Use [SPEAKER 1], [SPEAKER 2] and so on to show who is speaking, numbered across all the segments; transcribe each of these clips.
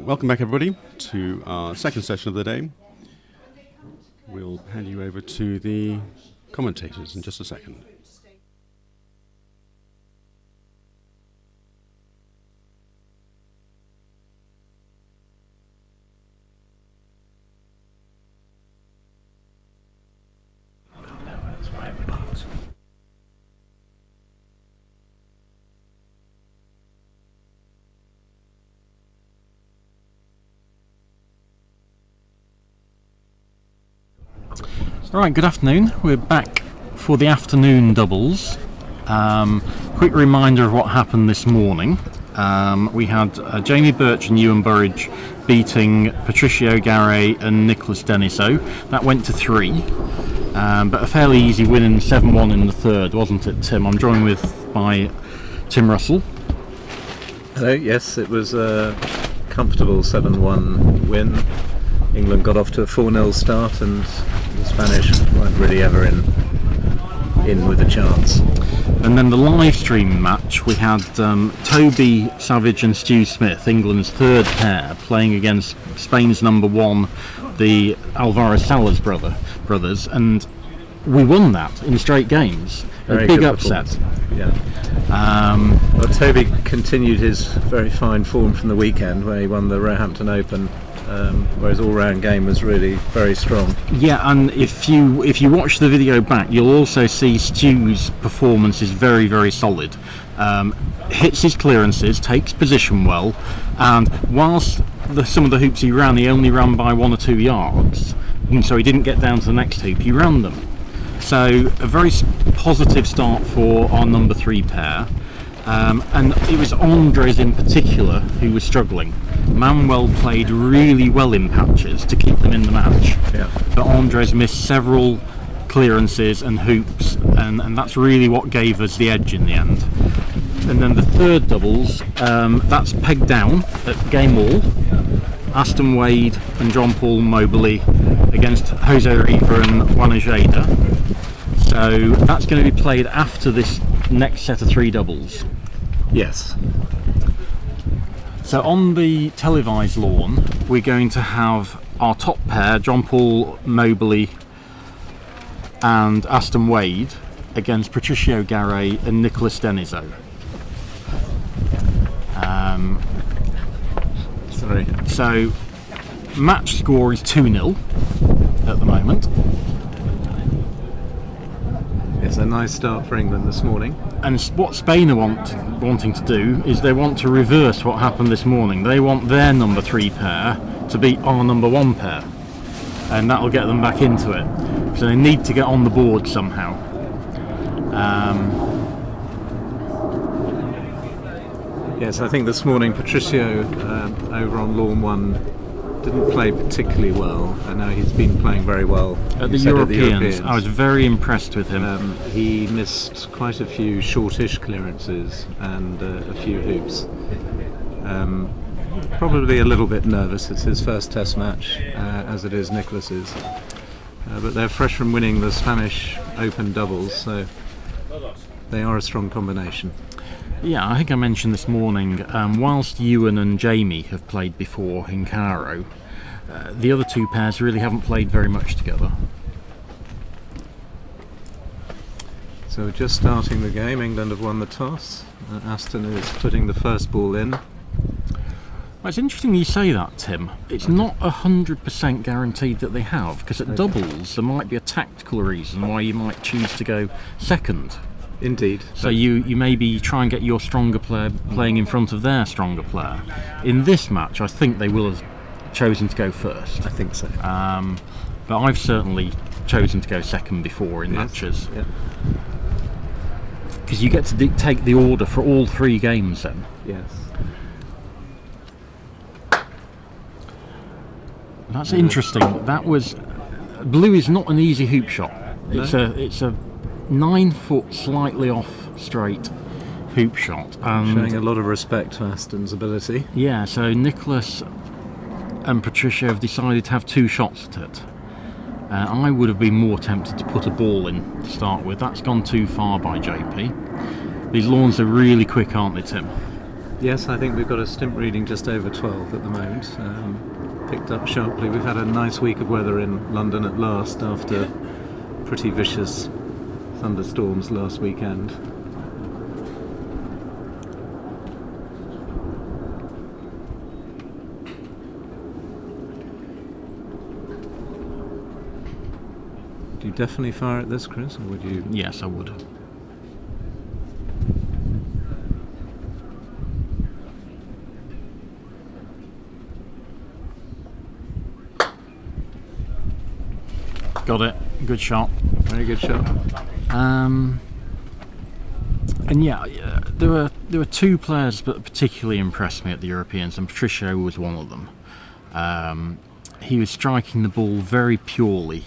[SPEAKER 1] Welcome back, everybody, to our second session of the day. We'll hand you over to the commentators in just a second.
[SPEAKER 2] Right, good afternoon. We're back for the afternoon doubles. Quick reminder of what happened this morning. We had Jamie Birch and Ewan Burridge beating Patricio Garay and Nicholas Deniso. That went to 3, but a fairly easy win in 7-1 in the third, wasn't it, Tim? I'm joined by Tim Russell.
[SPEAKER 3] Hello, yes, it was a comfortable 7-1 win. England got off to a 4-0 start and the Spanish weren't really ever in with a chance.
[SPEAKER 2] And then the live stream match, we had Toby Savage and Stu Smith, England's third pair, playing against Spain's number 1, the Alvarez Salas brothers, and we won that in straight games.
[SPEAKER 3] Very
[SPEAKER 2] a big upset.
[SPEAKER 3] Yeah. Well, Toby continued his very fine form from the weekend where he won the Roehampton Open. Where his all-round game was really very strong.
[SPEAKER 2] Yeah, and if you watch the video back, you'll also see Stu's performance is very, very solid. Hits his clearances, takes position well, and whilst some of the hoops he ran, he only ran by 1 or 2 yards, and so he didn't get down to the next hoop, he ran them. So a very positive start for our number 3 pair. And it was Andres in particular who was struggling. Manuel played really well in patches to keep them in the match, but Andres missed several clearances and hoops, and that's really what gave us the edge in the end. And then the third doubles, that's pegged down at Game All, Aston Wade and John Paul Mobley against Jose Riva and Juan Ojeda. So that's going to be played after this next set of 3 doubles.
[SPEAKER 3] Yes.
[SPEAKER 2] So on the televised lawn, we're going to have our top pair, John Paul Mobley and Aston Wade, against Patricio Garay and Nicholas Deniso. So match score is 2-0 at the moment.
[SPEAKER 3] It's a nice start for England this morning.
[SPEAKER 2] And what Spain are wanting to do is they want to reverse what happened this morning. They want their number 3 pair to beat our number 1 pair, and that'll get them back into it. So they need to get on the board somehow.
[SPEAKER 3] Yes, I think this morning Patricio over on Lawn 1 didn't play particularly well. I know he's been playing very well
[SPEAKER 2] at the Europeans. I was very impressed with him.
[SPEAKER 3] He missed quite a few shortish clearances and a few hoops. Probably a little bit nervous. It's his first test match, as it is Nicholas's. But they're fresh from winning the Spanish Open doubles, so they are a strong combination.
[SPEAKER 2] Yeah, I think I mentioned this morning, whilst Ewan and Jamie have played before in Cairo, the other 2 pairs really haven't played very much together.
[SPEAKER 3] So just starting the game, England have won the toss. Aston is putting the first ball in.
[SPEAKER 2] Well, it's interesting you say that, Tim. It's not 100% guaranteed that they have, because at doubles there might be a tactical reason why you might choose to go second.
[SPEAKER 3] Indeed.
[SPEAKER 2] So you maybe try and get your stronger player playing in front of their stronger player. In this match, I think they will have chosen to go first.
[SPEAKER 3] I think so.
[SPEAKER 2] But I've certainly chosen to go second before in matches. Because you get to dictate the order for all 3 games then.
[SPEAKER 3] Yes.
[SPEAKER 2] That's interesting. That was... Blue is not an easy hoop shot. It's a 9-foot slightly off straight hoop shot, and
[SPEAKER 3] showing a lot of respect to Aston's ability.
[SPEAKER 2] Yeah, so Nicholas and Patricia have decided to have 2 shots at it. I would have been more tempted to put a ball in to start with. That's gone too far by JP. These lawns are really quick, aren't they, Tim?
[SPEAKER 3] Yes, I think we've got a stimp reading just over 12 at the moment. Picked up sharply. We've had a nice week of weather in London at last after pretty vicious thunderstorms last weekend. Do you definitely fire at this, Chris, or would you?
[SPEAKER 2] Yes, I would. Got it. Good shot.
[SPEAKER 3] Very good shot.
[SPEAKER 2] And yeah, there were two players that particularly impressed me at the Europeans, and Patricio was one of them. He was striking the ball very purely.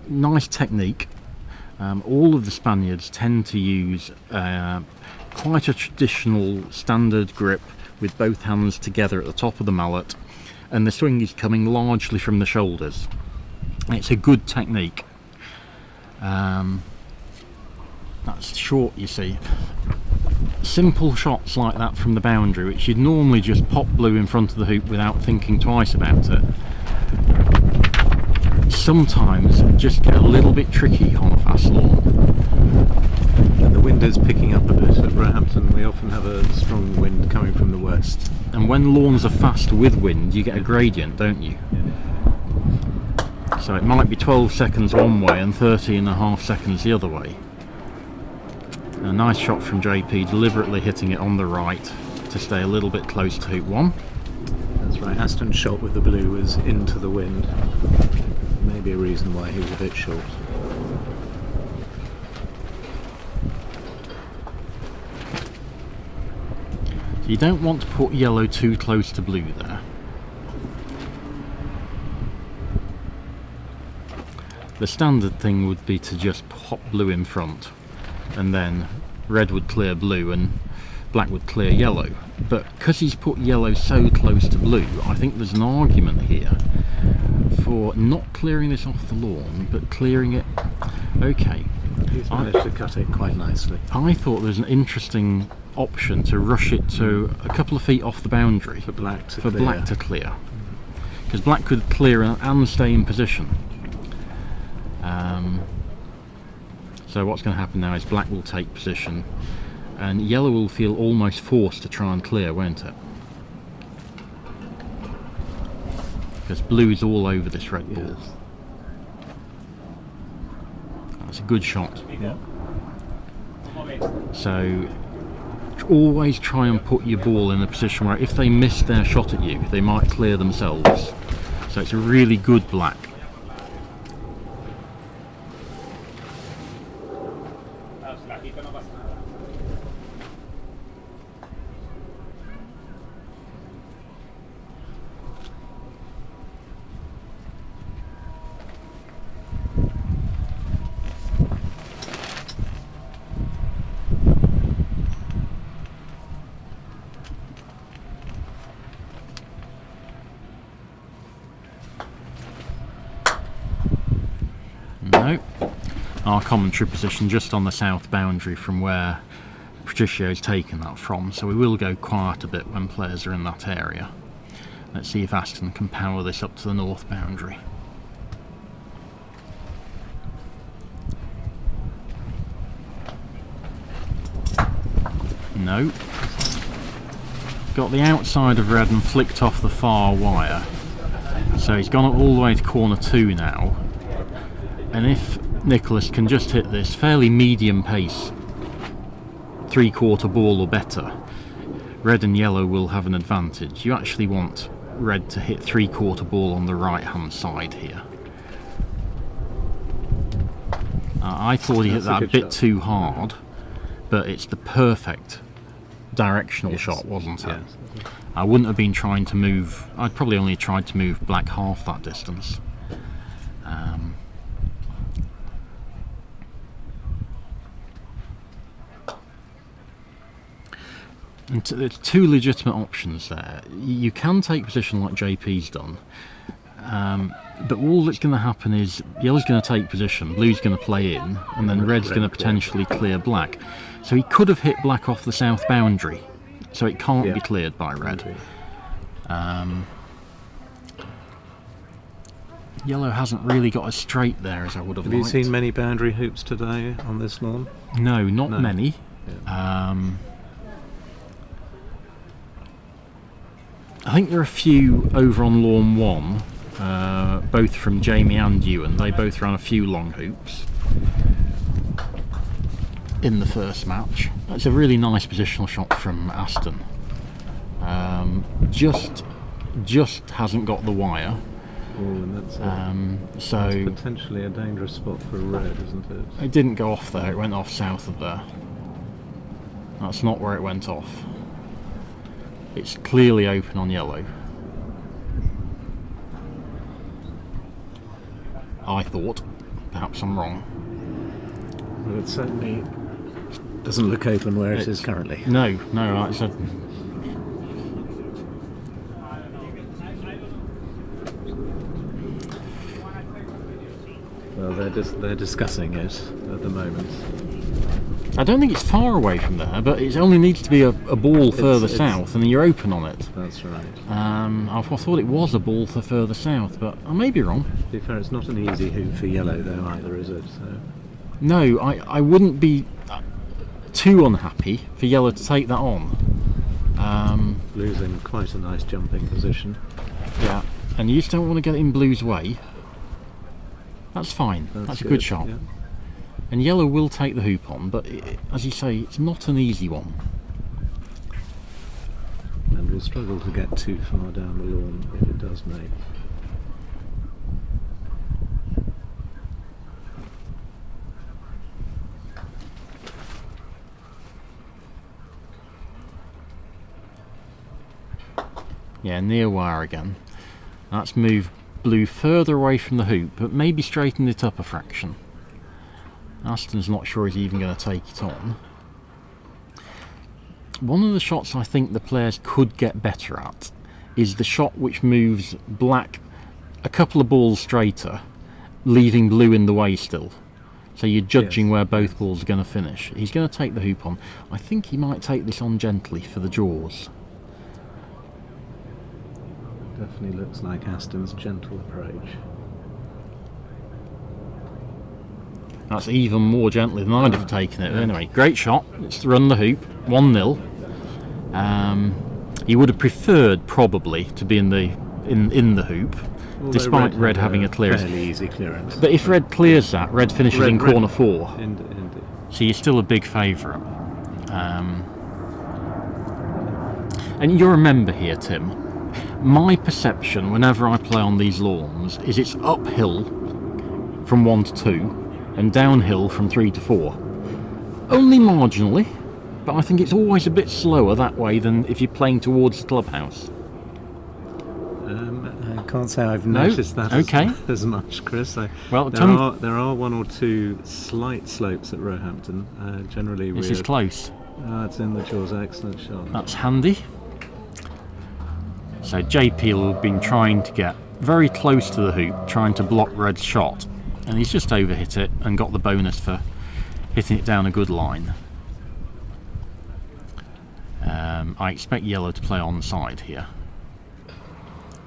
[SPEAKER 2] Nice technique. All of the Spaniards tend to use quite a traditional standard grip with both hands together at the top of the mallet, and the swing is coming largely from the shoulders. It's a good technique. That's short, you see. Simple shots like that from the boundary, which you'd normally just pop blue in front of the hoop without thinking twice about it, sometimes just get a little bit tricky on a fast lawn.
[SPEAKER 3] And the wind is picking up a bit at Roehampton. We often have a strong wind coming from the west.
[SPEAKER 2] And when lawns are fast with wind, you get a gradient, don't you? So it might be 12 seconds one way and 30.5 seconds the other way. A nice shot from JP, deliberately hitting it on the right to stay a little bit close to hoop 1.
[SPEAKER 3] That's right, Aston's shot with the blue was into the wind. Maybe a reason why he was a bit short.
[SPEAKER 2] You don't want to put yellow too close to blue there. The standard thing would be to just pop blue in front, and then red would clear blue and black would clear yellow. But because he's put yellow so close to blue, I think there's an argument here for not clearing this off the lawn, but clearing it. Okay.
[SPEAKER 3] He's managed to cut it quite nicely.
[SPEAKER 2] I thought there's an interesting option to rush it to a couple of feet off the boundary
[SPEAKER 3] For black to clear.
[SPEAKER 2] Because black could clear and stay in position. So what's going to happen now is black will take position and yellow will feel almost forced to try and clear, won't it? Because blue's all over this red ball.
[SPEAKER 3] Yes.
[SPEAKER 2] That's a good shot.
[SPEAKER 3] Yeah.
[SPEAKER 2] So always try and put your ball in a position where if they miss their shot at you, they might clear themselves. So it's a really good black. No. Our commentary position just on the south boundary from where Patricio's taken that from, so we will go quiet a bit when players are in that area. Let's see if Aston can power this up to the north boundary. No. Got the outside of red and flicked off the far wire. So he's gone all the way to corner 2 now. And if Nicholas can just hit this fairly medium pace, 3/4 ball or better, red and yellow will have an advantage. You actually want red to hit 3/4 ball on the right hand side here. I thought he hit that a bit too hard, but it's the perfect directional shot, wasn't it?
[SPEAKER 3] Yes.
[SPEAKER 2] I wouldn't have been trying to move, I'd probably only tried to move black half that distance. And there's two legitimate options there. You can take position like JP's done, but all that's going to happen is yellow's going to take position, blue's going to play in, and then red's going to potentially clear black. So he could have hit black off the south boundary, so it can't
[SPEAKER 3] Yeah.
[SPEAKER 2] be cleared by red.
[SPEAKER 3] Indeed.
[SPEAKER 2] Yellow hasn't really got as straight there as I would have
[SPEAKER 3] Have you
[SPEAKER 2] liked.
[SPEAKER 3] seen many boundary hoops today on this lawn?
[SPEAKER 2] No, not
[SPEAKER 3] No.
[SPEAKER 2] many.
[SPEAKER 3] Yeah.
[SPEAKER 2] I think there are a few over on lawn 1, both from Jamie and Ewan. They both ran a few long hoops in the first match. That's a really nice positional shot from Aston. Just hasn't got the wire.
[SPEAKER 3] Oh, and that's
[SPEAKER 2] So
[SPEAKER 3] potentially a dangerous spot for red, isn't it?
[SPEAKER 2] it didn't go off there, it went off south of there. That's not where it went off. It's clearly open on yellow. I thought. Perhaps I'm wrong.
[SPEAKER 3] Well, it certainly doesn't look open where it is
[SPEAKER 2] It's-
[SPEAKER 3] currently.
[SPEAKER 2] No, like I said.
[SPEAKER 3] Well, they're discussing it at the moment.
[SPEAKER 2] I don't think it's far away from there, but it only needs to be a ball further
[SPEAKER 3] it's-
[SPEAKER 2] south and then you're open on it.
[SPEAKER 3] That's right.
[SPEAKER 2] I thought it was a ball for further south, but I may be wrong.
[SPEAKER 3] To be fair, it's not an easy hoop for yellow though either, is it? So
[SPEAKER 2] No, I wouldn't be too unhappy for yellow to take that on.
[SPEAKER 3] losing quite a nice jumping position.
[SPEAKER 2] Yeah, and you just don't want to get it in blue's way. That's fine. That's a good shot.
[SPEAKER 3] Yeah.
[SPEAKER 2] And yellow will take the hoop on, but as you say, it's not an easy one.
[SPEAKER 3] And will struggle to get too far down the lawn if it does make.
[SPEAKER 2] Yeah, near wire again. That's moved blue further away from the hoop, but maybe straightened it up a fraction. Aston's not sure he's even going to take it on. One of the shots I think the players could get better at is the shot which moves black a couple of balls straighter, leaving blue in the way still. So you're judging
[SPEAKER 3] Yes.
[SPEAKER 2] where both balls are going to finish. He's going to take the hoop on. I think he might take this on gently for the draws.
[SPEAKER 3] Definitely looks like Aston's gentle approach.
[SPEAKER 2] That's even more gently than I'd have taken it. Anyway, great shot. Let's run the hoop. 1-0. He would have preferred probably to be in the hoop,
[SPEAKER 3] Although
[SPEAKER 2] despite red
[SPEAKER 3] had
[SPEAKER 2] having a clearance.
[SPEAKER 3] fairly easy clearance.
[SPEAKER 2] But if red clears that, red finishes in
[SPEAKER 3] Red-
[SPEAKER 2] corner 4.
[SPEAKER 3] Indeed.
[SPEAKER 2] So you're still a big favourite. And you'll remember here, Tim, my perception whenever I play on these lawns is it's uphill from 1 to 2 and downhill from 3 to 4. Only marginally, but I think it's always a bit slower that way than if you're playing towards the clubhouse.
[SPEAKER 3] I can't say I've
[SPEAKER 2] No?
[SPEAKER 3] noticed that
[SPEAKER 2] Okay.
[SPEAKER 3] as much, Chris.
[SPEAKER 2] Well,
[SPEAKER 3] There are one or two slight slopes at Roehampton. Generally,
[SPEAKER 2] This is close.
[SPEAKER 3] it's in the jaws. Excellent shot.
[SPEAKER 2] That's handy. So JP will have been trying to get very close to the hoop, trying to block red's shot, and he's just overhit it and got the bonus for hitting it down a good line. I expect yellow to play onside here.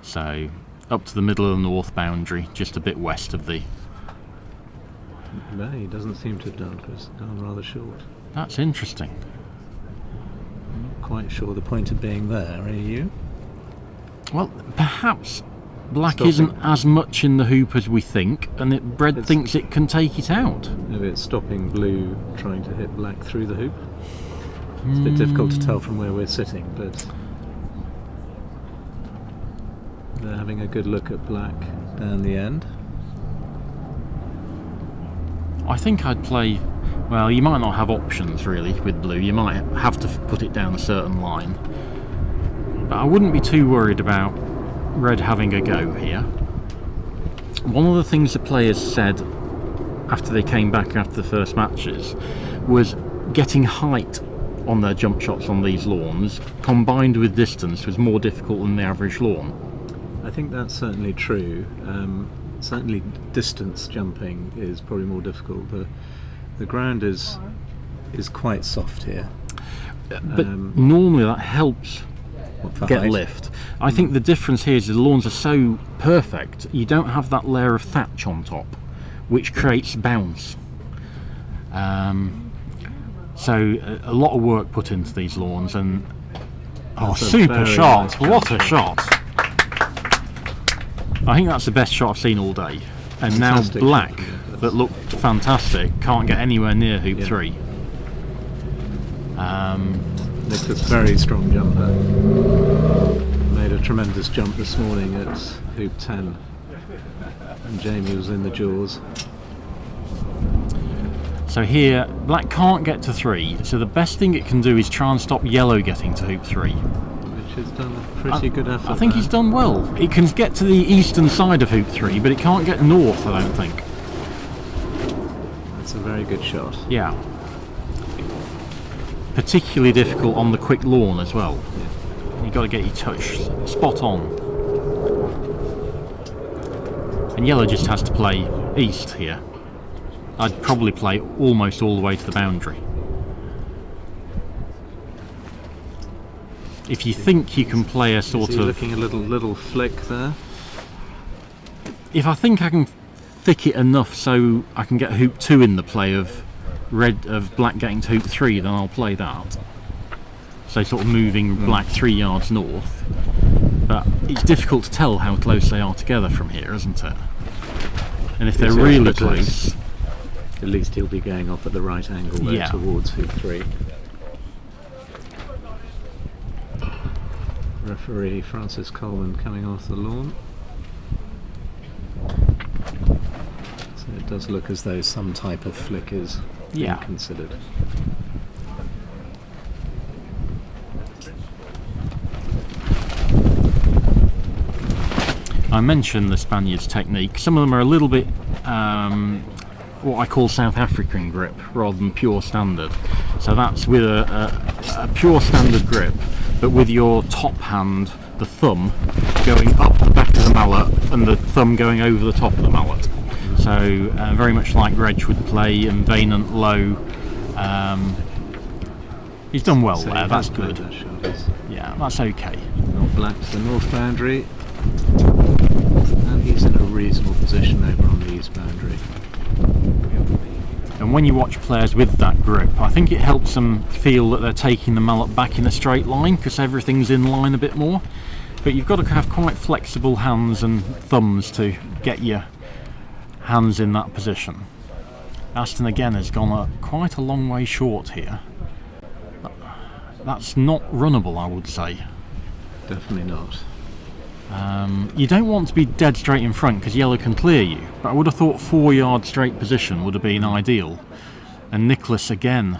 [SPEAKER 2] So up to the middle of the north boundary, just a bit west of the...
[SPEAKER 3] No, he doesn't seem to have done, Chris. Gone rather short.
[SPEAKER 2] That's interesting.
[SPEAKER 3] Not quite sure the point of being there, are you?
[SPEAKER 2] Well, perhaps black
[SPEAKER 3] Stopping.
[SPEAKER 2] isn't as much in the hoop as we think, and red
[SPEAKER 3] It's-
[SPEAKER 2] thinks it can take it out.
[SPEAKER 3] Maybe it's stopping blue trying to hit black through the hoop. It's a bit difficult to tell from where we're sitting, but they're having a good look at black down the end.
[SPEAKER 2] I think I'd play... Well, you might not have options really with blue. You might have to put it down a certain line. But I wouldn't be too worried about red having a go here. One of the things the players said after they came back after the first matches was getting height on their jump shots on these lawns combined with distance was more difficult than the average lawn.
[SPEAKER 3] I think that's certainly true. Certainly distance jumping is probably more difficult. The ground is is quite soft here.
[SPEAKER 2] But normally that helps
[SPEAKER 3] What, for
[SPEAKER 2] get
[SPEAKER 3] height?
[SPEAKER 2] lift. I think the difference here is the lawns are so perfect, you don't have that layer of thatch on top, which creates bounce. So a lot of work put into these lawns, and
[SPEAKER 3] That's a
[SPEAKER 2] super
[SPEAKER 3] very
[SPEAKER 2] shot!
[SPEAKER 3] nice
[SPEAKER 2] What a shot! I think that's the best shot I've seen all day. And
[SPEAKER 3] Fantastic
[SPEAKER 2] now Black,
[SPEAKER 3] shot, yeah,
[SPEAKER 2] that looked fantastic, can't get anywhere near hoop
[SPEAKER 3] Yeah.
[SPEAKER 2] 3.
[SPEAKER 3] Nicholas, very strong jumper. Made a tremendous jump this morning at hoop 10. And Jamie was in the jaws.
[SPEAKER 2] So here, Black can't get to 3, so the best thing it can do is try and stop Yellow getting to hoop 3.
[SPEAKER 3] Which has done a pretty good effort.
[SPEAKER 2] I think
[SPEAKER 3] there.
[SPEAKER 2] he's done well. It can get to the eastern side of hoop 3, but it can't get north, I don't think.
[SPEAKER 3] That's a very good shot.
[SPEAKER 2] Yeah. Particularly difficult on the quick lawn as well. You've got to get your touch spot on. And Yellow just has to play east here. I'd probably play almost all the way to the boundary. If you think you can play a sort
[SPEAKER 3] Is he
[SPEAKER 2] of...
[SPEAKER 3] looking a little flick there?
[SPEAKER 2] If I think I can thick it enough so I can get hoop 2 in the play of Black getting to hoop 3, then I'll play that. So sort of moving Black 3 yards north. But it's difficult to tell how close they are together from here, isn't it? And if they're
[SPEAKER 3] Yes,
[SPEAKER 2] really
[SPEAKER 3] it is.
[SPEAKER 2] close...
[SPEAKER 3] At least he'll be going off at the right angle there
[SPEAKER 2] Yeah.
[SPEAKER 3] towards hoop 3. Referee Francis Coleman coming off the lawn. So it does look as though some type of flick is being
[SPEAKER 2] Yeah.
[SPEAKER 3] considered.
[SPEAKER 2] I mentioned the Spaniards' technique. Some of them are a little bit what I call South African grip rather than pure standard. So that's with a pure standard grip, but with your top hand, the thumb, going up the back of the mallet and the thumb going over the top of the mallet. So very much like Reg would play, and Vainant low. He's done well
[SPEAKER 3] So
[SPEAKER 2] there,
[SPEAKER 3] he
[SPEAKER 2] that's
[SPEAKER 3] has played
[SPEAKER 2] good.
[SPEAKER 3] that shot, yes.
[SPEAKER 2] Yeah, that's okay.
[SPEAKER 3] Not Black to the north boundary. And he's in a reasonable position over on the east boundary.
[SPEAKER 2] And when you watch players with that grip, I think it helps them feel that they're taking the mallet back in a straight line because everything's in line a bit more. But you've got to have quite flexible hands and thumbs to get your hands in that position. Aston again has gone quite a long way short here. That's not runnable, I would say.
[SPEAKER 3] Definitely not.
[SPEAKER 2] You don't want to be dead straight in front because Yellow can clear you, but I would have thought 4 yard straight position would have been ideal. And Nicholas again,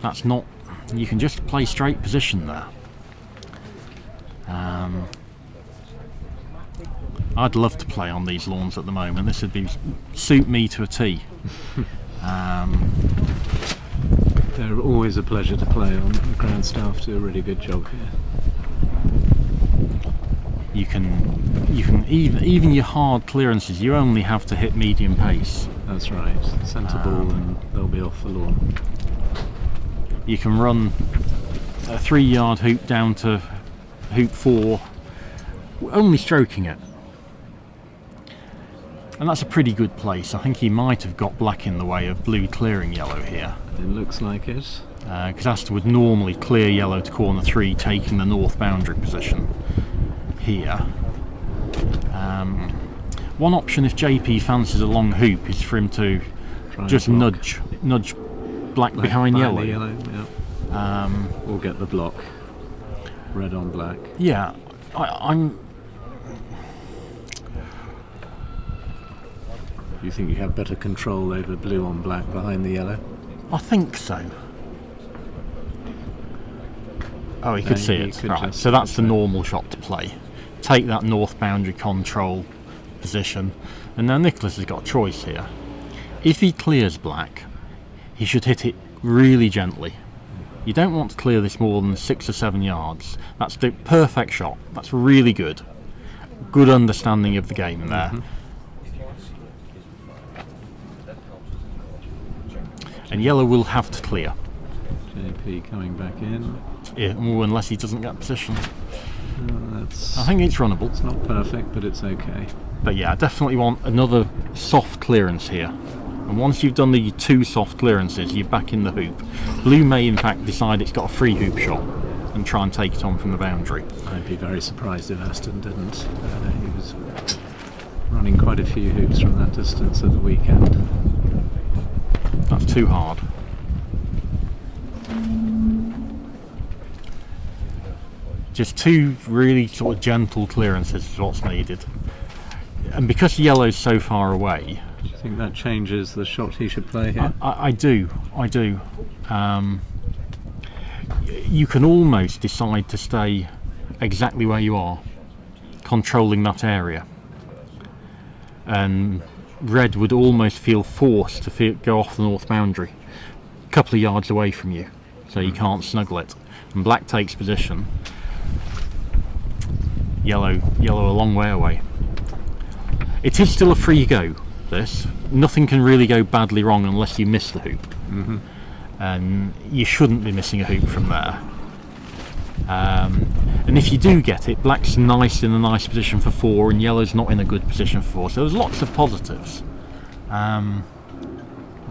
[SPEAKER 2] that's not, you can just play straight position there. I'd love to play on these lawns at the moment. This would suit me to a T.
[SPEAKER 3] They're always a pleasure to play on. The ground staff do a really good job here.
[SPEAKER 2] You can even your hard clearances, you only have to hit medium pace.
[SPEAKER 3] That's right. Centre ball and they'll be off the lawn.
[SPEAKER 2] You can run a 3 yard hoop down to hoop 4, only stroking it. And that's a pretty good place. I think he might have got Black in the way of Blue clearing Yellow here.
[SPEAKER 3] It looks like it.
[SPEAKER 2] Because Aston would normally clear Yellow to corner 3, taking the north boundary position here. One option if JP fancies a long hoop is for him to
[SPEAKER 3] Try and
[SPEAKER 2] just
[SPEAKER 3] block.
[SPEAKER 2] nudge Black behind
[SPEAKER 3] the
[SPEAKER 2] Yellow.
[SPEAKER 3] Yeah. Or get the block. Red on Black.
[SPEAKER 2] Yeah, I'm.
[SPEAKER 3] You think you have better control over blue on black behind the yellow?
[SPEAKER 2] I think so. Oh, he could see
[SPEAKER 3] he
[SPEAKER 2] it.
[SPEAKER 3] could
[SPEAKER 2] Right,
[SPEAKER 3] just
[SPEAKER 2] so that's the
[SPEAKER 3] see it.
[SPEAKER 2] normal shot to play. Take that north boundary control position, and now Nicholas has got a choice here. If he clears Black, he should hit it really gently. You don't want to clear this more than 6 or 7 yards. That's the perfect shot. That's really good. Good understanding of the game there. And yellow will have to clear.
[SPEAKER 3] JP coming back in.
[SPEAKER 2] Yeah, unless he doesn't get position.
[SPEAKER 3] That's,
[SPEAKER 2] I think it's runnable.
[SPEAKER 3] it's not perfect, but it's okay.
[SPEAKER 2] But yeah, I definitely want another soft clearance here. And once you've done the 2 soft clearances, you're back in the hoop. Blue may in fact decide it's got a free hoop shot and try and take it on from the boundary.
[SPEAKER 3] I'd be very surprised if Aston didn't. He was running quite a few hoops from that distance at the weekend.
[SPEAKER 2] That's too hard. Just 2 really sort of gentle clearances is what's needed. And because yellow's so far away,
[SPEAKER 3] Do you think that changes the shot he should play here?
[SPEAKER 2] I do. You can almost decide to stay exactly where you are, controlling that area. And red would almost feel forced to go off the north boundary, a couple of yards away from you, so you can't snuggle it. And black takes position. Yellow a long way away. It is still a free go, this. Nothing can really go badly wrong unless you miss the hoop.
[SPEAKER 3] Mm-hmm.
[SPEAKER 2] And you shouldn't be missing a hoop from there. And if you do get it, black's nice in a nice position for 4 and yellow's not in a good position for 4, so there's lots of positives.
[SPEAKER 3] Well,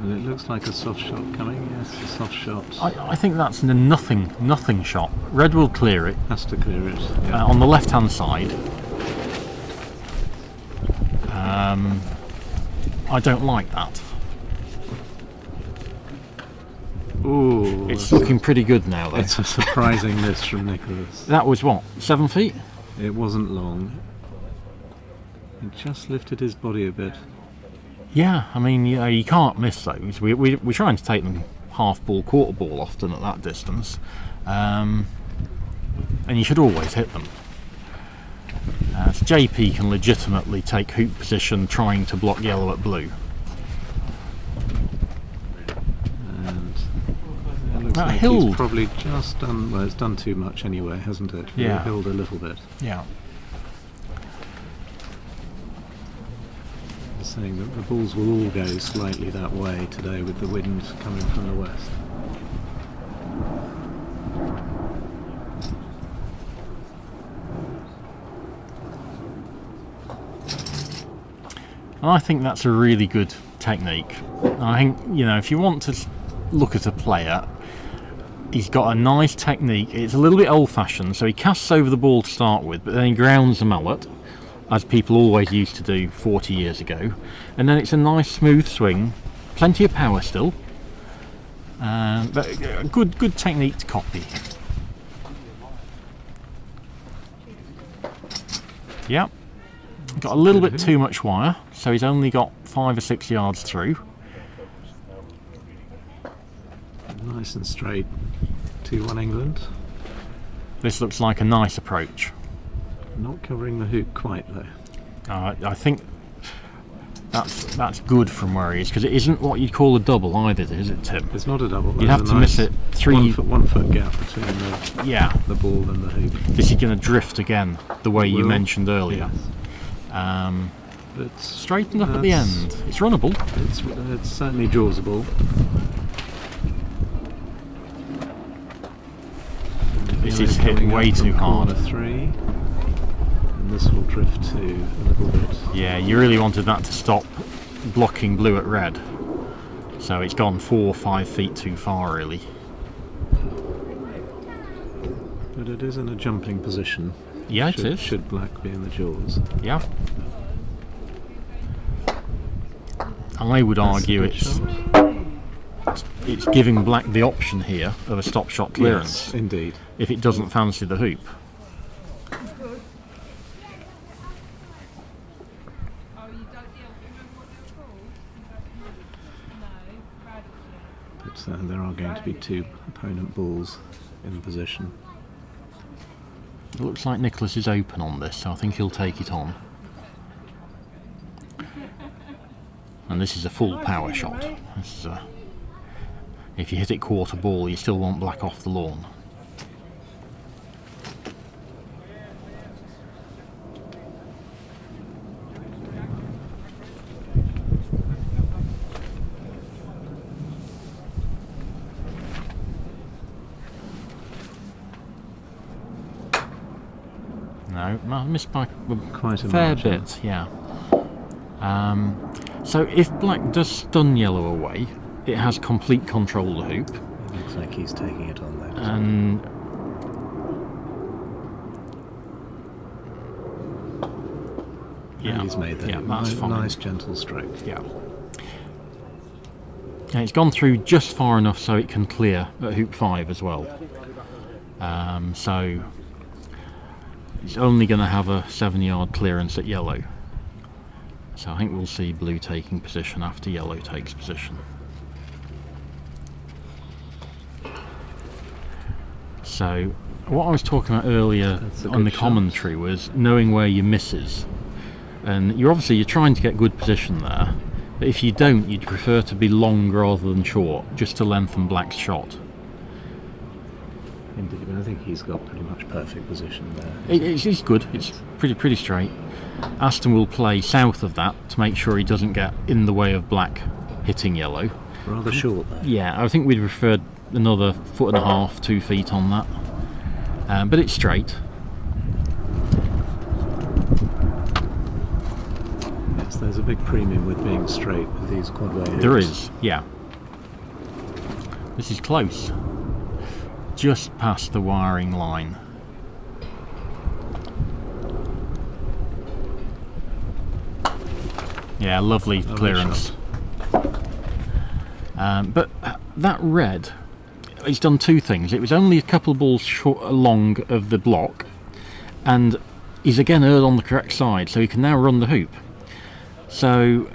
[SPEAKER 3] it looks like a soft shot coming. Yes, a soft shot.
[SPEAKER 2] I think that's a nothing shot. Red will clear it.
[SPEAKER 3] Has to clear it. Yeah.
[SPEAKER 2] On the left hand side. I don't like that.
[SPEAKER 3] Ooh,
[SPEAKER 2] It's looking pretty good now though.
[SPEAKER 3] it's a surprising miss from Nicholas.
[SPEAKER 2] That was what, 7 feet?
[SPEAKER 3] It wasn't long. He just lifted his body a bit.
[SPEAKER 2] Yeah, I mean, you can't miss those. We're trying to take them half ball, quarter ball often at that distance. And you should always hit them. So JP can legitimately take hoop position trying to block yellow at blue.
[SPEAKER 3] And it looks
[SPEAKER 2] That
[SPEAKER 3] like
[SPEAKER 2] hill.
[SPEAKER 3] he's probably just done, well, it's done too much anyway, hasn't it?
[SPEAKER 2] Yeah.
[SPEAKER 3] Hilled a little bit.
[SPEAKER 2] Yeah.
[SPEAKER 3] Saying that the balls will all go slightly that way today with the wind coming from the west.
[SPEAKER 2] I think that's a really good technique. I think, if you want to look at a player, he's got a nice technique. It's a little bit old-fashioned, so he casts over the ball to start with, but then he grounds the mallet, as people always used to do 40 years ago, and then it's a nice smooth swing, plenty of power still, but a good technique to copy. Yep, got a little bit too much wire, so he's only got 5 or 6 yards through.
[SPEAKER 3] Nice and straight. 2-1 England.
[SPEAKER 2] This looks like a nice approach.
[SPEAKER 3] Not covering the hoop quite though.
[SPEAKER 2] I think that's good from where he is, because it isn't what you'd call a double either, is it, Tim?
[SPEAKER 3] It's not a double.
[SPEAKER 2] You'd have to miss it 3.
[SPEAKER 3] 1 foot gap between the ball and the hoop.
[SPEAKER 2] This is going to drift again, the way you
[SPEAKER 3] Will.
[SPEAKER 2] mentioned earlier.
[SPEAKER 3] Yes. But
[SPEAKER 2] Straighten up at the end. It's runnable.
[SPEAKER 3] It's certainly jawsable.
[SPEAKER 2] This is hit way too hard.
[SPEAKER 3] Corner 3, and this will drift to a little bit.
[SPEAKER 2] Yeah, you really wanted that to stop blocking blue at red. So it's gone 4 or 5 feet too far, really.
[SPEAKER 3] But it is in a jumping position.
[SPEAKER 2] Yeah,
[SPEAKER 3] should,
[SPEAKER 2] it is.
[SPEAKER 3] Should black be in the jaws?
[SPEAKER 2] Yeah. I would
[SPEAKER 3] That's a
[SPEAKER 2] argue
[SPEAKER 3] good
[SPEAKER 2] it's
[SPEAKER 3] shot.
[SPEAKER 2] it's giving black the option here of a stop shot clearance.
[SPEAKER 3] Yes, indeed.
[SPEAKER 2] If it doesn't fancy the hoop.
[SPEAKER 3] But there are going to be 2 opponent balls in position.
[SPEAKER 2] It looks like Nicholas is open on this, so I think he'll take it on. And this is a full power shot. This is if you hit it quarter ball, you still want black off the lawn. No, I missed by
[SPEAKER 3] Quite a
[SPEAKER 2] fair
[SPEAKER 3] margin.
[SPEAKER 2] bit, yeah. So if black does stun yellow away, it has complete control of the hoop.
[SPEAKER 3] It looks like he's taking it on there.
[SPEAKER 2] And yeah,
[SPEAKER 3] He's made that.
[SPEAKER 2] yeah, that's fine.
[SPEAKER 3] Nice gentle stroke.
[SPEAKER 2] Yeah. And it's gone through just far enough so it can clear at hoop 5 as well. So it's only going to have a 7-yard clearance at yellow. So I think we'll see blue taking position after yellow takes position. So what I was talking about earlier
[SPEAKER 3] That's a
[SPEAKER 2] on the
[SPEAKER 3] good shot.
[SPEAKER 2] commentary was knowing where your misses. And you're trying to get good position there. But if you don't, you'd prefer to be long rather than short, just to lengthen black's shot.
[SPEAKER 3] Indeed, but I think he's got pretty much perfect position there.
[SPEAKER 2] It's good. It's pretty straight. Aston will play south of that to make sure he doesn't get in the way of black hitting yellow.
[SPEAKER 3] Rather short though.
[SPEAKER 2] Yeah, I think we'd prefer another 1.5 feet, 2 feet on that. But it's straight.
[SPEAKER 3] Yes, there's a big premium with being straight with these quadway hoops.
[SPEAKER 2] There is, yeah. This is close. Just past the wiring line. Yeah, lovely clearance. But that red, it's done two things. It was only a couple of balls long of the block, and he's again erred on the correct side, so he can now run the hoop. So,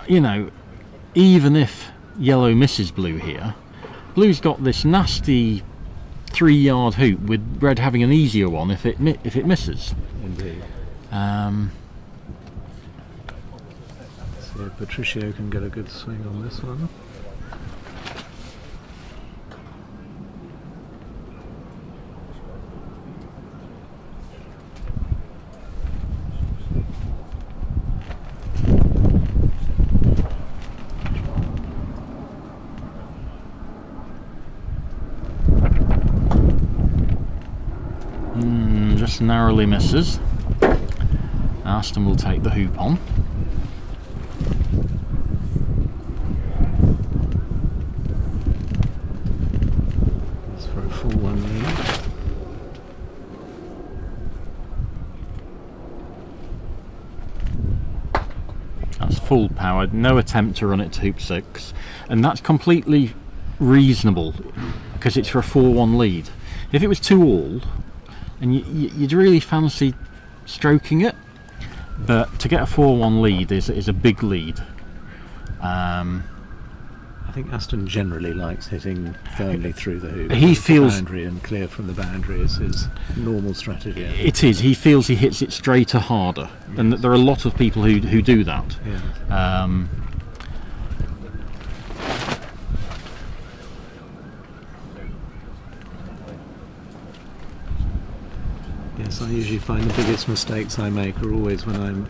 [SPEAKER 2] you know, even if yellow misses blue here, blue's got this nasty 3-yard hoop with red having an easier one if it misses.
[SPEAKER 3] Indeed. So Patricio can get a good swing on this one.
[SPEAKER 2] Just narrowly misses. Aston will take the hoop on.
[SPEAKER 3] That's for a full 1 lead.
[SPEAKER 2] That's full power, no attempt to run it to hoop 6, and that's completely reasonable because it's for a 4-1 lead. If it was 2-all and you'd really fancy stroking it, but to get a 4-1 lead is a big lead.
[SPEAKER 3] I think Aston generally likes hitting firmly through the hoop.
[SPEAKER 2] He feels-
[SPEAKER 3] the boundary and clear from the boundary is his normal strategy.
[SPEAKER 2] It is. He feels he hits it straighter, harder, and there are a lot of people who do that.
[SPEAKER 3] Yeah. Yes, I usually find the biggest mistakes I make are always when I'm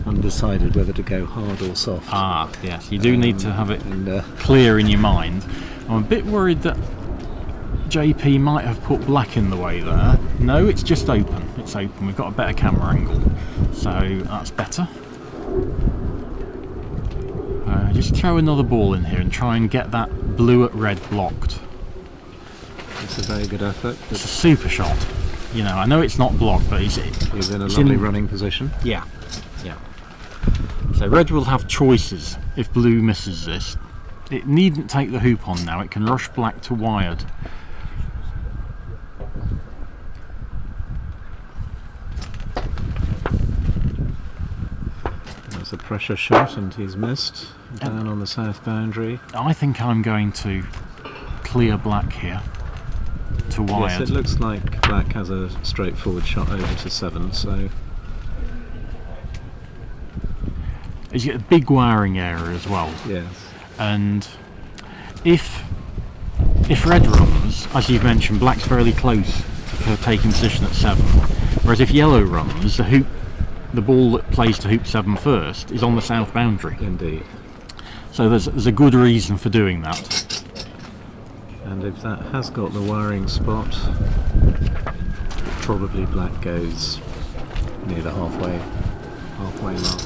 [SPEAKER 3] undecided whether to go hard or soft.
[SPEAKER 2] Yes, you do need to have it
[SPEAKER 3] And
[SPEAKER 2] clear in your mind. I'm a bit worried that JP might have put black in the way there. No, it's just open. It's open. We've got a better camera angle, so that's better. Just throw another ball in here and try and get that blue at red blocked.
[SPEAKER 3] it's a very good effort.
[SPEAKER 2] It's a super shot. You know, I know it's not blocked, but
[SPEAKER 3] He's in a
[SPEAKER 2] it's
[SPEAKER 3] lovely running position.
[SPEAKER 2] Yeah. So red will have choices if blue misses this. It needn't take the hoop on now. It can rush black to wired.
[SPEAKER 3] There's a pressure shot and he's missed. Down on the south boundary.
[SPEAKER 2] I think I'm going to clear black here to wired.
[SPEAKER 3] Yes, it looks like black has a straightforward shot over to 7, so
[SPEAKER 2] It's got a big wiring area as well.
[SPEAKER 3] yes.
[SPEAKER 2] And if red runs, as you've mentioned, black's fairly close to taking position at 7. Whereas if yellow runs, the ball that plays to hoop 7 first is on the south boundary.
[SPEAKER 3] Indeed.
[SPEAKER 2] So there's a good reason for doing that.
[SPEAKER 3] And if that has got the wiring spot, probably black goes near the halfway mark.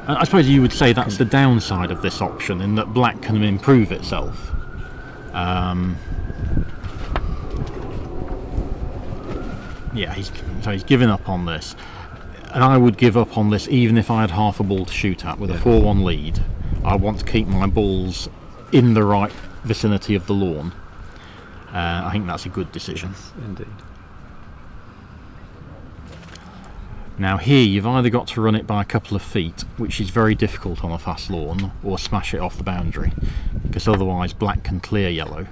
[SPEAKER 2] I suppose you would say that's the downside of this option, in that black can improve itself. Yeah, he's given up on this, and I would give up on this even if I had half a ball to shoot at with a 4-1 lead. I want to keep my balls in the right vicinity of the lawn. I think that's a good decision.
[SPEAKER 3] Yes, indeed.
[SPEAKER 2] Now here you've either got to run it by a couple of feet, which is very difficult on a fast lawn, or smash it off the boundary, because otherwise black can clear yellow.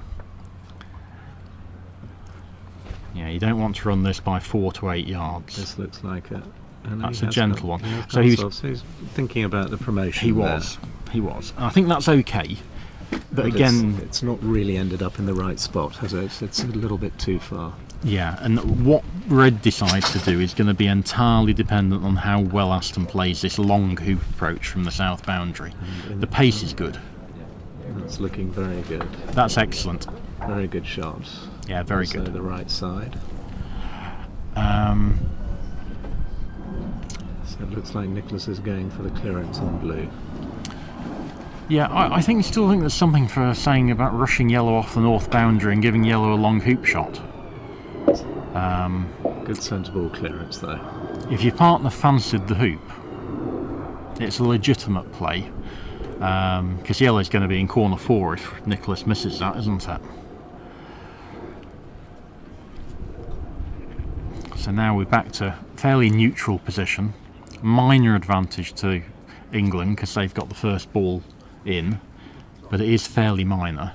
[SPEAKER 2] Yeah, you don't want to run this by 4 to 8 yards.
[SPEAKER 3] This looks like
[SPEAKER 2] That's a gentle one.
[SPEAKER 3] So he's thinking about the promotion.
[SPEAKER 2] He was. I think that's okay. But again,
[SPEAKER 3] it's not really ended up in the right spot, has it? It's a little bit too far.
[SPEAKER 2] Yeah, and what red decides to do is going to be entirely dependent on how well Aston plays this long hoop approach from the south boundary. The pace is good.
[SPEAKER 3] That's looking very good.
[SPEAKER 2] That's excellent.
[SPEAKER 3] Very good shot.
[SPEAKER 2] Yeah, very
[SPEAKER 3] also
[SPEAKER 2] good.
[SPEAKER 3] The right side. So it looks like Nicholas is going for the clearance on blue.
[SPEAKER 2] Yeah, I still think there's something for saying about rushing yellow off the north boundary and giving yellow a long hoop shot.
[SPEAKER 3] Good sensible clearance though.
[SPEAKER 2] If your partner fancied the hoop, it's a legitimate play, because yellow's going to be in corner 4 if Nicholas misses that, isn't it? So now we're back to fairly neutral position. Minor advantage to England because they've got the first ball in, but it is fairly minor.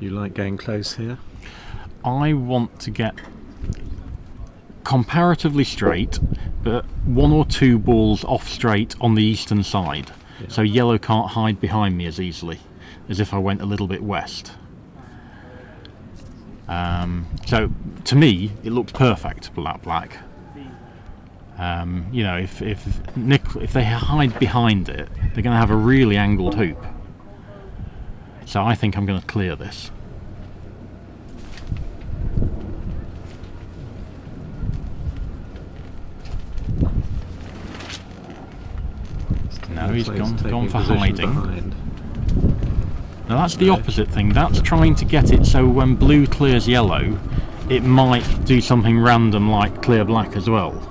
[SPEAKER 3] You like going close here?
[SPEAKER 2] I want to get comparatively straight, but 1 or 2 balls off straight on the eastern side, so yellow can't hide behind me as easily as if I went a little bit west. So to me it looks perfect, black. You know, if they hide behind it, they're going to have a really angled hoop. So I think I'm going to clear this. No, he's gone for hiding.
[SPEAKER 3] Behind.
[SPEAKER 2] Now that's the opposite thing. That's trying to get it so when blue clears yellow, it might do something random like clear black as well.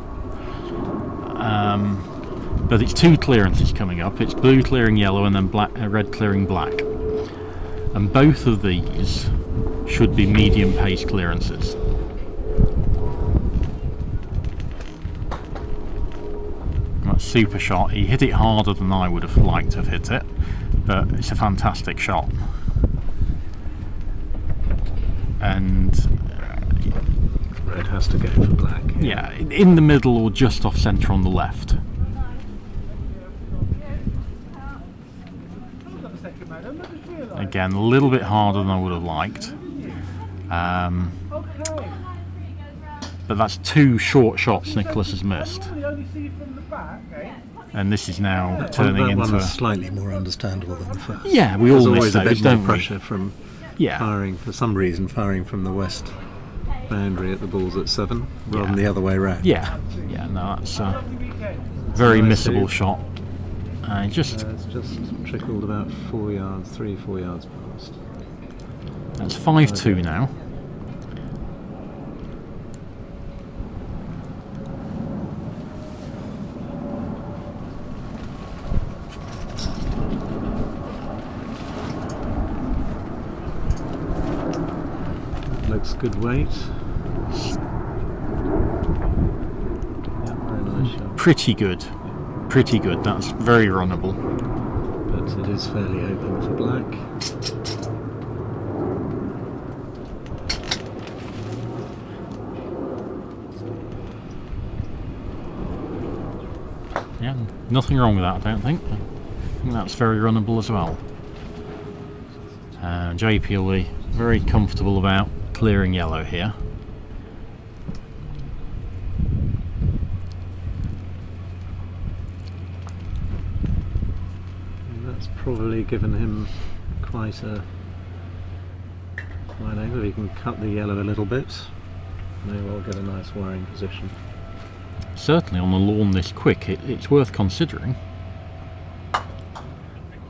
[SPEAKER 2] But it's 2 clearances coming up. It's blue clearing yellow and then red clearing black. And both of these should be medium pace clearances. That's super shot. He hit it harder than I would have liked to have hit it, but it's a fantastic shot. And
[SPEAKER 3] red has to go for black.
[SPEAKER 2] yeah, in the middle or just off centre on the left. Again, a little bit harder than I would have liked. But that's 2 short shots Nicholas has missed. And this is now turning
[SPEAKER 3] that
[SPEAKER 2] into
[SPEAKER 3] one is slightly more understandable than the first.
[SPEAKER 2] Yeah, we
[SPEAKER 3] There's
[SPEAKER 2] all miss
[SPEAKER 3] always a
[SPEAKER 2] those,
[SPEAKER 3] bit more
[SPEAKER 2] don't we?
[SPEAKER 3] pressure from firing, for some reason, firing from the west boundary at the balls at 7 rather than the other way round.
[SPEAKER 2] Yeah, no, that's a very missable shot.
[SPEAKER 3] It's just trickled about 3-4 yards past.
[SPEAKER 2] That's 5-2 now.
[SPEAKER 3] Looks good weight. Yeah, very nice shot.
[SPEAKER 2] Pretty good. That's very runnable.
[SPEAKER 3] But it is fairly open for black.
[SPEAKER 2] Yeah, nothing wrong with that, I don't think. I think that's very runnable as well. JP will be very comfortable about clearing yellow here.
[SPEAKER 3] And that's probably given him quite a Wide angle, you can cut the yellow a little bit. May well get a nice wiring position.
[SPEAKER 2] Certainly on a lawn this quick, it's worth considering.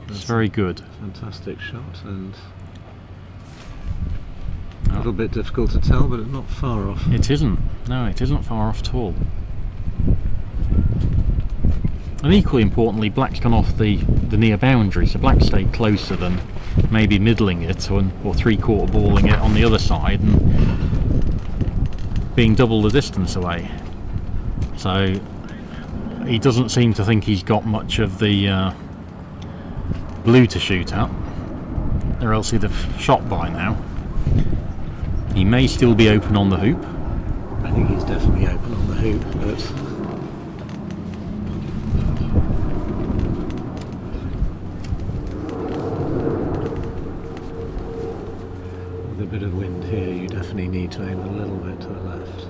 [SPEAKER 2] It's very good.
[SPEAKER 3] Fantastic shot, and a little bit difficult to tell, but it's not far off.
[SPEAKER 2] It isn't. No, it isn't far off at all. And equally importantly, black's gone off the near boundary, so black stayed closer than maybe middling it or three-quarter balling it on the other side and being double the distance away. So he doesn't seem to think he's got much of the blue to shoot at, or else he'd have shot by now. He may still be open on the hoop.
[SPEAKER 3] I think he's definitely open on the hoop, but with a bit of wind here, you definitely need to aim a little bit to the left.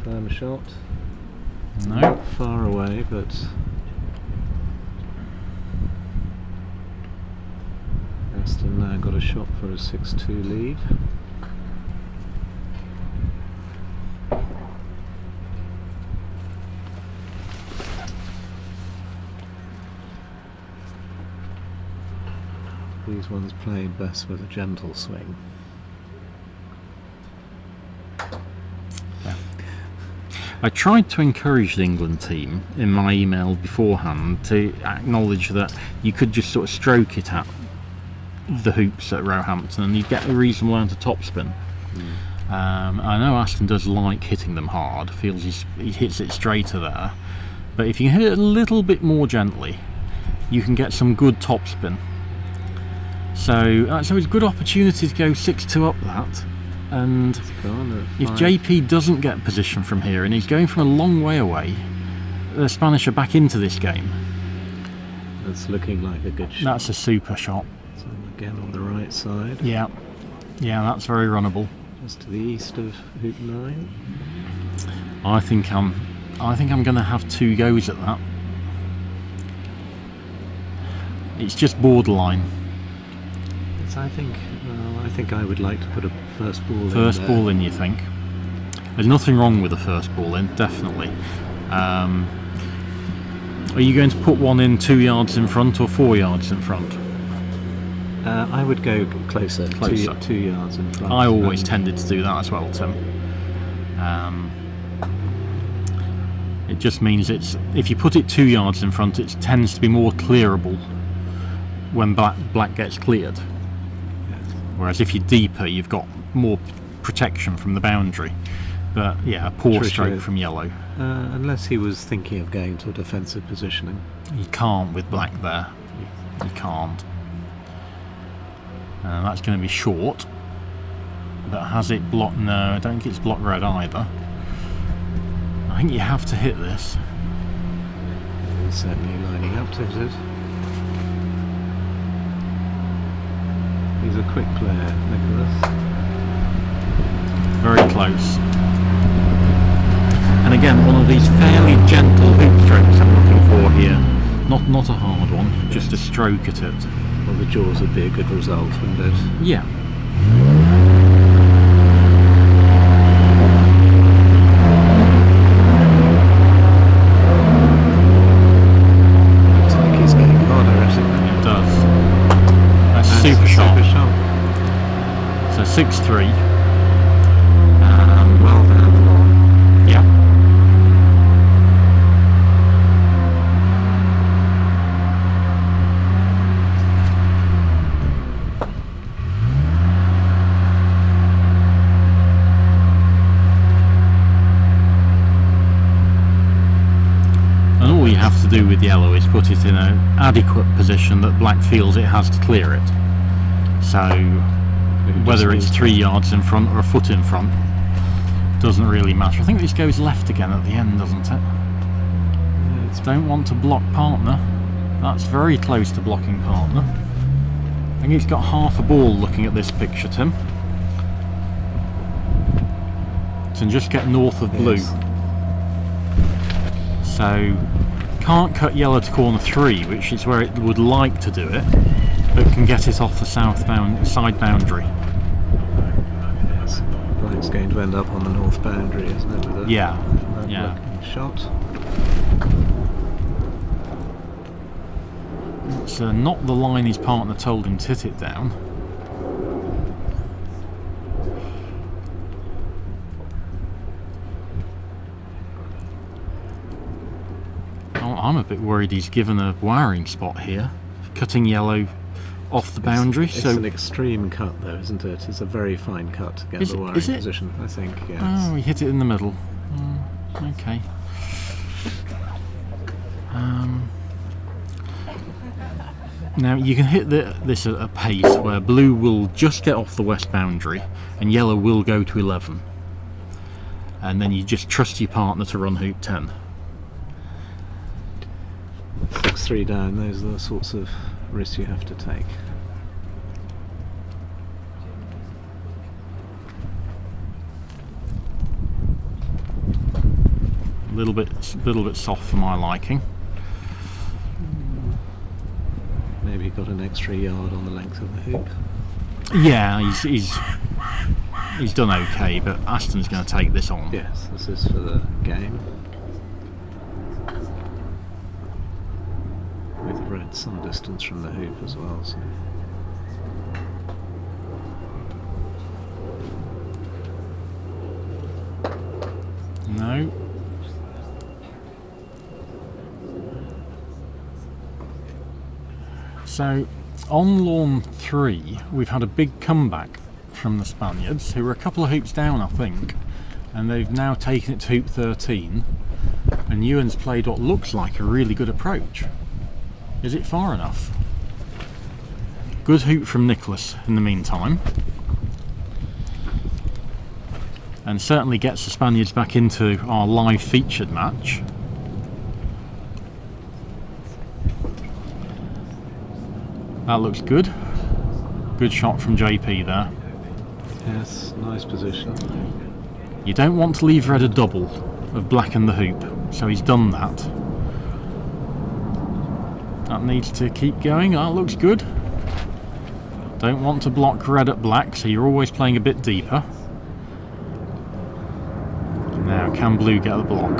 [SPEAKER 3] Firm shot.
[SPEAKER 2] No.
[SPEAKER 3] Far away, but Aston now got a shot for a 6-2 lead. These ones played best with a gentle swing.
[SPEAKER 2] I tried to encourage the England team in my email beforehand to acknowledge that you could just sort of stroke it at the hoops at Roehampton and you'd get a reasonable amount of topspin. I know Aston does like hitting them hard, feels he hits it straighter there, but if you hit it a little bit more gently, you can get some good topspin. So it's a good opportunity to go 6-2 up that. And if JP doesn't get position from here, and he's going from a long way away, the Spanish are back into this game.
[SPEAKER 3] That's looking like a good shot.
[SPEAKER 2] That's a super shot.
[SPEAKER 3] So again on the right side.
[SPEAKER 2] Yeah, that's very runnable.
[SPEAKER 3] Just to the east of hoop 9.
[SPEAKER 2] I think I'm going to have 2 goes at that. It's just borderline.
[SPEAKER 3] I think I would like to put a first ball in.
[SPEAKER 2] First ball in, you think? There's nothing wrong with a first ball in, definitely. Are you going to put one in 2 yards in front or 4 yards in front?
[SPEAKER 3] I would go closer. 2 yards in front.
[SPEAKER 2] I always tended to do that as well, Tim. It just means if you put it 2 yards in front, it tends to be more clearable when black gets cleared. Whereas if you're deeper, you've got more protection from the boundary. But yeah, a poor stroke from yellow.
[SPEAKER 3] Unless he was thinking of going to a defensive positioning.
[SPEAKER 2] You can't with black there. You can't. That's going to be short. But has it blocked? No, I don't think it's blocked red either. I think you have to hit this.
[SPEAKER 3] He's certainly lining up to hit it. He's a quick player, Nicholas.
[SPEAKER 2] Very close. And again, one of these fairly gentle hoop strokes I'm looking for here. Not a hard one, just a stroke at it.
[SPEAKER 3] Well, the jaws would be a good result, wouldn't it?
[SPEAKER 2] Yeah.
[SPEAKER 3] Looks like he's getting harder at it.
[SPEAKER 2] It does. That's super shot. So 6-3.
[SPEAKER 3] Well down the line.
[SPEAKER 2] Yeah. And all you have to do with yellow is put it in an adequate position that black feels it has to clear it. So whether it's 3 yards in front or a foot in front doesn't really matter. I think this goes left again at the end, doesn't it?
[SPEAKER 3] Yeah,
[SPEAKER 2] don't want to block partner. That's very close to blocking partner. I think he's got half a ball looking at this picture, Tim. So just get north of blue.
[SPEAKER 3] yes.
[SPEAKER 2] So can't cut yellow to corner 3, which is where it would like to do it, but can get it off the side boundary.
[SPEAKER 3] Yes, black's going to end up on the north boundary, isn't it? With a looking shot.
[SPEAKER 2] It's not the line his partner told him to hit it down. I'm a bit worried he's given a wiring spot here, cutting yellow off the boundary.
[SPEAKER 3] It's an extreme cut though, isn't it? It's a very fine cut to get the wiring position, I think. Yes.
[SPEAKER 2] Oh, he hit it in the middle. Okay. Now you can hit this at a pace where blue will just get off the west boundary and yellow will go to 11. And then you just trust your partner to run hoop 10.
[SPEAKER 3] 6-3 down, those are the sorts of risks you have to take.
[SPEAKER 2] A little bit soft for my liking.
[SPEAKER 3] Maybe got an extra yard on the length of the hoop.
[SPEAKER 2] Yeah, he's done okay, but Aston's going to take this on.
[SPEAKER 3] Yes, this is for the game. With red some distance from the hoop as well. So.
[SPEAKER 2] No. So on lawn 3 we've had a big comeback from the Spaniards, who were a couple of hoops down I think, and they've now taken it to hoop 13, and Ewan's played what looks like a really good approach. Is it far enough? Good hoop from Nicholas in the meantime, and certainly gets the Spaniards back into our live featured match. That looks good. Good shot from JP there.
[SPEAKER 3] Yes, nice position.
[SPEAKER 2] You don't want to leave red a double of black and the hoop, so he's done that. That needs to keep going. That looks good. Don't want to block red at black, so you're always playing a bit deeper. Now, can blue get the block?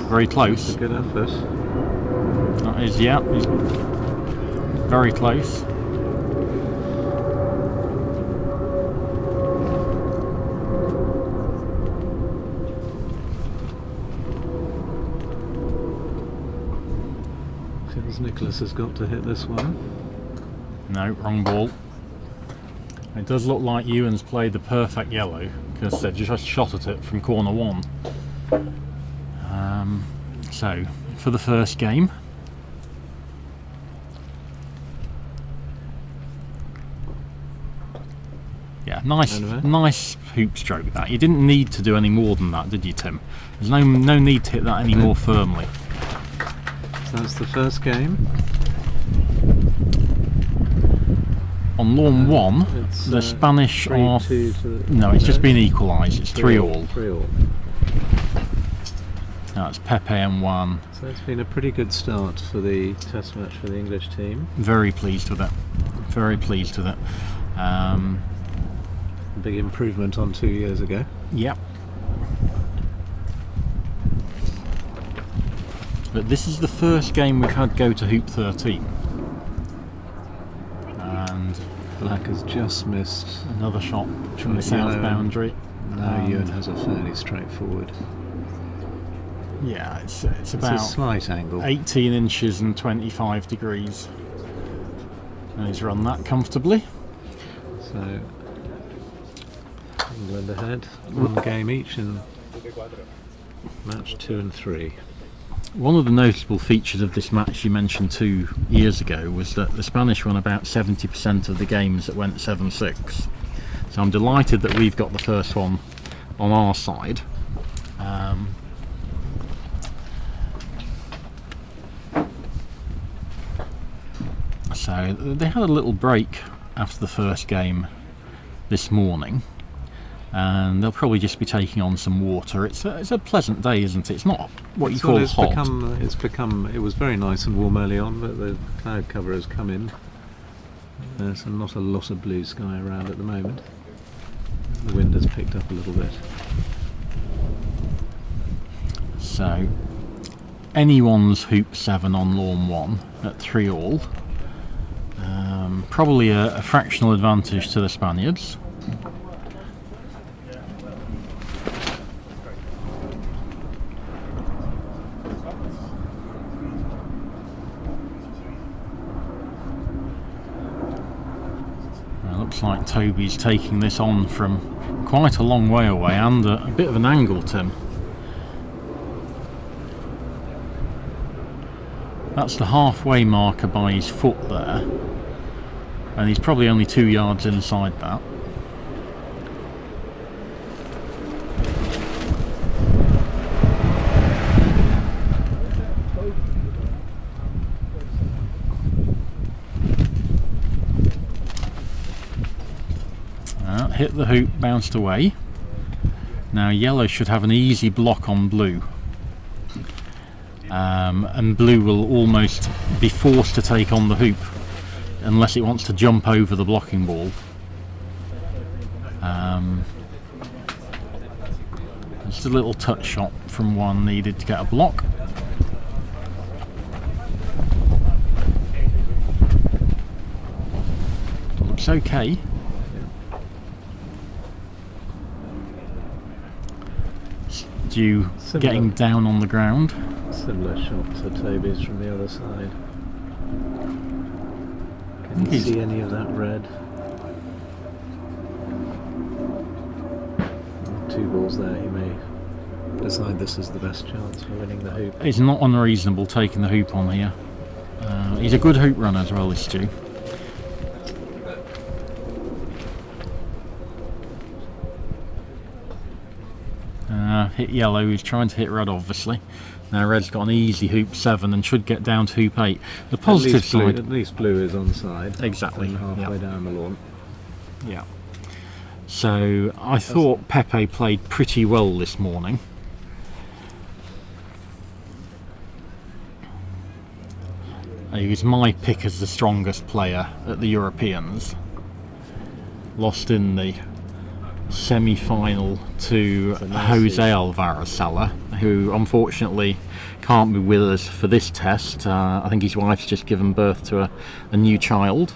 [SPEAKER 2] Very close.
[SPEAKER 3] That's a good effort.
[SPEAKER 2] That is, yeah, he's very close.
[SPEAKER 3] Feels Nicholas has got to hit this one.
[SPEAKER 2] No, wrong ball. It does look like Ewan's played the perfect yellow, because they've just shot at it from corner 1. So, for the first game, yeah, nice hoop stroke that. You didn't need to do any more than that, did you, Tim? There's no need to hit that any more firmly.
[SPEAKER 3] So that's the first game.
[SPEAKER 2] On lawn 1, the Spanish are... No, it's just been equalised. It's 3-all.
[SPEAKER 3] 3-all.
[SPEAKER 2] That's Pepe and 1.
[SPEAKER 3] So it's been a pretty good start for the test match for the English team.
[SPEAKER 2] Very pleased with it. Very pleased with it.
[SPEAKER 3] Big improvement on 2 years ago.
[SPEAKER 2] Yep. But this is the first game we've had go to hoop 13. And
[SPEAKER 3] black has just missed
[SPEAKER 2] another shot from the south boundary.
[SPEAKER 3] Now Ewan has a fairly straightforward.
[SPEAKER 2] Yeah, it's about
[SPEAKER 3] a slight angle.
[SPEAKER 2] 18 inches and 25 degrees. And he's run that comfortably.
[SPEAKER 3] So England ahead, 1 game each in match 2 and 3.
[SPEAKER 2] One of the notable features of this match you mentioned 2 years ago was that the Spanish won about 70% of the games that went 7-6. So I'm delighted that we've got the first one on our side. So they had a little break after the first game this morning, and they'll probably just be taking on some water. It's a pleasant day, isn't it? It's not what you call hot.
[SPEAKER 3] It was very nice and warm early on, but the cloud cover has come in. There's not a lot of blue sky around at the moment. The wind has picked up a little bit.
[SPEAKER 2] So, anyone's hoop 7 on lawn 1 at 3-all. Probably a fractional advantage to the Spaniards. Looks like Toby's taking this on from quite a long way away and a bit of an angle, Tim. That's the halfway marker by his foot there, and he's probably only 2 yards inside that. Hit the hoop, bounced away. Now yellow should have an easy block on blue, and blue will almost be forced to take on the hoop unless it wants to jump over the blocking ball. Just a little touch shot from one needed to get a block. Looks okay. Stu getting down on the ground.
[SPEAKER 3] Similar shot to Toby's from the other side. Can you see any of that red? 2 balls there, he may decide this is the best chance for winning the hoop.
[SPEAKER 2] It's not unreasonable taking the hoop on here. He's a good hoop runner as well, is Stu. Hit yellow, he's trying to hit red obviously. Now red's got an easy hoop 7 and should get down to hoop 8. The positive side...
[SPEAKER 3] At least blue is on side.
[SPEAKER 2] Exactly.
[SPEAKER 3] Halfway down the lawn.
[SPEAKER 2] Yeah. So I thought Pepe played pretty well this morning. He was my pick as the strongest player at the Europeans. Lost in the semi-final to Jose Alvarez Sala, who unfortunately can't be with us for this test. I think his wife's just given birth to a new child.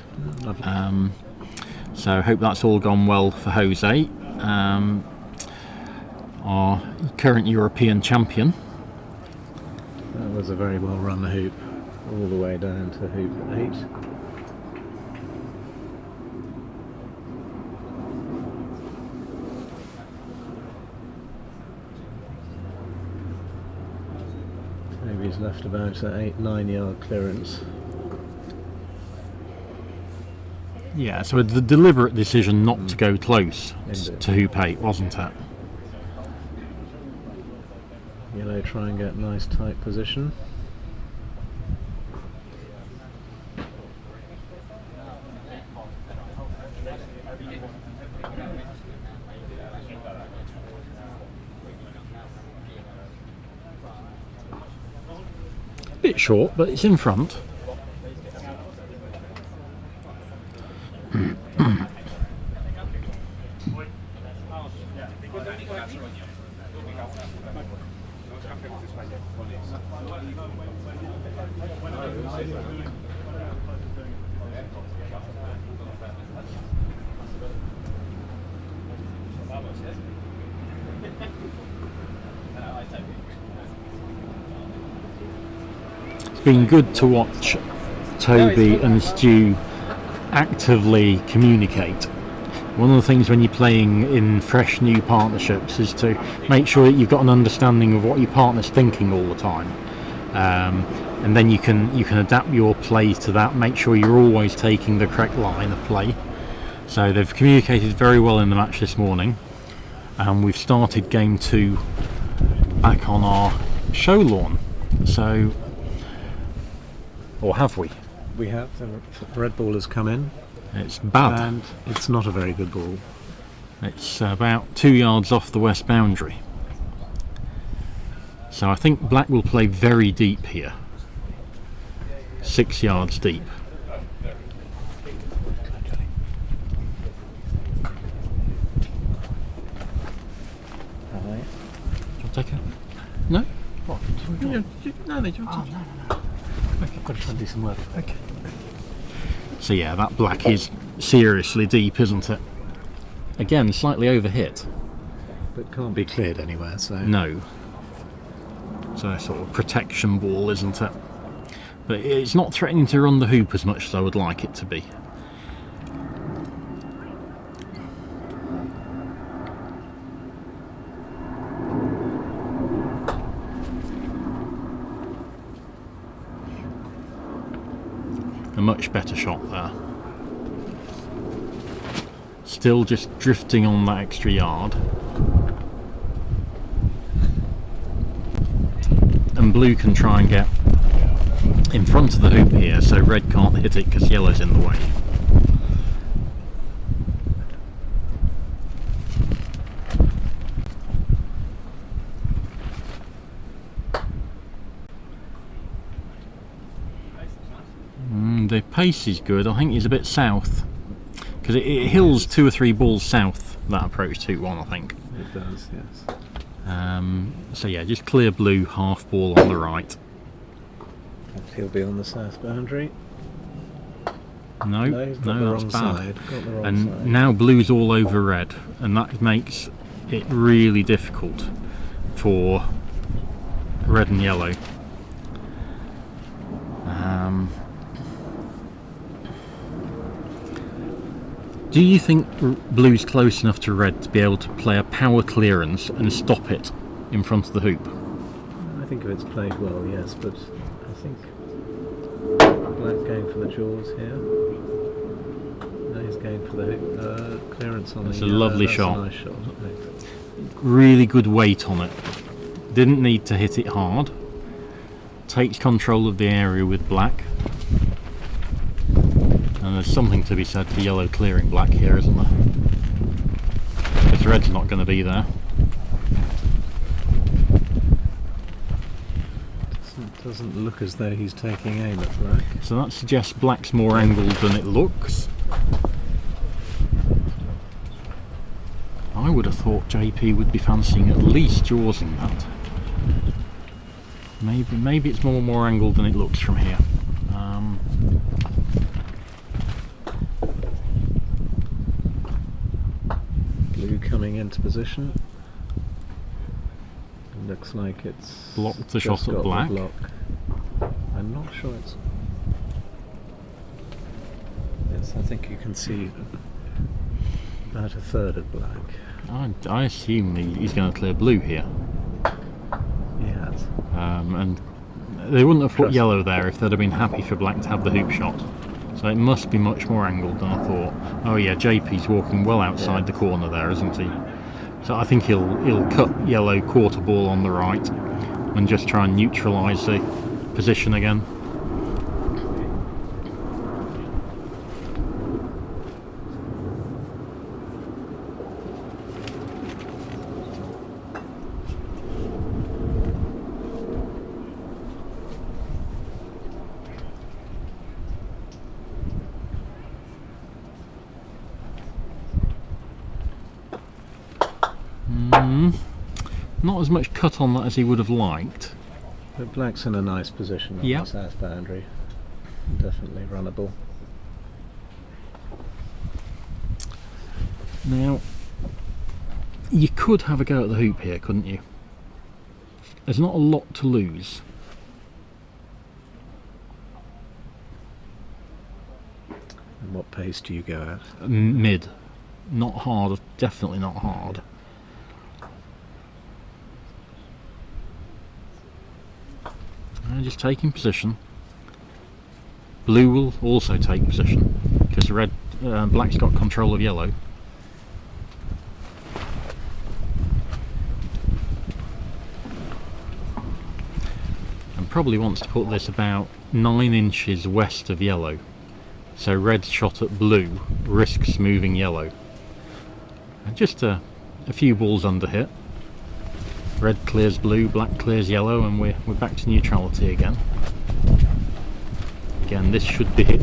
[SPEAKER 2] So I hope that's all gone well for Jose, our current European champion.
[SPEAKER 3] That was a very well run hoop, all the way down to hoop 8. Maybe he's left about an 8-9 yard clearance.
[SPEAKER 2] Yeah, so the deliberate decision not to go close to hoop 8, wasn't it?
[SPEAKER 3] Yellow try and get nice tight position.
[SPEAKER 2] Bit short, but it's in front. Been good to watch Toby and Stu actively communicate. One of the things when you're playing in fresh new partnerships is to make sure that you've got an understanding of what your partner's thinking all the time, and then you can adapt your play to that, make sure you're always taking the correct line of play. So they've communicated very well in the match this morning, and we've started game 2 back on our show lawn. So, or have we?
[SPEAKER 3] We have. The red ball has come in.
[SPEAKER 2] It's bad.
[SPEAKER 3] And it's not a very good ball.
[SPEAKER 2] It's about 2 yards off the west boundary. So I think black will play very deep here. 6 yards deep. Take it? No?
[SPEAKER 3] What? No, they don't.
[SPEAKER 2] Oh, no.
[SPEAKER 3] Okay, I've got to try and do some work. Okay.
[SPEAKER 2] So yeah, that black is seriously deep, isn't it? Again, slightly overhit.
[SPEAKER 3] But can't be cleared anywhere, so...
[SPEAKER 2] No. So a sort of protection ball, isn't it? But it's not threatening to run the hoop as much as I would like it to be. A much better shot there. Still just drifting on that extra yard. And blue can try and get in front of the hoop here so red can't hit it because yellow's in the way. The pace is good. I think he's a bit south because it hills 2 or 3 balls south, that approach 2-1, I think.
[SPEAKER 3] It does, yes.
[SPEAKER 2] So yeah, just clear blue, half ball on the right.
[SPEAKER 3] He'll be on the south boundary.
[SPEAKER 2] No,
[SPEAKER 3] He's got the
[SPEAKER 2] that's
[SPEAKER 3] wrong
[SPEAKER 2] bad.
[SPEAKER 3] side. Got the wrong
[SPEAKER 2] And
[SPEAKER 3] side.
[SPEAKER 2] now blue's all over red, and that makes it really difficult for red and yellow. Do you think blue's close enough to red to be able to play a power clearance and stop it in front of the hoop?
[SPEAKER 3] I think if it's played well, yes, but I think black going for the jaws here. No, he's going for the hoop. Clearance on
[SPEAKER 2] That's
[SPEAKER 3] the...
[SPEAKER 2] a lovely
[SPEAKER 3] that's
[SPEAKER 2] shot.
[SPEAKER 3] A nice shot. Thanks.
[SPEAKER 2] Really good weight on it. Didn't need to hit it hard. Takes control of the area with black. And there's something to be said for yellow clearing black here, isn't there? Because red's not going to be there.
[SPEAKER 3] Doesn't look as though he's taking aim at black.
[SPEAKER 2] So that suggests black's more angled than it looks. I would have thought JP would be fancying at least jawsing that. Maybe it's more angled than it looks from here.
[SPEAKER 3] Blue coming into position. It looks like it's
[SPEAKER 2] Blocked the
[SPEAKER 3] just
[SPEAKER 2] shot at
[SPEAKER 3] got the
[SPEAKER 2] black.
[SPEAKER 3] block. I'm not sure it's... Yes, I think you can see about a third of black.
[SPEAKER 2] I assume he's going to clear blue here.
[SPEAKER 3] He has.
[SPEAKER 2] And they wouldn't have put yellow there if they'd have been happy for black to have the hoop shot. So it must be much more angled than I thought. Oh yeah, JP's walking well outside the corner there, isn't he? So I think he'll cut yellow quarter ball on the right and just try and neutralise the position again. Not as much cut on that as he would have liked.
[SPEAKER 3] But black's in a nice position on
[SPEAKER 2] Yep.
[SPEAKER 3] the south boundary. Definitely runnable.
[SPEAKER 2] Now, you could have a go at the hoop here, couldn't you? There's not a lot to lose.
[SPEAKER 3] And what pace do you go at?
[SPEAKER 2] Mid. Not hard, definitely not hard. Just taking position. Blue will also take position because black's got control of yellow. And probably wants to put this about 9 inches west of yellow. So red's shot at blue risks moving yellow. Just a few balls under hit. Red clears blue, black clears yellow, and we're back to neutrality again. Again, this should be hit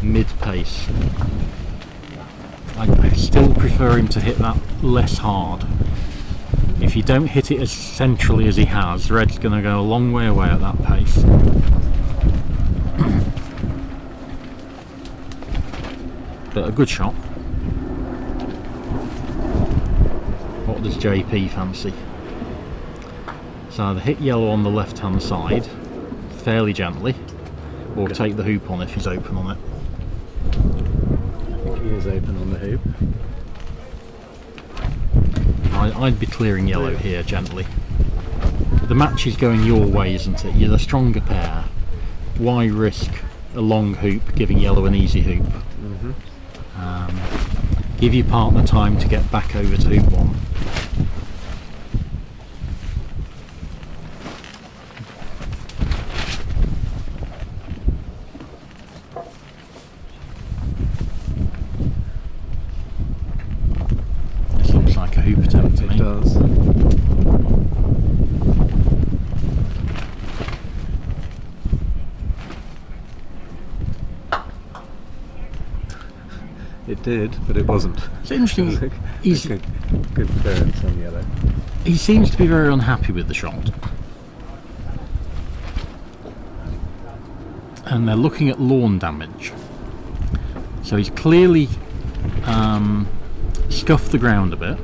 [SPEAKER 2] mid-pace. I still prefer him to hit that less hard. If you don't hit it as centrally as he has, red's going to go a long way away at that pace. But a good shot. What does JP fancy? So either hit yellow on the left hand side fairly gently, or take the hoop on if he's open on it.
[SPEAKER 3] I think he is open on the hoop.
[SPEAKER 2] I'd be clearing yellow here gently. The match is going your way, isn't it? You're the stronger pair. Why risk a long hoop giving yellow an easy hoop? Give your partner time to get back over to hoop one. This looks like a hoop attempt to me.
[SPEAKER 3] It does. It did, but it wasn't.
[SPEAKER 2] It's interesting. He's,
[SPEAKER 3] Good clearance on yellow.
[SPEAKER 2] he seems to be very unhappy with the shot. And they're looking at lawn damage. So he's clearly scuffed the ground a bit.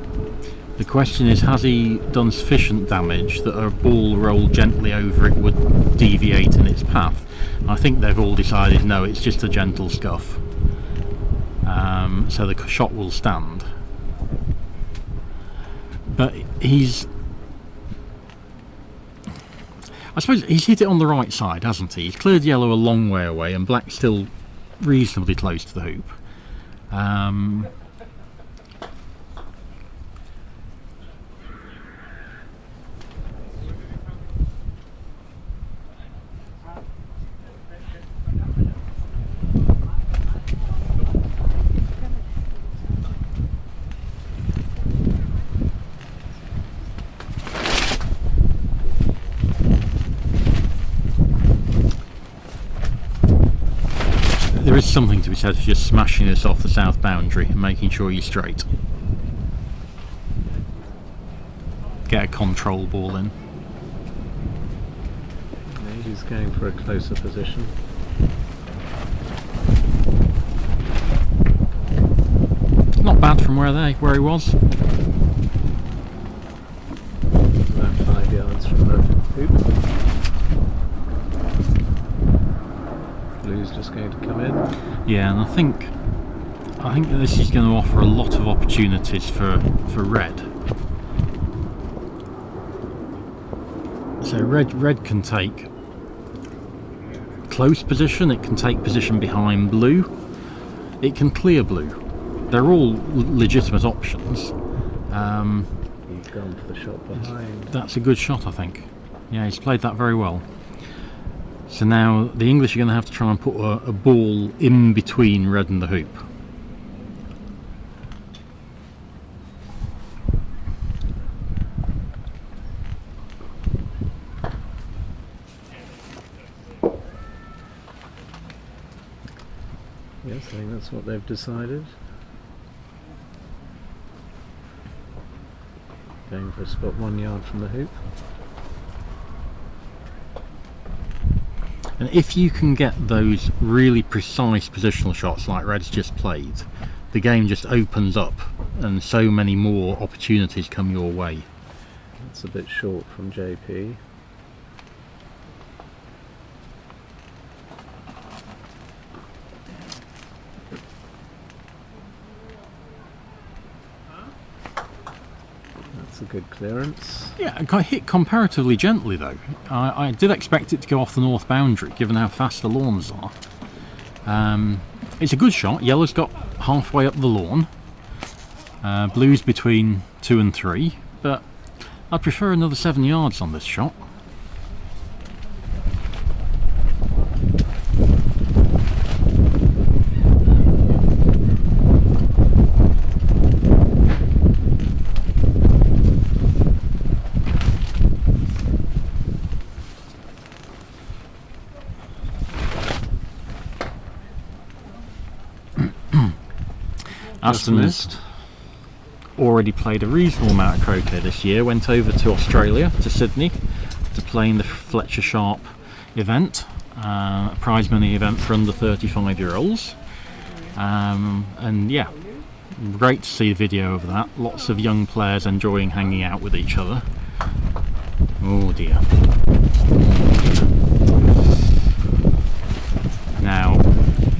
[SPEAKER 2] The question is, has he done sufficient damage that a ball rolled gently over it would deviate in its path? I think they've all decided no, it's just a gentle scuff. So the shot will stand. But I suppose he's hit it on the right side, hasn't he? He's cleared yellow a long way away, and black's still reasonably close to the hoop. There is something to be said for just smashing this off the south boundary and making sure you're straight. Get a control ball in.
[SPEAKER 3] Yeah, he's going for a closer position.
[SPEAKER 2] Not bad from where he was.
[SPEAKER 3] About 5 yards from the hoop. Blue's just going to come in.
[SPEAKER 2] Yeah, and I think this is going to offer a lot of opportunities for red. So red can take close position, it can take position behind blue, it can clear blue. They're all legitimate options.
[SPEAKER 3] He's gone for the shot behind.
[SPEAKER 2] That's a good shot, I think. Yeah, he's played that very well. So now the English are going to have to try and put a ball in between red and the hoop.
[SPEAKER 3] Yes, I think that's what they've decided. Going for a spot 1 yard from the hoop.
[SPEAKER 2] And if you can get those really precise positional shots like red's just played, the game just opens up and so many more opportunities come your way.
[SPEAKER 3] That's a bit short from JP. That's a good clearance.
[SPEAKER 2] Yeah, it got hit comparatively gently though. I did expect it to go off the north boundary given how fast the lawns are. It's a good shot. Yellow's got halfway up the lawn. Blue's between 2 and 3, but I'd prefer another 7 yards on this shot. Aston's
[SPEAKER 3] missed.
[SPEAKER 2] already played a reasonable amount of croquet this year. Went over to Australia, to Sydney, to play in the Fletcher Sharp event, a prize money event for under 35-year-olds. And yeah, great to see a video of that. Lots of young players enjoying hanging out with each other. Oh dear. Now,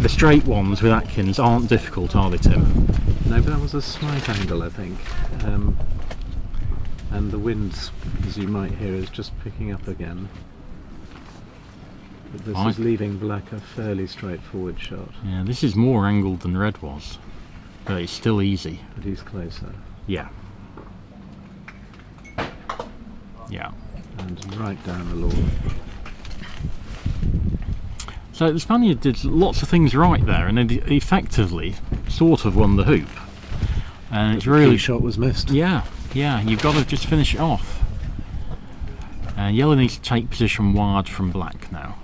[SPEAKER 2] the straight ones with Atkins aren't difficult, are they, Tim?
[SPEAKER 3] No, but that was a slight angle, I think. And the wind, as you might hear, is just picking up again. But this is leaving black a fairly straightforward shot.
[SPEAKER 2] Yeah, this is more angled than red was, but it's still easy.
[SPEAKER 3] But he's closer.
[SPEAKER 2] Yeah. Yeah.
[SPEAKER 3] And right down the lawn.
[SPEAKER 2] So the Spaniard did lots of things right there, and it effectively sort of won the hoop. And it's really,
[SPEAKER 3] key shot was missed.
[SPEAKER 2] yeah, you've got to just finish it off. Yellow needs to take position wide from black now.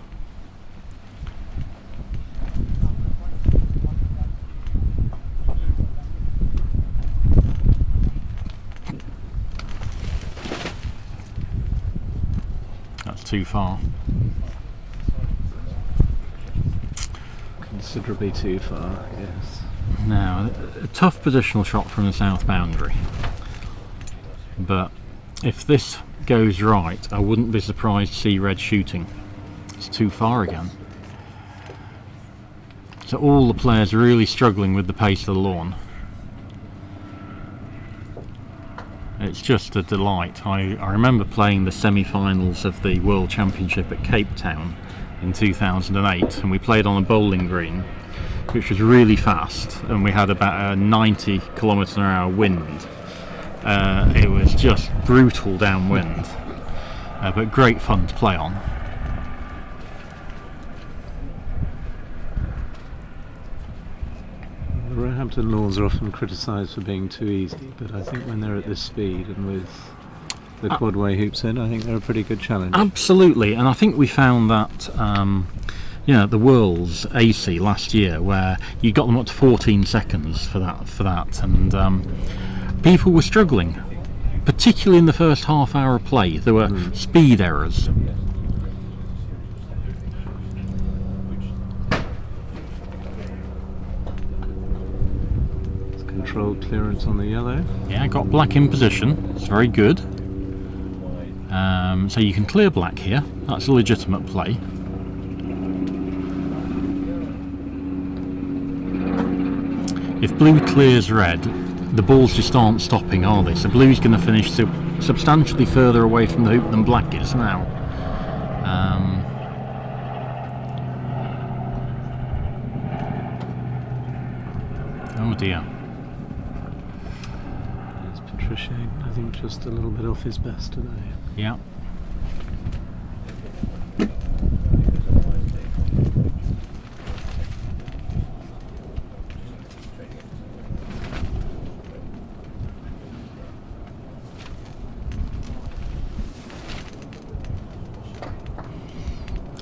[SPEAKER 2] That's too far.
[SPEAKER 3] Considerably too far, yes.
[SPEAKER 2] Now, a tough positional shot from the south boundary. But if this goes right, I wouldn't be surprised to see red shooting. It's too far again. So all the players are really struggling with the pace of the lawn. It's just a delight. I remember playing the semi-finals of the World Championship at Cape Town in 2008, and we played on a bowling green which was really fast, and we had about a 90 km/h wind. It was just brutal downwind, but great fun to play on.
[SPEAKER 3] The Roehampton lawns are often criticised for being too easy, but I think when they're at this speed and with the quadway hoops in, I think they're a pretty good challenge.
[SPEAKER 2] Absolutely, and I think we found that the Worlds AC last year, where you got them up to 14 seconds for that, and people were struggling, particularly in the first half hour of play. There were speed errors.
[SPEAKER 3] Controlled clearance on the yellow.
[SPEAKER 2] Yeah, got black in position. It's very good. So you can clear black here. That's a legitimate play. If blue clears red, the balls just aren't stopping, are they? So blue's going to finish substantially further away from the hoop than black is now. Oh dear.
[SPEAKER 3] Patricia, I think, just a little bit off his best today.
[SPEAKER 2] Yeah.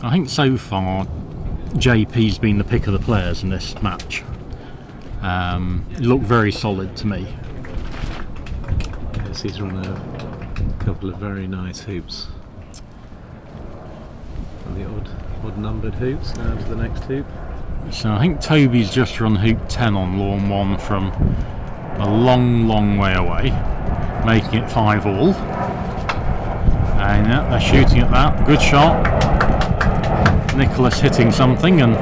[SPEAKER 2] I think so far JP's been the pick of the players in this match. Looked very solid to me.
[SPEAKER 3] Yes, he's run a couple of very nice hoops. And the odd numbered hoops now to the next hoop.
[SPEAKER 2] So I think Toby's just run hoop 10 on lawn 1 from a long way away, making it 5-all. And yeah, they're shooting at that. Good shot. Nicholas hitting something, and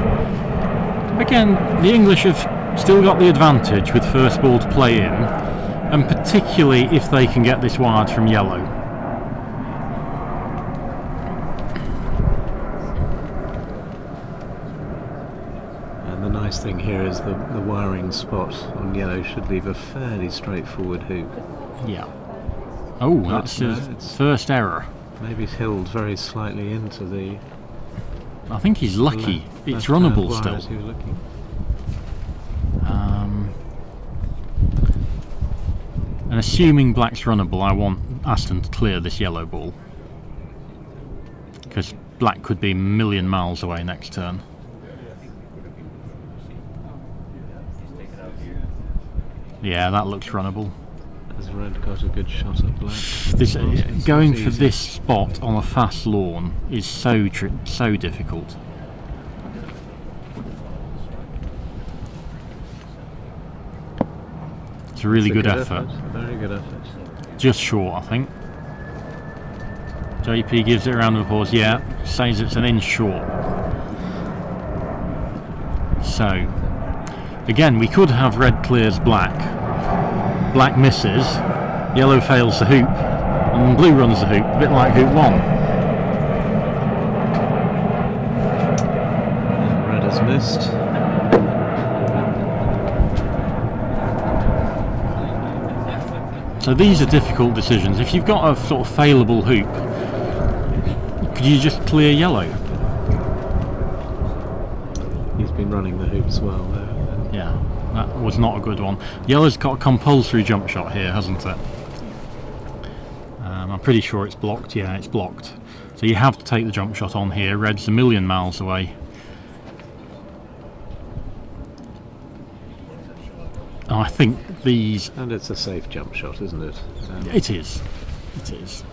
[SPEAKER 2] again the English have still got the advantage with first ball to play in, and particularly if they can get this wide from yellow.
[SPEAKER 3] And the nice thing here is the wiring spot on yellow should leave a fairly straightforward hoop.
[SPEAKER 2] Yeah. Oh, that's his first error.
[SPEAKER 3] Maybe tilled very slightly into the...
[SPEAKER 2] I think he's lucky. It's runnable still. And assuming black's runnable, I want Aston to clear this yellow ball, because black could be a million miles away next turn. Yeah, that looks runnable.
[SPEAKER 3] Has red got a good shot at black?
[SPEAKER 2] This,
[SPEAKER 3] It's
[SPEAKER 2] going
[SPEAKER 3] not
[SPEAKER 2] for
[SPEAKER 3] easy.
[SPEAKER 2] this spot on a fast lawn is so difficult. It's a really
[SPEAKER 3] It's a
[SPEAKER 2] good effort.
[SPEAKER 3] Very good effort.
[SPEAKER 2] Just short, I think. JP gives it a round of applause. Yeah, says it's an inch short. So, again, we could have red clears black. Black misses, yellow fails the hoop, and blue runs the hoop, a bit like hoop 1.
[SPEAKER 3] Red has missed.
[SPEAKER 2] So these are difficult decisions. If you've got a sort of failable hoop, could you just clear yellow?
[SPEAKER 3] He's been running the hoops well there.
[SPEAKER 2] Yeah, that was not a good one. Yellow's got a compulsory jump shot here, hasn't it? I'm pretty sure it's blocked. Yeah, it's blocked. So you have to take the jump shot on here. Red's a million miles away. I think these...
[SPEAKER 3] And it's a safe jump shot, isn't it?
[SPEAKER 2] It is. It is.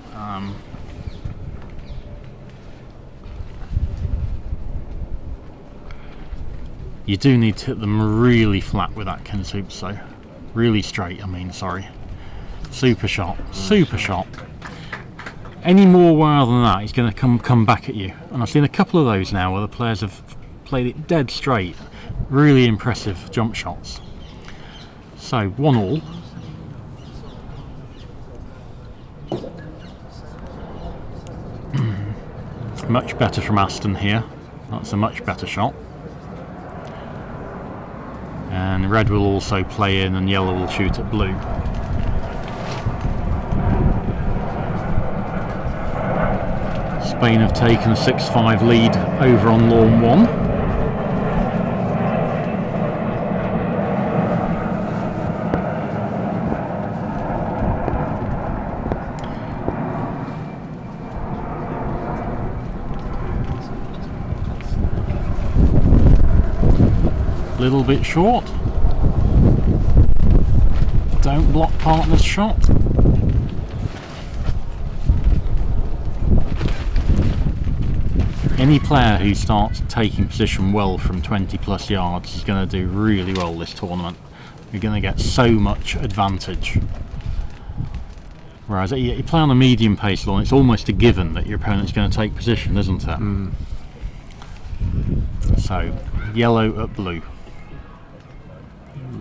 [SPEAKER 2] You do need to hit them really flat with Atkins hoops though. Really straight, I mean, sorry. Super shot. Super shot. Any more wire than that, he's going to come back at you. And I've seen a couple of those now where the players have played it dead straight. Really impressive jump shots. So, 1-1. Much better from Aston here. That's a much better shot. And red will also play in and yellow will shoot at blue. Spain have taken a 6-5 lead over on lawn 1. Little bit short. Don't block partner's shot. Any player who starts taking position well from 20 plus yards is going to do really well this tournament. You're going to get so much advantage. Whereas you play on a medium pace lawn, it's almost a given that your opponent's going to take position, isn't it? So, yellow at blue.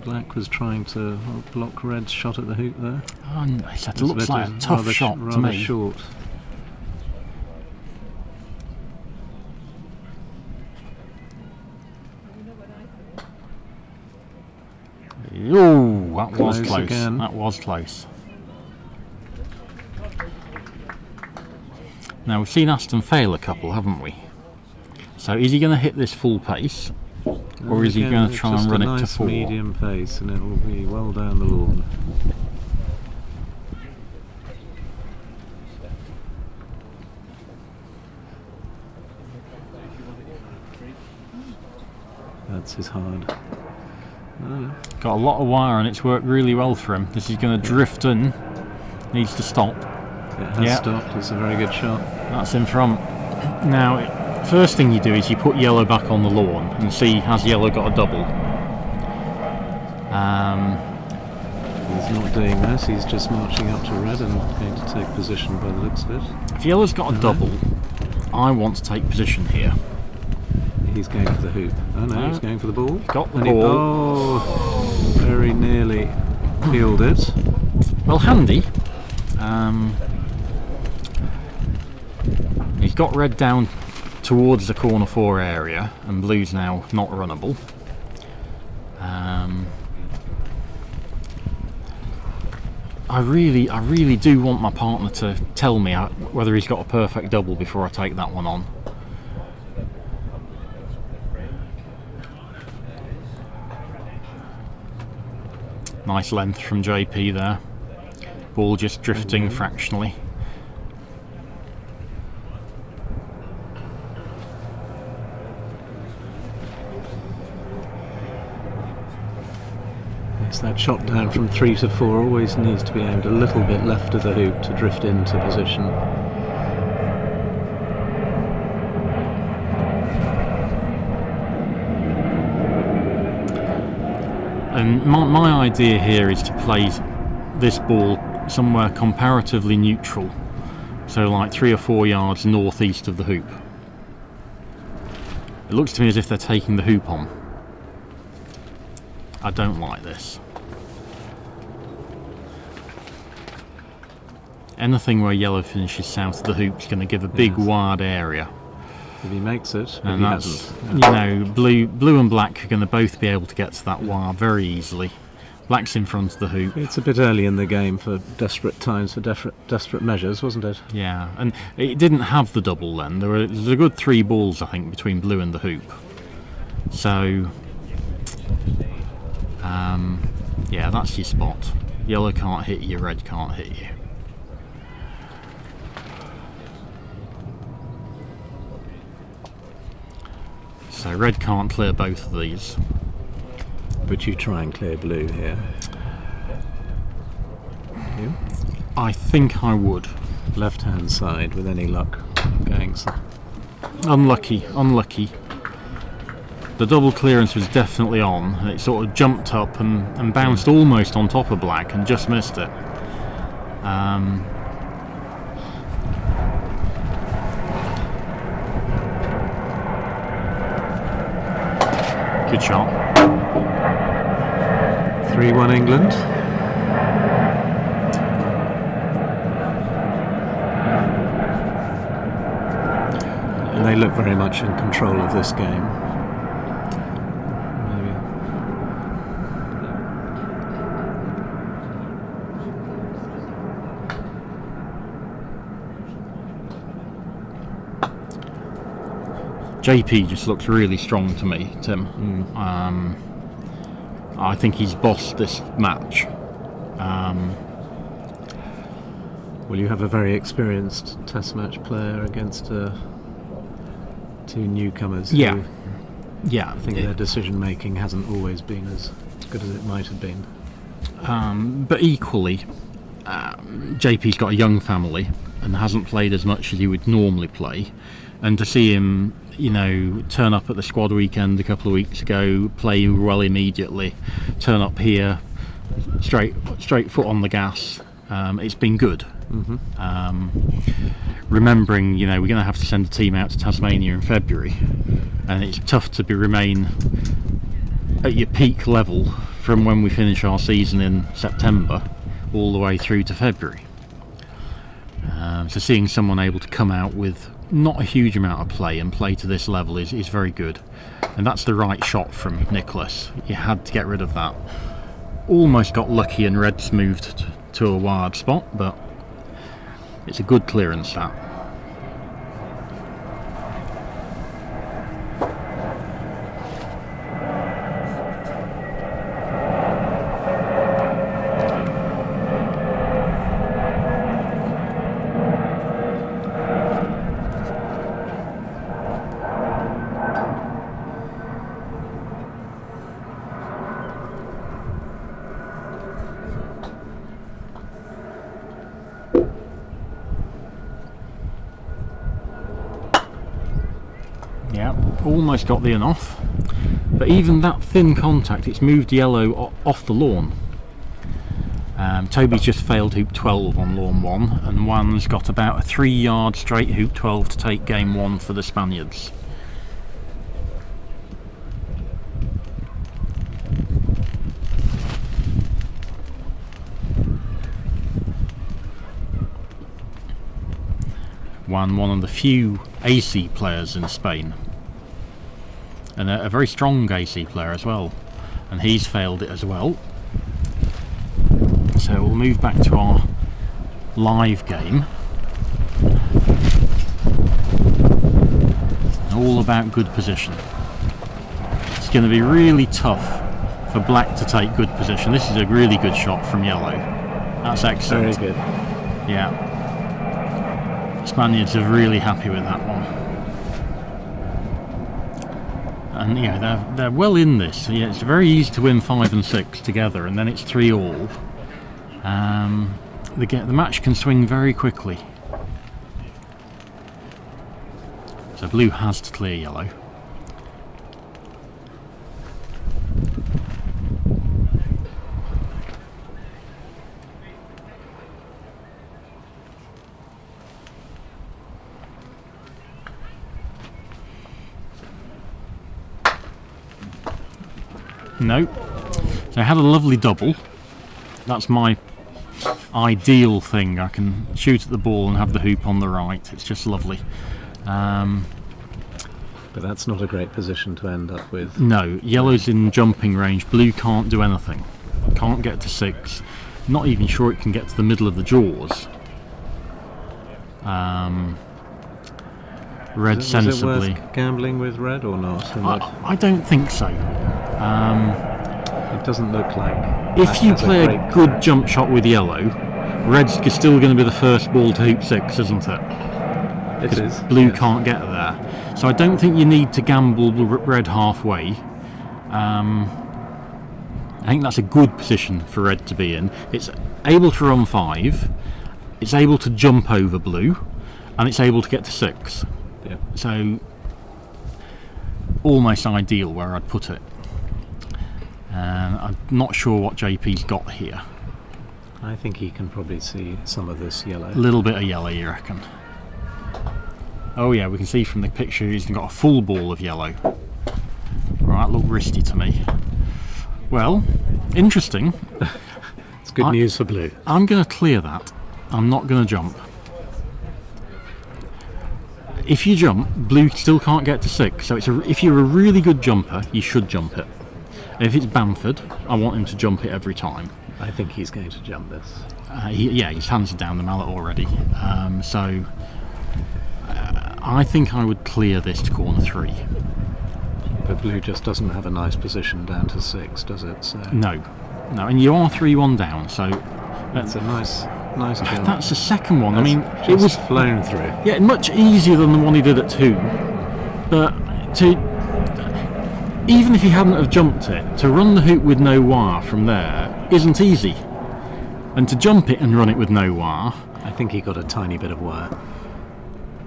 [SPEAKER 3] Black was trying to block red's shot at the hoop there.
[SPEAKER 2] Oh, nice. That looks like a tough shot to
[SPEAKER 3] rather
[SPEAKER 2] me.
[SPEAKER 3] Short.
[SPEAKER 2] Oh, that was
[SPEAKER 3] Close
[SPEAKER 2] close.
[SPEAKER 3] again.
[SPEAKER 2] That was close. Now we've seen Aston fail a couple, haven't we? So is he going to hit this full pace, or is he
[SPEAKER 3] Again,
[SPEAKER 2] going to
[SPEAKER 3] it's
[SPEAKER 2] try and
[SPEAKER 3] just
[SPEAKER 2] run
[SPEAKER 3] a
[SPEAKER 2] it to
[SPEAKER 3] nice
[SPEAKER 2] 4?
[SPEAKER 3] medium pace, and it will be well down the lawn. That's his hard.
[SPEAKER 2] Got a lot of wire and it's worked really well for him. This is going to drift in. Needs to stop.
[SPEAKER 3] It has
[SPEAKER 2] Yeah.
[SPEAKER 3] stopped. It's a very good shot.
[SPEAKER 2] That's in front. Now, first thing you do is you put yellow back on the lawn and see, has yellow got a double?
[SPEAKER 3] He's not doing that. He's just marching up to red and going to take position by the looks of it.
[SPEAKER 2] If yellow's got a double, I want to take position here.
[SPEAKER 3] He's going for the hoop. Oh no,
[SPEAKER 2] No.
[SPEAKER 3] he's going for the ball.
[SPEAKER 2] Got the
[SPEAKER 3] And
[SPEAKER 2] ball.
[SPEAKER 3] very nearly peeled it.
[SPEAKER 2] Well, handy. He's got red down towards the corner 4 area, and blue's now not runnable. I really do want my partner to tell me whether he's got a perfect double before I take that one on. Nice length from JP there. Ball just drifting fractionally.
[SPEAKER 3] Yes, that shot down from 3 to 4 always needs to be aimed a little bit left of the hoop to drift into position.
[SPEAKER 2] And my idea here is to play this ball somewhere comparatively neutral, so like 3 or 4 yards northeast of the hoop. It looks to me as if they're taking the hoop on. I don't like this. Anything where yellow finishes south of the hoop is going to give a big wide area.
[SPEAKER 3] If he makes it,
[SPEAKER 2] And
[SPEAKER 3] he
[SPEAKER 2] that's,
[SPEAKER 3] hasn't.
[SPEAKER 2] blue and black are going to both be able to get to that wire very easily. Black's in front of the hoop.
[SPEAKER 3] It's a bit early in the game for desperate times, for desperate measures, wasn't it?
[SPEAKER 2] Yeah, and it didn't have the double then. There's a good 3 balls, I think, between blue and the hoop. So, yeah, that's your spot. Yellow can't hit you, red can't hit you. So red can't clear both of these.
[SPEAKER 3] But you try and clear blue here. You?
[SPEAKER 2] I think I would.
[SPEAKER 3] Left hand side with any luck going so.
[SPEAKER 2] Unlucky. The double clearance was definitely on. It sort of jumped up and bounced almost on top of black and just missed it. Good shot.
[SPEAKER 3] 3-1 England. And they look very much in control of this game.
[SPEAKER 2] JP just looks really strong to me, Tim. I think he's bossed this match.
[SPEAKER 3] Well, you have a very experienced test match player against 2 newcomers.
[SPEAKER 2] Yeah.
[SPEAKER 3] Who
[SPEAKER 2] Yeah,
[SPEAKER 3] I think their decision making hasn't always been as good as it might have been.
[SPEAKER 2] but equally, JP's got a young family and hasn't played as much as he would normally play. And to see him, turn up at the squad weekend a couple of weeks ago, play well immediately, turn up here, straight foot on the gas, it's been good. Remembering, we're going to have to send a team out to Tasmania in February, and it's tough to remain at your peak level from when we finish our season in September all the way through to February. So seeing someone able to come out with not a huge amount of play and play to this level is very good, and that's the right shot from Nicholas. You had to get rid of that. Almost got lucky and red's moved to a wide spot, but it's a good clearance that. Yeah, almost got the enough, but even that thin contact, it's moved yellow off the lawn. Toby's just failed hoop 12 on lawn 1, and Juan's got about a 3-yard straight hoop 12 to take game 1 for the Spaniards. Juan, one of the few AC players in Spain, and a very strong AC player as well, and he's failed it as well. So we'll move back to our live game. All about good position. It's going to be really tough for black to take good position. This is a really good shot from yellow. That's excellent.
[SPEAKER 3] Very good.
[SPEAKER 2] Yeah. Spaniards are really happy with that one. And they're well in this. Yeah, it's very easy to win 5 and 6 together, and then it's 3 all. The match can swing very quickly. So blue has to clear yellow. No. So I had a lovely double. That's my ideal thing. I can shoot at the ball and have the hoop on the right. It's just lovely.
[SPEAKER 3] But that's not a great position to end up with.
[SPEAKER 2] No, yellow's in jumping range. Blue can't do anything. Can't get to 6. Not even sure it can get to the middle of the jaws. Red sensibly.
[SPEAKER 3] Is it worth gambling with red or not?
[SPEAKER 2] I don't think so.
[SPEAKER 3] It doesn't look like.
[SPEAKER 2] If you play a good jump shot with yellow, red's still going to be the first ball to hoop 6, isn't it?
[SPEAKER 3] It is.
[SPEAKER 2] Blue can't get there. So I don't think you need to gamble red halfway. I think that's a good position for red to be in. It's able to run 5, it's able to jump over blue, and it's able to get to 6.
[SPEAKER 3] Yeah.
[SPEAKER 2] So almost ideal where I'd put it. I'm not sure what JP's got here.
[SPEAKER 3] I think he can probably see some of this yellow.
[SPEAKER 2] A little bit of yellow, you reckon? Oh yeah, we can see from the picture he's got a full ball of yellow. Right, look risky to me. Well, interesting.
[SPEAKER 3] It's good news for blue.
[SPEAKER 2] I'm going to clear that. I'm not going to jump. If you jump, blue still can't get to 6. So if you're a really good jumper, you should jump it. If it's Bamford, I want him to jump it every time.
[SPEAKER 3] I think he's going to jump this.
[SPEAKER 2] He's handed down the mallet already. I think I would clear this to corner 3.
[SPEAKER 3] But blue just doesn't have a nice position down to 6, does it? So
[SPEAKER 2] No, and you are 3-1 down. So
[SPEAKER 3] it's a nice kill.
[SPEAKER 2] That's the second one.
[SPEAKER 3] That's
[SPEAKER 2] I mean,
[SPEAKER 3] just
[SPEAKER 2] it was
[SPEAKER 3] flown through.
[SPEAKER 2] Yeah, much easier than the one he did at 2. But even if he hadn't have jumped it, to run the hoop with no wire from there isn't easy. And to jump it and run it with no wire,
[SPEAKER 3] I think he got a tiny bit of wire.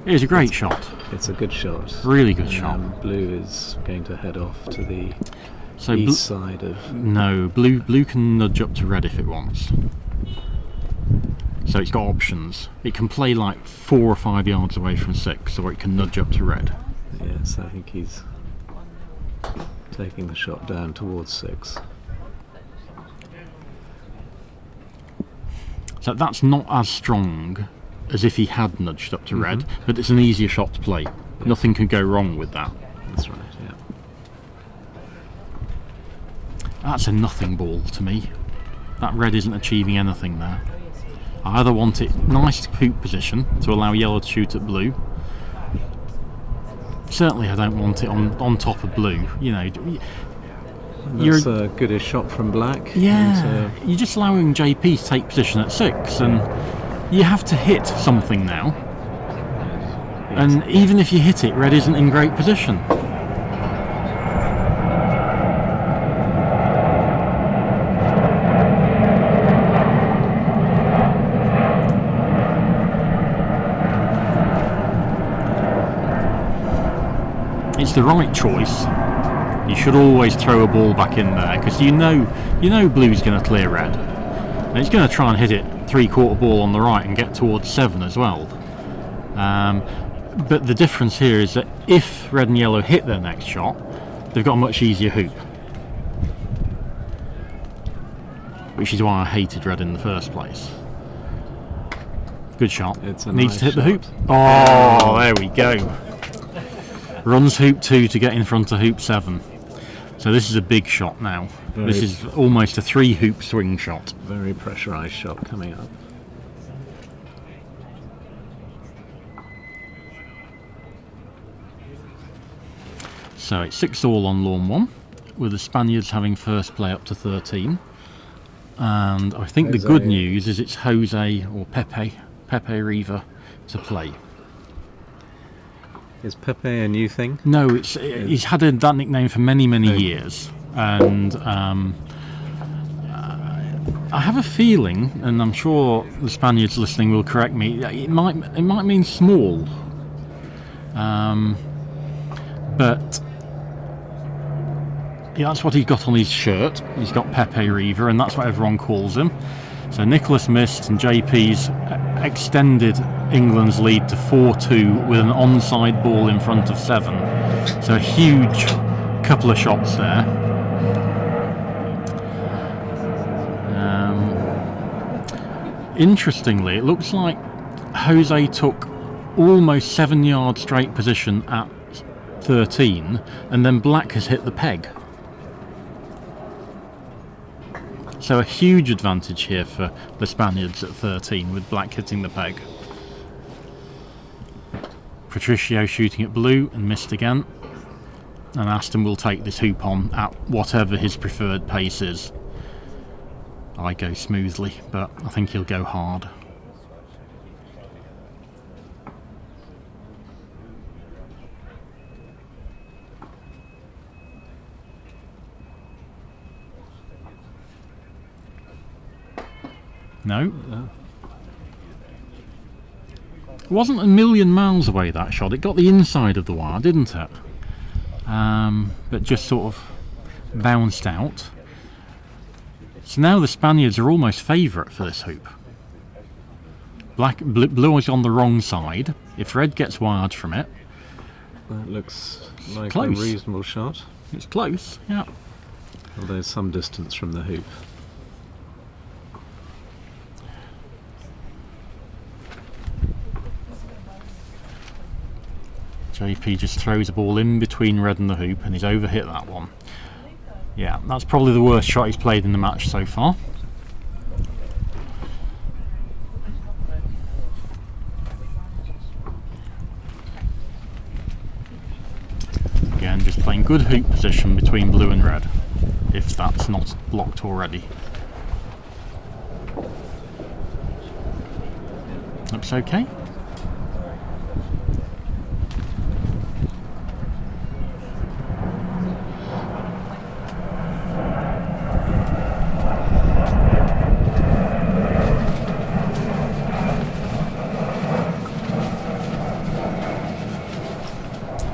[SPEAKER 2] it is a great shot.
[SPEAKER 3] It's a good shot.
[SPEAKER 2] Really good shot.
[SPEAKER 3] Blue is going to head off to the
[SPEAKER 2] So
[SPEAKER 3] east side of.
[SPEAKER 2] No, blue can nudge up to red if it wants. So it's got options. It can play like 4 or 5 yards away from 6, or it can nudge up to red.
[SPEAKER 3] Yes, I think he's taking the shot down towards 6.
[SPEAKER 2] So that's not as strong as if he had nudged up to red, but it's an easier shot to play. Nothing can go wrong with that.
[SPEAKER 3] That's right, yeah.
[SPEAKER 2] That's a nothing ball to me. That red isn't achieving anything there. I either want it nice hoop position to allow yellow to shoot at blue. Certainly I don't want it on top of blue.
[SPEAKER 3] That's a goodish shot from black.
[SPEAKER 2] Yeah, you're just allowing JP to take position at 6, and you have to hit something now.
[SPEAKER 3] Yes.
[SPEAKER 2] And even if you hit it, red isn't in great position. It's the right choice. You should always throw a ball back in there, because you know blue's going to clear red, and it's going to try and hit it 3/4 ball on the right and get towards 7 as well. But the difference here is that if red and yellow hit their next shot, they've got a much easier hoop, which is why I hated red in the first place. Good shot.
[SPEAKER 3] It's a
[SPEAKER 2] Needs
[SPEAKER 3] nice
[SPEAKER 2] to hit the
[SPEAKER 3] shot.
[SPEAKER 2] hoop. Oh, there we go. Runs hoop 2 to get in front of hoop 7. So this is a big shot now. This is almost a 3 hoop swing shot.
[SPEAKER 3] Very pressurised shot coming up.
[SPEAKER 2] So it's 6-all on lawn 1, with the Spaniards having first play up to 13. And I think the good news is it's Jose or Pepe Riva to play.
[SPEAKER 3] Is Pepe a new thing?
[SPEAKER 2] No, he's had that nickname for many years, and I have a feeling, and I'm sure the Spaniards listening will correct me, it might mean small, but yeah, that's what he's got on his shirt. He's got Pepe Riva, and that's what everyone calls him. So Nicholas missed, and JP's extended England's lead to 4-2 with an onside ball in front of 7. So a huge couple of shots there. Interestingly, it looks like Jose took almost 7 yard straight position at 13, and then Black has hit the peg. So a huge advantage here for the Spaniards at 13 with Black hitting the peg. Patricio shooting at blue and missed again, and Aston will take this hoop on at whatever his preferred pace is. I go smoothly, but I think he'll go hard. No. It wasn't a million miles away, that shot. It got the inside of the wire, didn't it? But just sort of bounced out. So now the Spaniards are almost favourite for this hoop. Blue is on the wrong side. If red gets wired from it,
[SPEAKER 3] That looks like
[SPEAKER 2] close.
[SPEAKER 3] a reasonable shot.
[SPEAKER 2] It's close, yeah.
[SPEAKER 3] Although some distance from the hoop.
[SPEAKER 2] JP just throws a ball in between red and the hoop, and he's overhit that one. Yeah, that's probably the worst shot he's played in the match so far. Again, just playing good hoop position between blue and red, if that's not blocked already. Looks okay.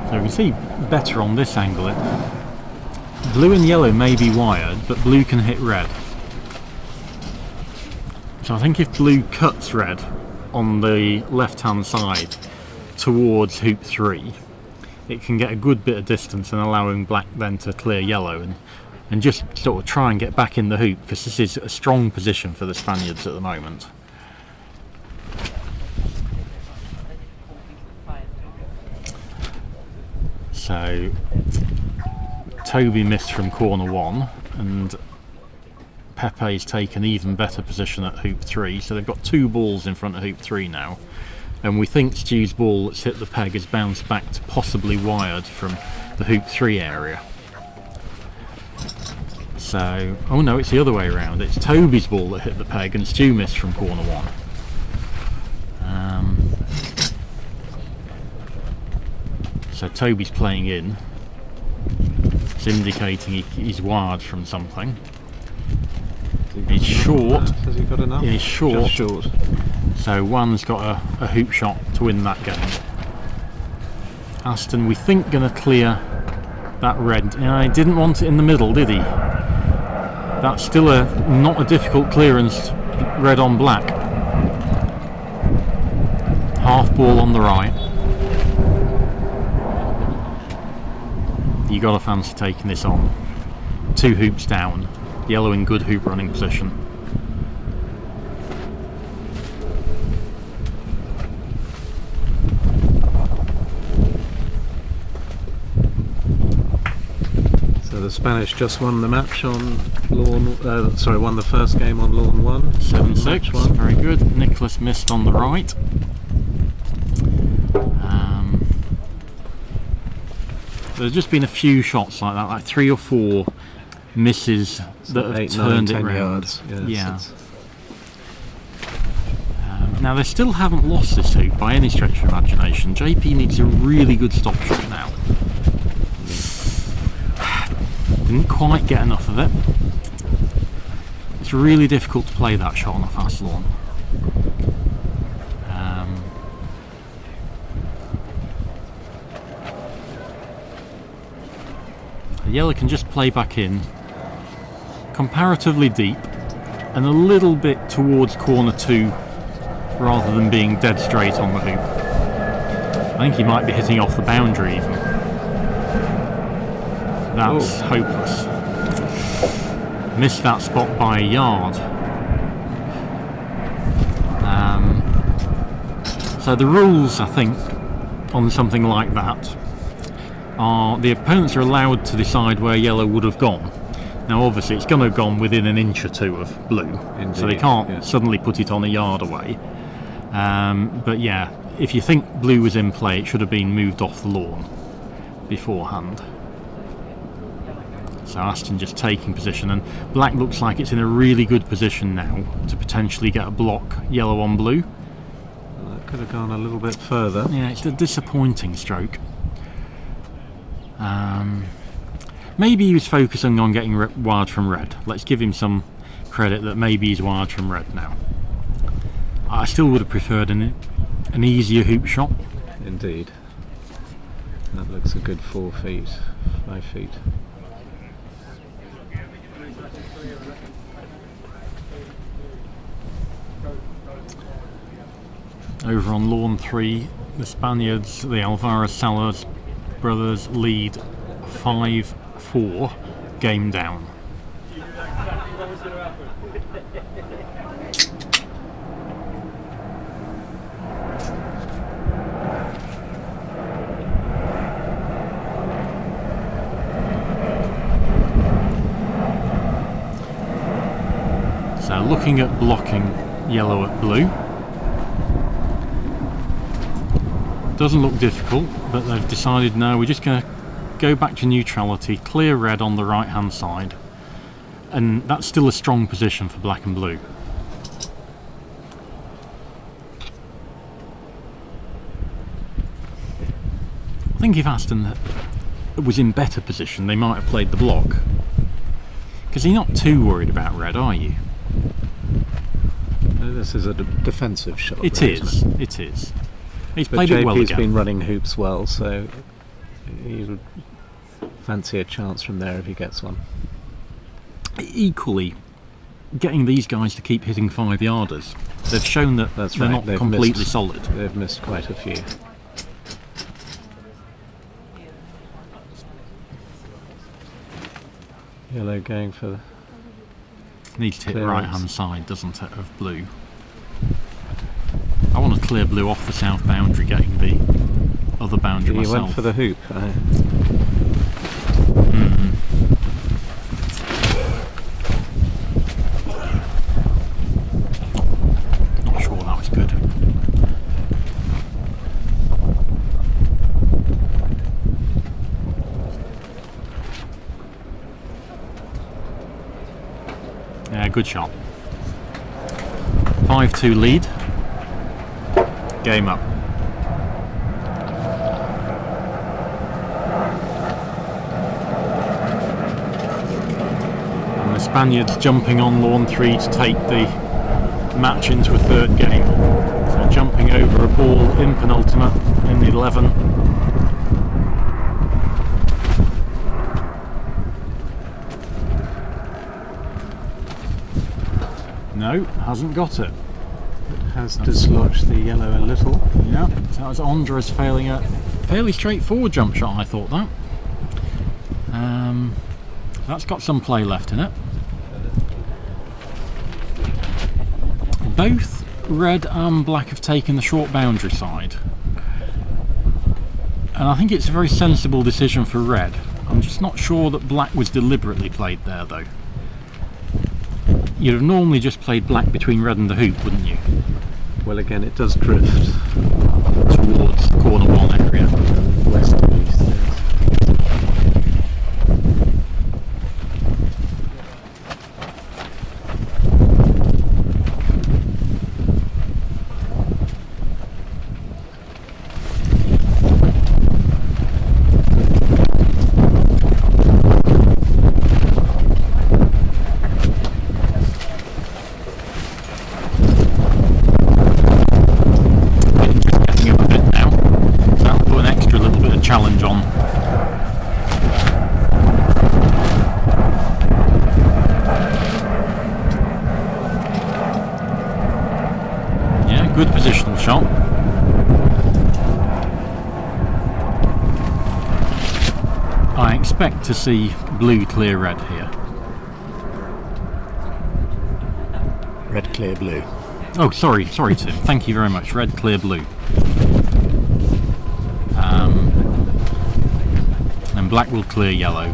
[SPEAKER 2] So we can see better on this angle. Blue and yellow may be wired, but blue can hit red. So I think if blue cuts red on the left hand side towards hoop 3, it can get a good bit of distance and allowing black then to clear yellow and just sort of try and get back in the hoop, because this is a strong position for the Spaniards at the moment. So Toby missed from corner 1, and Pepe's taken even better position at hoop 3, so they've got 2 balls in front of hoop 3 now, and we think Stu's ball that's hit the peg has bounced back to possibly wired from the hoop 3 area. So, oh no, it's the other way around. It's Toby's ball that hit the peg and Stu missed from corner 1. So Toby's playing in. It's indicating he's wired from something. He's short.
[SPEAKER 3] Has he got enough?
[SPEAKER 2] He's short.
[SPEAKER 3] Just short.
[SPEAKER 2] So one's got a hoop shot to win that game. Aston, we think, going to clear that red. He didn't want it in the middle, did he? That's still not a difficult clearance, red on black. Half ball on the right. You got to fancy taking this on. 2 hoops down. Yellow in good hoop running position.
[SPEAKER 3] So the Spanish just won the match on lawn. Won the first game on lawn 1.
[SPEAKER 2] 7-6. Very good. Nicholas missed on the right. There's just been a few shots like that, like 3 or 4 misses that have
[SPEAKER 3] 8,
[SPEAKER 2] turned
[SPEAKER 3] 9,
[SPEAKER 2] it
[SPEAKER 3] 10
[SPEAKER 2] round.
[SPEAKER 3] yards. Yes,
[SPEAKER 2] Yeah. Now they still haven't lost this hoop by any stretch of imagination. JP needs a really good stop shot now. Didn't quite get enough of it. It's really difficult to play that shot on a fast lawn. Yellow can just play back in, comparatively deep, and a little bit towards corner 2 rather than being dead straight on the hoop. I think he might be hitting off the boundary even. That's hopeless. Missed that spot by a yard. So the rules, I think, on something like that are the opponents are allowed to decide where yellow would have gone. Now obviously it's going to have gone within an inch or two of blue. Indeed, so they can't suddenly put it on a yard away. But yeah, if you think blue was in play, it should have been moved off the lawn beforehand. So Aston just taking position, and black looks like it's in a really good position now to potentially get a block yellow on blue.
[SPEAKER 3] Well, that could have gone a little bit further.
[SPEAKER 2] Yeah, it's a disappointing stroke. Maybe he was focusing on getting wired from red. Let's give him some credit that maybe he's wired from red now. I still would have preferred an easier hoop shot.
[SPEAKER 3] Indeed. That looks a good 4 feet, 5 feet.
[SPEAKER 2] Over on lawn 3, the Spaniards, the Alvarez Salas brothers, lead 5-4, game down. So looking at blocking yellow at blue. Doesn't look difficult, but they've decided no, we're just going to go back to neutrality, clear red on the right hand side, and that's still a strong position for black and blue. I think if Aston was in better position, they might have played the block, because you're not too worried about red, are you?
[SPEAKER 3] This is a defensive shot.
[SPEAKER 2] It is. It is. He's played
[SPEAKER 3] but
[SPEAKER 2] it well
[SPEAKER 3] JP's
[SPEAKER 2] again.
[SPEAKER 3] Been running hoops well, so he'll fancy a chance from there if he gets one.
[SPEAKER 2] Equally, getting these guys to keep hitting 5-yarders, they've shown that they're not completely solid.
[SPEAKER 3] They've missed quite a few. Yellow going for the
[SPEAKER 2] needs to hit the
[SPEAKER 3] clearance.
[SPEAKER 2] right hand side, doesn't it, of blue. I want to clear blue off the south boundary, getting the other boundary
[SPEAKER 3] he
[SPEAKER 2] myself.
[SPEAKER 3] went for the hoop.
[SPEAKER 2] Not sure that was good. Yeah, good shot. 5-2 lead. Game up. And the Spaniards jumping on lawn 3 to take the match into a third game. So jumping over a ball in penultimate in the 11. No, hasn't got it.
[SPEAKER 3] Has dislodged the yellow a little.
[SPEAKER 2] Yeah, so that was Andres failing a fairly straightforward jump shot, I thought that. That's got some play left in it. Both red and black have taken the short boundary side. And I think it's a very sensible decision for red. I'm just not sure that black was deliberately played there though. You'd have normally just played black between red and the hoop, wouldn't you?
[SPEAKER 3] Well, again, it does drift
[SPEAKER 2] towards corner 1 area.
[SPEAKER 3] West to east. Yes.
[SPEAKER 2] shot. I expect to see blue clear red here.
[SPEAKER 3] Red, clear, blue.
[SPEAKER 2] Oh, sorry, Tim. Thank you very much. Red, clear, blue. And black will clear yellow.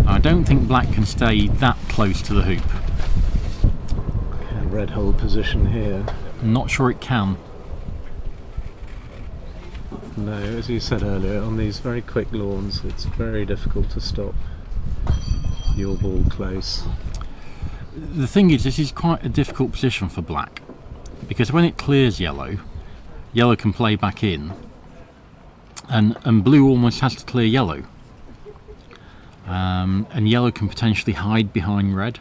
[SPEAKER 2] I don't think black can stay that close to the hoop.
[SPEAKER 3] Okay, red hold position here.
[SPEAKER 2] I'm not sure it can.
[SPEAKER 3] No, as you said earlier, on these very quick lawns, it's very difficult to stop your ball close.
[SPEAKER 2] The thing is, this is quite a difficult position for black, because when it clears yellow, yellow can play back in, and blue almost has to clear yellow. And yellow can potentially hide behind red.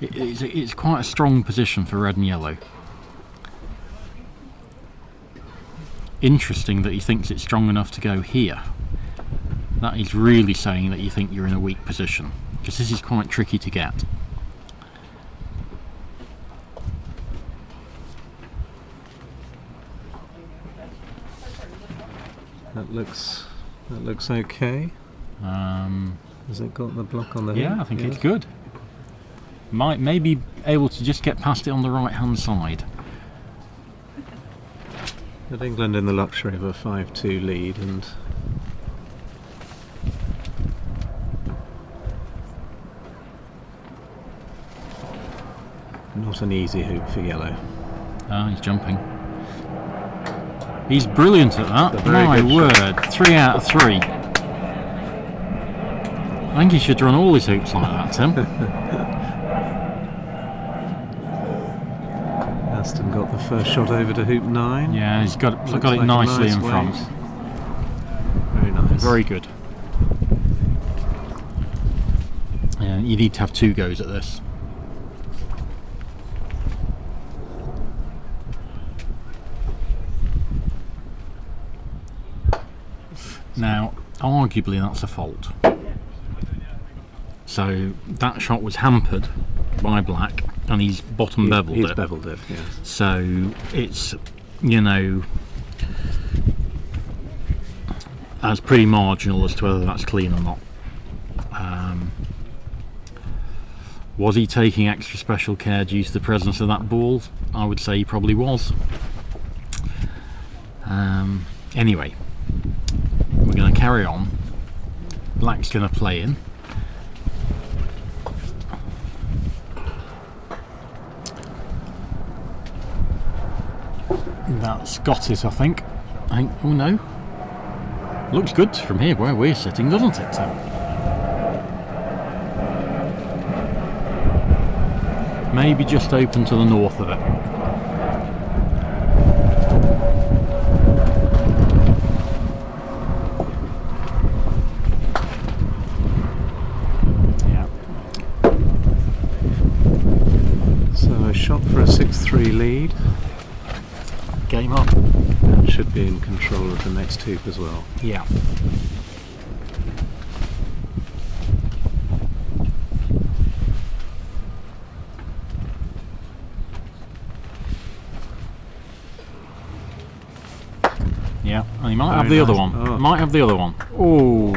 [SPEAKER 2] It's quite a strong position for red and yellow. Interesting that he thinks it's strong enough to go here. That is really saying that you think you're in a weak position, because this is quite tricky to get.
[SPEAKER 3] That looks okay. Has it got the block on the hoop?
[SPEAKER 2] Yeah, I think it's good. May be able to just get past it on the right hand side.
[SPEAKER 3] But England in the luxury of a 5-2 lead, and not an easy hoop for yellow.
[SPEAKER 2] Ah, he's jumping. He's brilliant at that. My word, 3 out of 3. I think he should run all his hoops like that, Tim.
[SPEAKER 3] Aston got the first shot over to hoop 9.
[SPEAKER 2] Yeah, he's got it
[SPEAKER 3] like
[SPEAKER 2] nicely
[SPEAKER 3] nice
[SPEAKER 2] in front.
[SPEAKER 3] weight. Very nice.
[SPEAKER 2] Very good. Yeah, you need to have 2 goes at this. Now, arguably that's a fault. So that shot was hampered by black, and he's beveled it.
[SPEAKER 3] He's beveled it, yes.
[SPEAKER 2] So it's, you know, that's pretty marginal as to whether that's clean or not. Was he taking extra special care due to the presence of that ball? I would say he probably was. Anyway, we're going to carry on. Black's going to play in. That's got it, I think. Oh no. Looks good from here where we're sitting, doesn't it, Tim? Maybe just open to the north of it. Yeah.
[SPEAKER 3] So a shot for a 6-3 lead.
[SPEAKER 2] Game up.
[SPEAKER 3] And should be in control of the next hoop as well.
[SPEAKER 2] Yeah. Yeah, and he might have the other one.
[SPEAKER 3] Oh.
[SPEAKER 2] Might have the other one. Oh.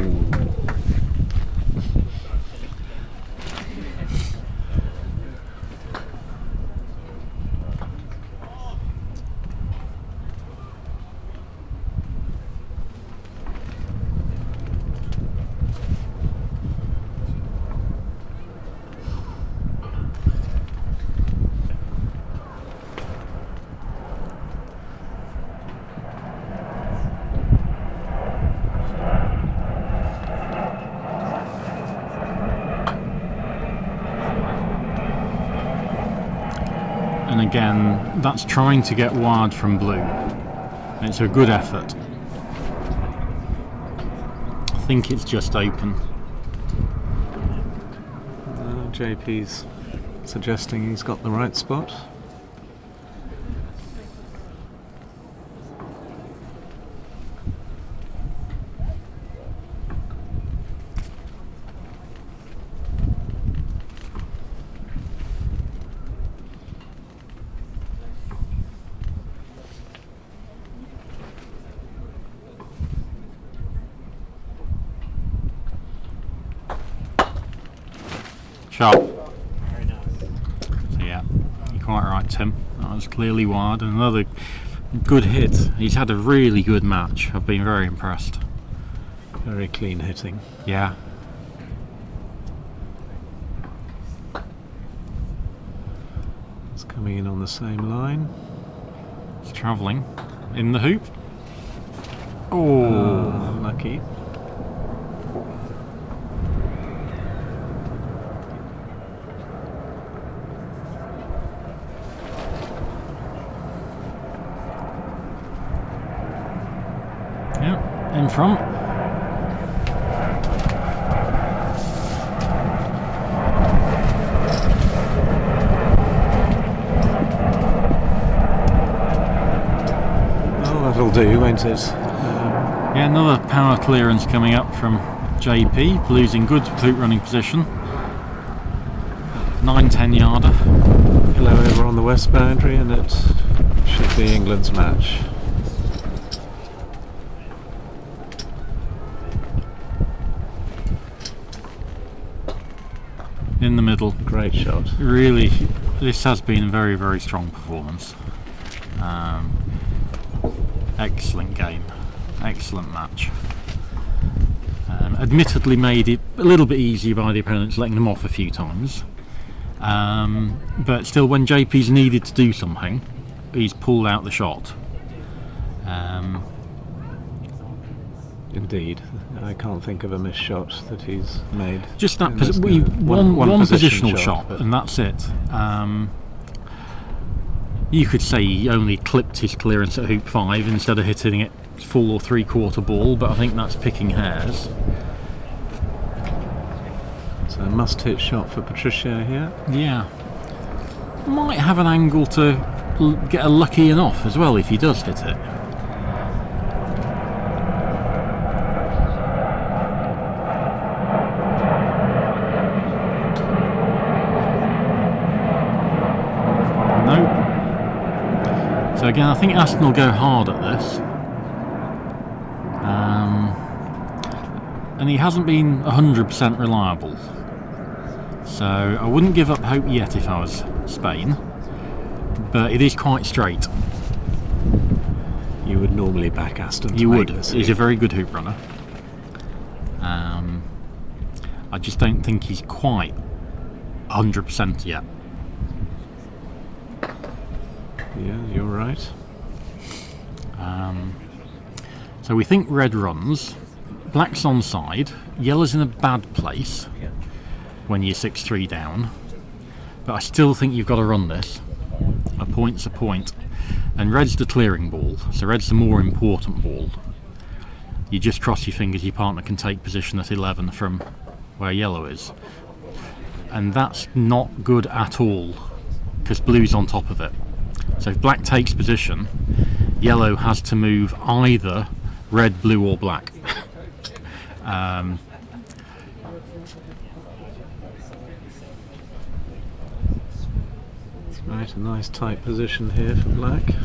[SPEAKER 2] And again, that's trying to get wide from blue. It's a good effort. I think it's just open.
[SPEAKER 3] JP's suggesting he's got the right spot.
[SPEAKER 2] Sharp. So yeah, you're quite right, Tim. That was clearly wide. And another good hit. He's had a really good match. I've been very impressed.
[SPEAKER 3] Very clean hitting.
[SPEAKER 2] Yeah.
[SPEAKER 3] It's coming in on the same line.
[SPEAKER 2] It's travelling in the hoop. Oh,
[SPEAKER 3] Unlucky.
[SPEAKER 2] yeah, in front.
[SPEAKER 3] Well, that'll do, won't it?
[SPEAKER 2] Yeah, another power clearance coming up from JP, losing good hoop running position. 9-10 yarder.
[SPEAKER 3] Yellow over on the west boundary, and it should be England's match.
[SPEAKER 2] In the middle.
[SPEAKER 3] Great shot.
[SPEAKER 2] Really, this has been a very, very strong performance. Excellent game. Excellent match. Admittedly made it a little bit easier by the opponents letting them off a few times. But still, when JP's needed to do something, he's pulled out the shot.
[SPEAKER 3] Indeed. I can't think of a missed shot that he's made.
[SPEAKER 2] Just that
[SPEAKER 3] in this
[SPEAKER 2] one
[SPEAKER 3] game. One position
[SPEAKER 2] positional shot,
[SPEAKER 3] but
[SPEAKER 2] and that's it. You could say he only clipped his clearance at hoop 5 instead of hitting it full or 3/4 ball, but I think that's picking hairs.
[SPEAKER 3] So a must-hit shot for Patricio here.
[SPEAKER 2] Yeah. Might have an angle to get a lucky enough as well if he does hit it. No. So again, I think Aston will go hard at this. And he hasn't been 100% reliable. So I wouldn't give up hope yet if I was Spain, but it is quite straight.
[SPEAKER 3] You would normally back Aston.
[SPEAKER 2] You would.
[SPEAKER 3] This
[SPEAKER 2] He's a very good hoop runner. I just don't think he's quite 100% yet.
[SPEAKER 3] Yeah, you're right.
[SPEAKER 2] So we think red runs, black's onside, yellow's in a bad place when you're 6-3 down, but I still think you've got to run this. A point's a point, and red's the clearing ball, so red's the more important ball. You just cross your fingers your partner can take position at 11 from where yellow is, and that's not good at all because blue's on top of it. So if black takes position, yellow has to move either red, blue or black.
[SPEAKER 3] Right, a nice tight position here for black.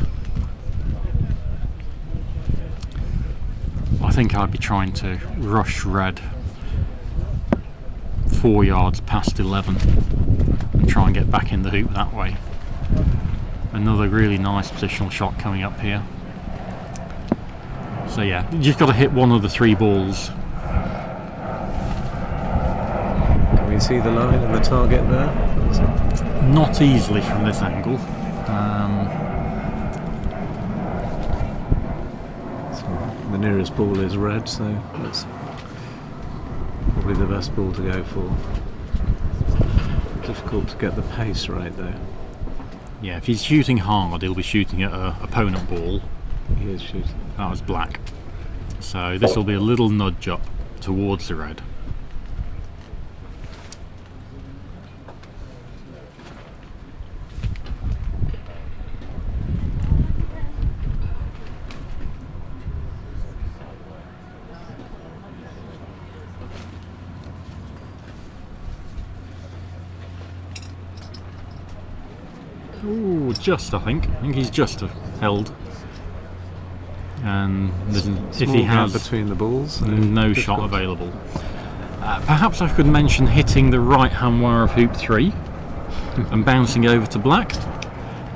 [SPEAKER 2] I think I'd be trying to rush red 4 yards past 11 and try and get back in the hoop that way. Another really nice positional shot coming up here. So yeah, you just got to hit one of the 3 balls.
[SPEAKER 3] Can we see the line and the target there?
[SPEAKER 2] Not easily from this angle.
[SPEAKER 3] So the nearest ball is red, so that's probably the best ball to go for. Difficult to get the pace right though.
[SPEAKER 2] Yeah, if he's shooting hard, he'll be shooting at an opponent ball.
[SPEAKER 3] He is shooting.
[SPEAKER 2] That was black. So this will be a little nudge up towards the red. Ooh, just I think he's just held. And if he has
[SPEAKER 3] between the balls, so
[SPEAKER 2] no
[SPEAKER 3] difficult.
[SPEAKER 2] shot available. Perhaps I could mention hitting the right-hand wire of hoop 3 and bouncing over to black.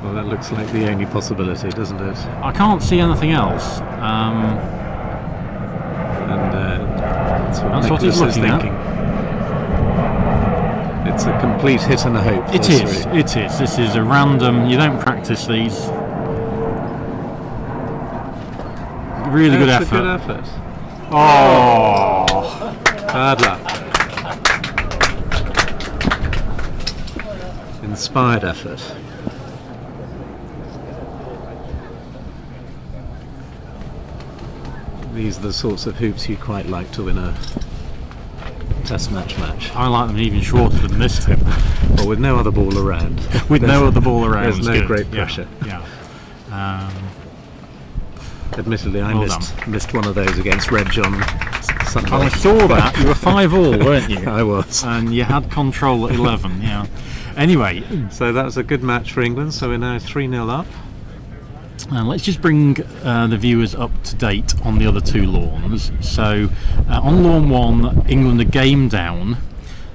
[SPEAKER 3] Well, that looks like the only possibility, doesn't it?
[SPEAKER 2] I can't see anything else.
[SPEAKER 3] That's what
[SPEAKER 2] he's
[SPEAKER 3] Nicholas is
[SPEAKER 2] looking at.
[SPEAKER 3] thinking. It's a complete hit and a hope.
[SPEAKER 2] It is. It is. This is a random. You don't practice these. Really good
[SPEAKER 3] That's a
[SPEAKER 2] effort.
[SPEAKER 3] good effort.
[SPEAKER 2] Oh,
[SPEAKER 3] Bad luck. Inspired effort. These are the sorts of hoops you quite like to win a test match.
[SPEAKER 2] I like them even shorter than this, Tim.
[SPEAKER 3] Or with no other ball around.
[SPEAKER 2] With no other ball around.
[SPEAKER 3] There's no
[SPEAKER 2] good.
[SPEAKER 3] great
[SPEAKER 2] Yeah,
[SPEAKER 3] pressure.
[SPEAKER 2] Yeah.
[SPEAKER 3] Admittedly, I
[SPEAKER 2] Well
[SPEAKER 3] missed one of those against Reg on Sunday.
[SPEAKER 2] I saw that. You were 5-all, weren't you?
[SPEAKER 3] I was.
[SPEAKER 2] And you had control at 11. Yeah. Anyway,
[SPEAKER 3] So that was a good match for England. So we're now 3-0 up.
[SPEAKER 2] let's just bring the viewers up to date on the other two lawns. So on lawn 1, England are game down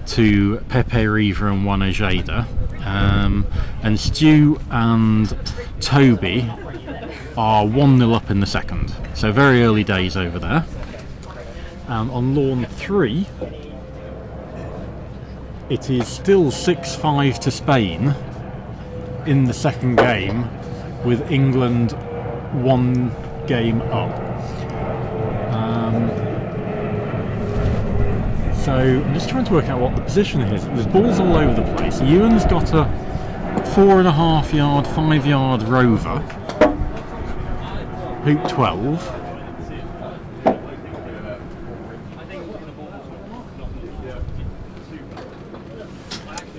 [SPEAKER 2] to Pepe Riva and Juan Ojeda, and Stu and Toby are 1-0 up in the second. So very early days over there. And on lawn 3, it is still 6-5 to Spain in the second game, with England 1 game up. So I'm just trying to work out what the position is. There's balls all over the place. Ewan's got a 4.5 yard, 5 yard rover, hoop 12.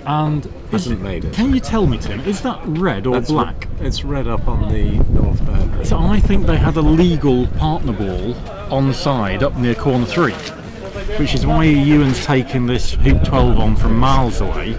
[SPEAKER 2] And
[SPEAKER 3] Hasn't made it.
[SPEAKER 2] Can you tell me, Tim, is that red or
[SPEAKER 3] That's
[SPEAKER 2] black?
[SPEAKER 3] It's red up on the north boundary.
[SPEAKER 2] So I think they had a legal partner ball onside up near corner 3, which is why Ewan's taking this hoop 12 on from miles away,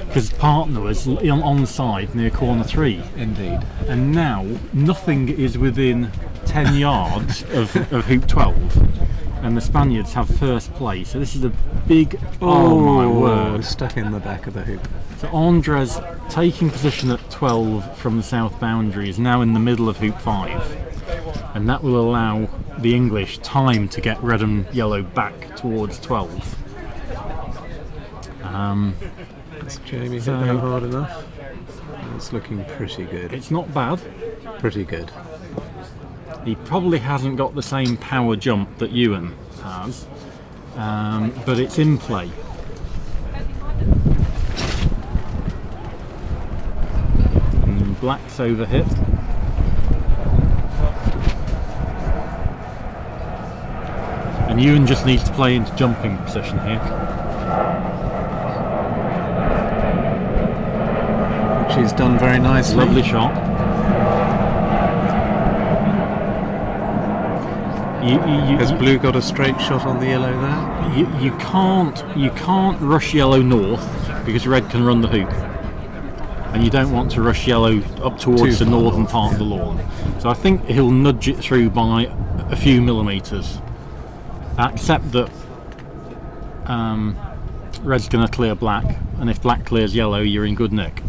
[SPEAKER 2] because partner was onside near corner 3.
[SPEAKER 3] Indeed.
[SPEAKER 2] And now nothing is within 10 yards of hoop 12, and the Spaniards have first place. So this is a big, oh my word.
[SPEAKER 3] Stuck in the back of the hoop.
[SPEAKER 2] So Andres, taking position at 12 from the south boundary, is now in the middle of hoop 5, and that will allow the English time to get red and yellow back towards 12.
[SPEAKER 3] Has Jamie hit that hard enough? It's looking pretty good.
[SPEAKER 2] It's not bad.
[SPEAKER 3] Pretty good.
[SPEAKER 2] He probably hasn't got the same power jump that Ewan has, but it's in play. And Black's overhit. And Ewan just needs to play into jumping position here.
[SPEAKER 3] Which he's done very nicely.
[SPEAKER 2] Lovely shot.
[SPEAKER 3] Has Blue got a straight shot on the yellow there?
[SPEAKER 2] You can't rush yellow north, because red can run the hoop, and you don't want to rush yellow up towards the northern part of the lawn. So I think he'll nudge it through by a few millimetres. Except that red's going to clear black, and if black clears yellow, you're in good nick.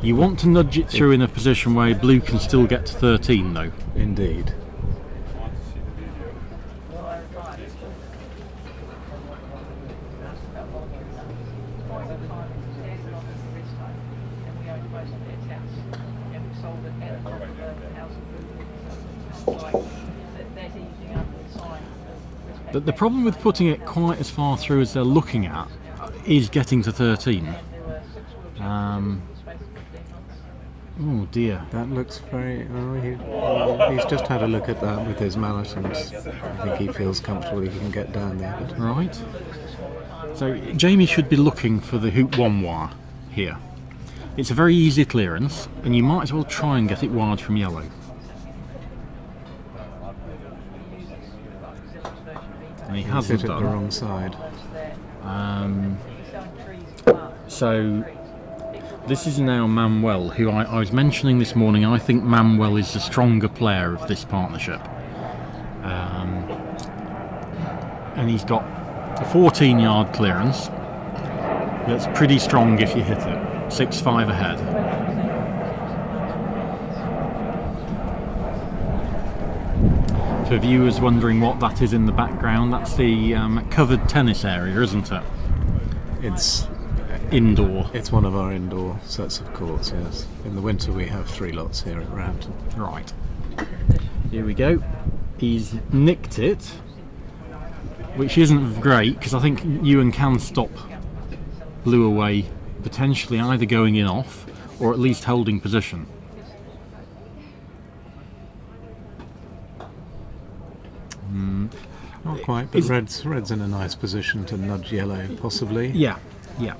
[SPEAKER 2] You want to nudge it through in a position where blue can still get to 13, though.
[SPEAKER 3] Indeed.
[SPEAKER 2] The problem with putting it quite as far through as they're looking at is getting to 13. Oh dear.
[SPEAKER 3] That looks very... he's just had a look at that with his mallet, and I think he feels comfortable he can get down there. But
[SPEAKER 2] Right. So Jamie should be looking for the hoop 1 wire here. It's a very easy clearance, and you might as well try and get it wide from yellow. And he hasn't
[SPEAKER 3] hit it
[SPEAKER 2] done.
[SPEAKER 3] the wrong side.
[SPEAKER 2] So this is now Manuel, who I was mentioning this morning. I think Manuel is the stronger player of this partnership. and he's got a 14-yard clearance that's pretty strong if you hit it. 6-5 ahead. For viewers wondering what that is in the background, that's the covered tennis area, isn't it?
[SPEAKER 3] It's
[SPEAKER 2] Indoor.
[SPEAKER 3] It's one of our indoor sets of courts, yes. In the winter we have 3 lots here at Roehampton.
[SPEAKER 2] Right. Here we go. He's nicked it, which isn't great because I think Ewan can stop Blue away, potentially either going in off or at least holding position.
[SPEAKER 3] Not quite, but red's in a nice position to nudge yellow, possibly.
[SPEAKER 2] Yeah, yeah.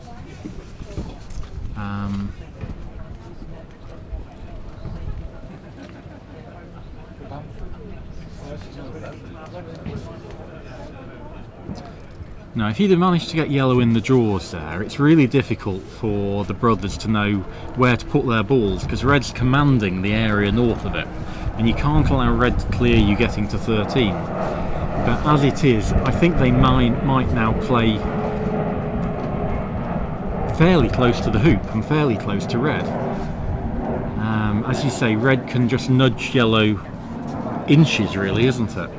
[SPEAKER 2] Now, if he'd have managed to get yellow in the draws there, it's really difficult for the brothers to know where to put their balls because red's commanding the area north of it, and you can't allow red to clear you getting to 13. But as it is, I think they might now play fairly close to the hoop and fairly close to red. As you say, red can just nudge yellow inches, really, isn't it?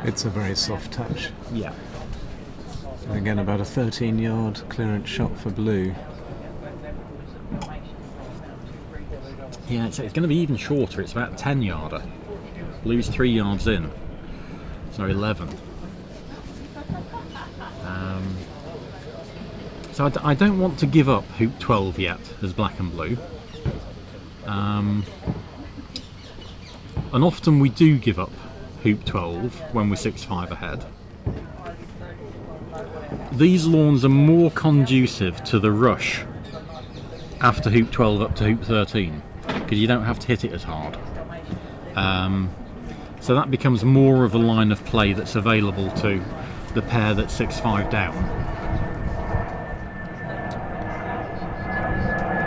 [SPEAKER 3] It's a very soft touch.
[SPEAKER 2] Yeah.
[SPEAKER 3] And again, about a 13-yard clearance shot for blue.
[SPEAKER 2] Yeah, it's going to be even shorter. It's about 10-yarder. Blue's 3 yards in, so 11. So I don't want to give up hoop 12 yet as black and blue. And often we do give up hoop 12 when we're 6-5 ahead. These lawns are more conducive to the rush after hoop 12 up to hoop 13 because you don't have to hit it as hard. So that becomes more of a line of play that's available to the pair that's 6-5 down.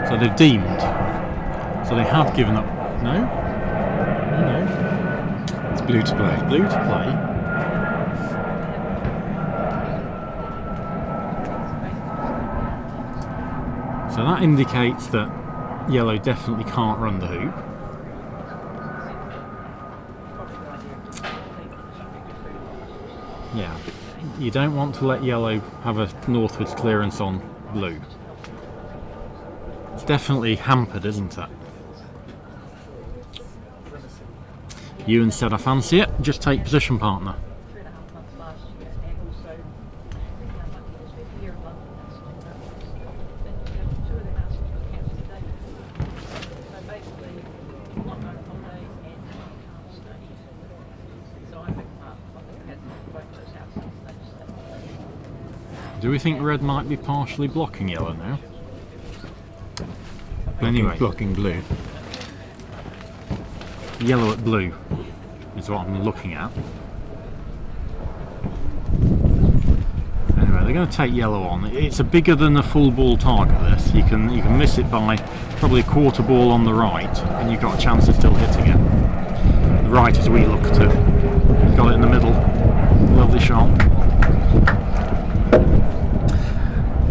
[SPEAKER 2] So they've deemed. So they have given up. No? No.
[SPEAKER 3] It's blue to play.
[SPEAKER 2] Blue to play. So that indicates that yellow definitely can't run the hoop. Yeah, you don't want to let yellow have a northwards clearance on blue. It's definitely hampered, isn't it? Ewan said, I fancy it, just take position, partner. Do we think red might be partially blocking yellow now? Anyway,
[SPEAKER 3] blocking blue.
[SPEAKER 2] Yellow at blue is what I'm looking at. Anyway, they're going to take yellow on. It's a bigger than a full ball target. This you can miss it by probably a quarter ball on the right, and you've got a chance of still hitting it. The right as we look at it. Got it in the middle. Lovely shot.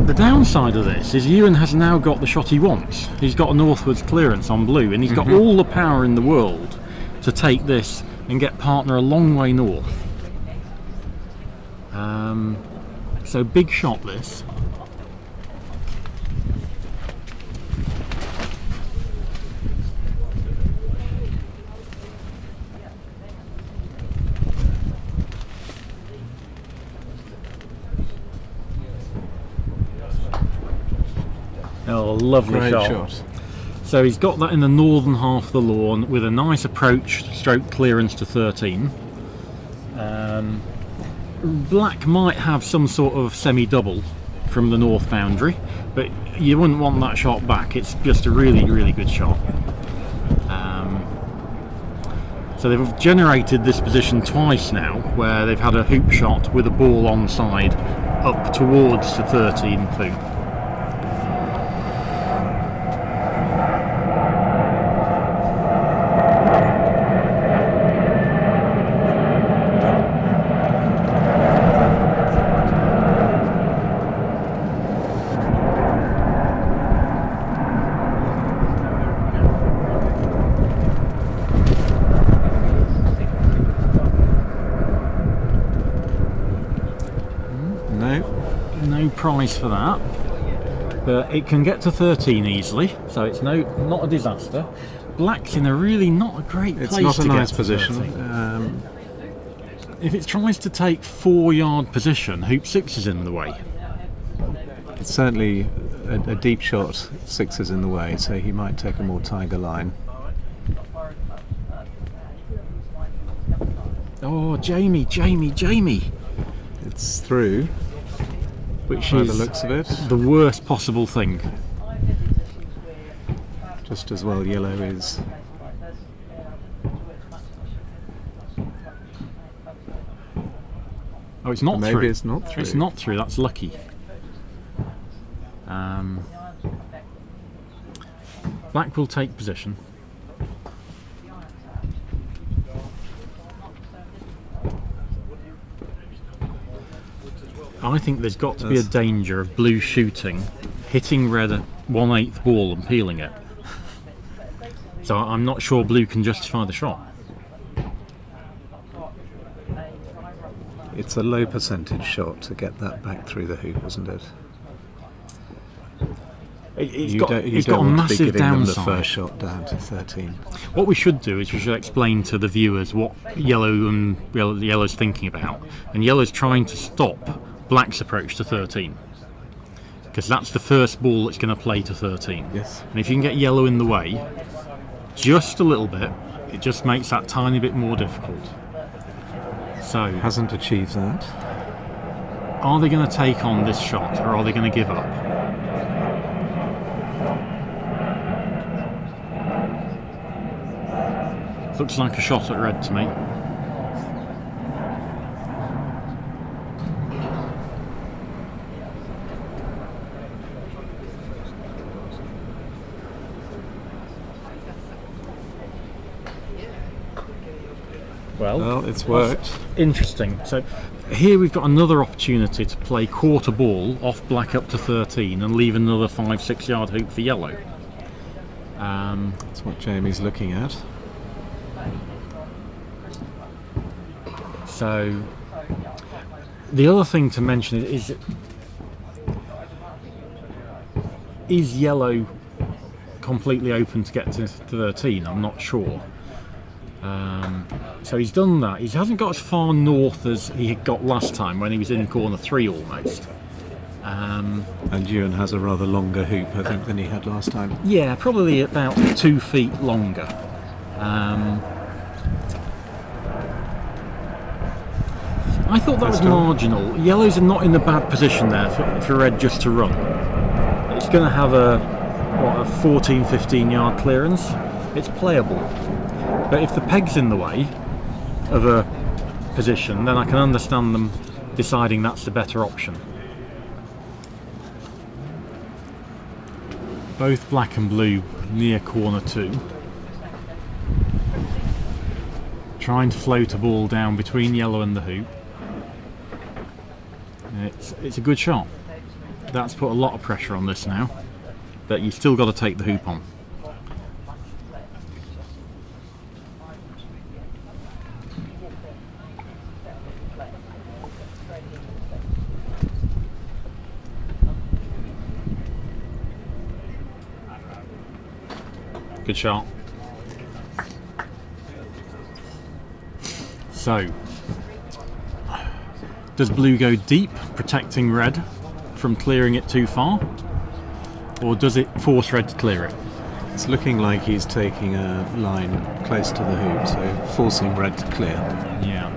[SPEAKER 2] The downside of this is Ewan has now got the shot he wants. He's got a northwards clearance on blue, and he's got all the power in the world to take this and get partner a long way north. So big shot this. Oh, lovely
[SPEAKER 3] Great
[SPEAKER 2] shot.
[SPEAKER 3] shot.
[SPEAKER 2] So he's got that in the northern half of the lawn with a nice approach stroke clearance to 13. Black might have some sort of semi-double from the north boundary, but you wouldn't want that shot back. It's just a really, really good shot. So they've generated this position twice now, where they've had a hoop shot with a ball onside up towards the 13 hoop. prize for that, but it can get to 13 easily, so it's not a disaster. Black's in a really not a great place.
[SPEAKER 3] It's not a
[SPEAKER 2] to
[SPEAKER 3] nice
[SPEAKER 2] get to
[SPEAKER 3] position.
[SPEAKER 2] 13. If it tries to take 4-yard position, hoop 6 is in the way.
[SPEAKER 3] It's certainly a deep shot. 6 is in the way, so he might take a more tiger line.
[SPEAKER 2] Oh, Jamie!
[SPEAKER 3] It's through,
[SPEAKER 2] Which
[SPEAKER 3] by
[SPEAKER 2] is
[SPEAKER 3] the looks of it.
[SPEAKER 2] the worst possible thing.
[SPEAKER 3] Just as well yellow is.
[SPEAKER 2] Oh, it's not
[SPEAKER 3] Maybe
[SPEAKER 2] through.
[SPEAKER 3] it's not through.
[SPEAKER 2] It's not through. That's lucky. Black will take position. I think there's got to be a danger of blue shooting, hitting red at 1/8 ball and peeling it. So I'm not sure blue can justify the shot.
[SPEAKER 3] It's a low percentage shot to get that back through the hoop, isn't it?
[SPEAKER 2] It's
[SPEAKER 3] You
[SPEAKER 2] got
[SPEAKER 3] don't
[SPEAKER 2] a
[SPEAKER 3] want to be
[SPEAKER 2] massive
[SPEAKER 3] giving them the
[SPEAKER 2] downside.
[SPEAKER 3] first shot down to 13.
[SPEAKER 2] What we should do is we should explain to the viewers what yellow's thinking about, and yellow's trying to stop black's approach to 13, because that's the first ball that's going to play to 13.
[SPEAKER 3] Yes.
[SPEAKER 2] And if you can get yellow in the way just a little bit, it just makes that tiny bit more difficult. So
[SPEAKER 3] Hasn't achieved that.
[SPEAKER 2] are they going to take on this shot, or are they going to give up? Looks like a shot at red to me. Well,
[SPEAKER 3] It's worked.
[SPEAKER 2] interesting. So here we've got another opportunity to play quarter ball off black up to 13 and leave another 5-6 yard hoop for yellow.
[SPEAKER 3] That's what Jamie's looking at.
[SPEAKER 2] So the other thing to mention is yellow completely open to get to 13? I'm not sure. So he's done that. He hasn't got as far north as he had got last time when he was in corner 3 almost.
[SPEAKER 3] And Ewan has a rather longer hoop, I think, than he had last time.
[SPEAKER 2] Yeah, probably about 2 feet longer. I thought that was marginal. Yellows are not in a bad position there for red just to run. It's going to have a 14-15 yard clearance. It's playable. But if the peg's in the way of a position, then I can understand them deciding that's the better option. Both black and blue near corner 2. Trying to float a ball down between yellow and the hoop. It's a good shot. That's put a lot of pressure on this now, but you've still got to take the hoop on. Good shot. So, does blue go deep, protecting red from clearing it too far? Or does it force red to clear it?
[SPEAKER 3] It's looking like he's taking a line close to the hoop, so forcing red to clear.
[SPEAKER 2] Yeah.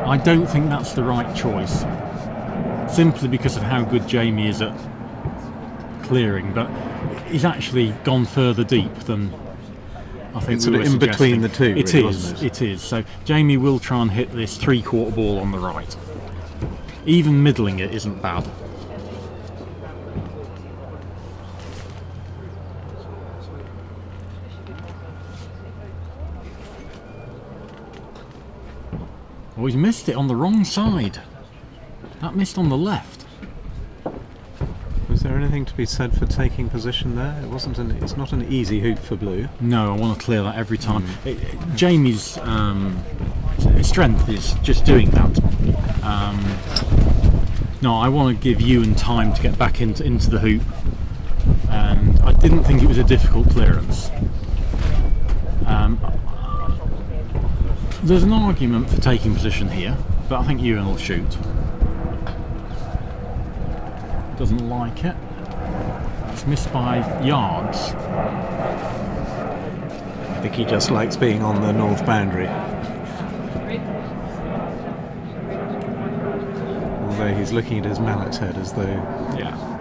[SPEAKER 2] I don't think that's the right choice, simply because of how good Jamie is at clearing, but he's actually gone further deep than I think
[SPEAKER 3] It's
[SPEAKER 2] we
[SPEAKER 3] sort
[SPEAKER 2] were
[SPEAKER 3] of in between
[SPEAKER 2] suggesting.
[SPEAKER 3] the two,
[SPEAKER 2] It
[SPEAKER 3] really,
[SPEAKER 2] is,
[SPEAKER 3] wasn't it?
[SPEAKER 2] it is. So Jamie will try and hit this 3/4 ball on the right. Even middling it isn't bad. Oh, he's missed it on the wrong side. That missed on the left.
[SPEAKER 3] Was there anything to be said for taking position there? It's not an easy hoop for blue.
[SPEAKER 2] No, I want to clear that every time. Jamie's strength is just doing that. No, I want to give Ewan time to get back into the hoop, and I didn't think it was a difficult clearance. There's an argument for taking position here, but I think Ewan will shoot. Doesn't like it. That's missed by yards.
[SPEAKER 3] I think he just likes being on the north boundary. Although he's looking at his mallet head as though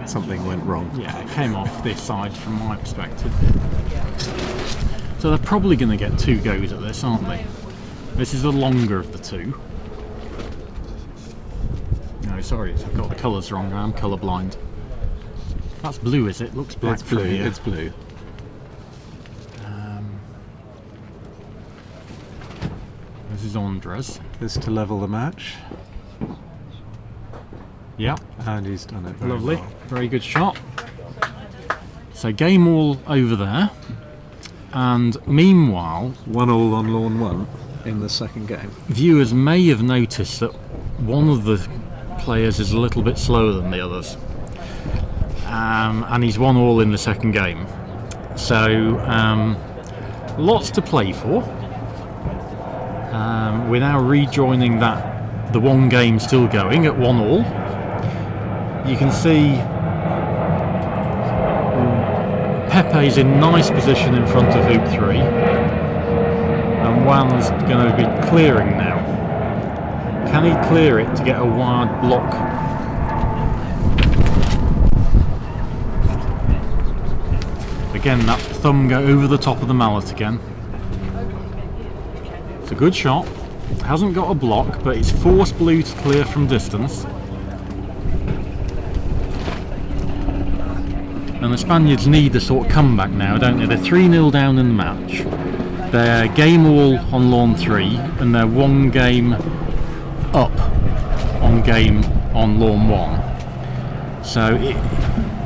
[SPEAKER 3] something went wrong.
[SPEAKER 2] Yeah, it came off this side from my perspective. So they're probably going to get 2 goes at this, aren't they? This is the longer of the 2. No, sorry, I've got the colours wrong. I'm colourblind. That's blue, is it? Looks black.
[SPEAKER 3] It's blue.
[SPEAKER 2] From here.
[SPEAKER 3] It's blue.
[SPEAKER 2] This is Andres.
[SPEAKER 3] This to level the match.
[SPEAKER 2] Yeah,
[SPEAKER 3] And he's done it very
[SPEAKER 2] lovely.
[SPEAKER 3] well.
[SPEAKER 2] Very good shot. So game all over there. And meanwhile,
[SPEAKER 3] 1-1 on lawn 1 in the second game.
[SPEAKER 2] viewers may have noticed that one of the players is a little bit slower than the others. And he's 1-1 in the second game. So lots to play for. We're now rejoining the one game still going at 1-1. You can see Pepe's in nice position in front of hoop 3, and Juan's going to be clearing now. Can he clear it to get a wide block? Again, that thumb go over the top of the mallet again. It's a good shot. Hasn't got a block, but it's forced blue to clear from distance. And the Spaniards need a sort of comeback now, don't they? They're 3-0 down in the match. They're game all on lawn 3, and they're 1 game up on lawn 1. So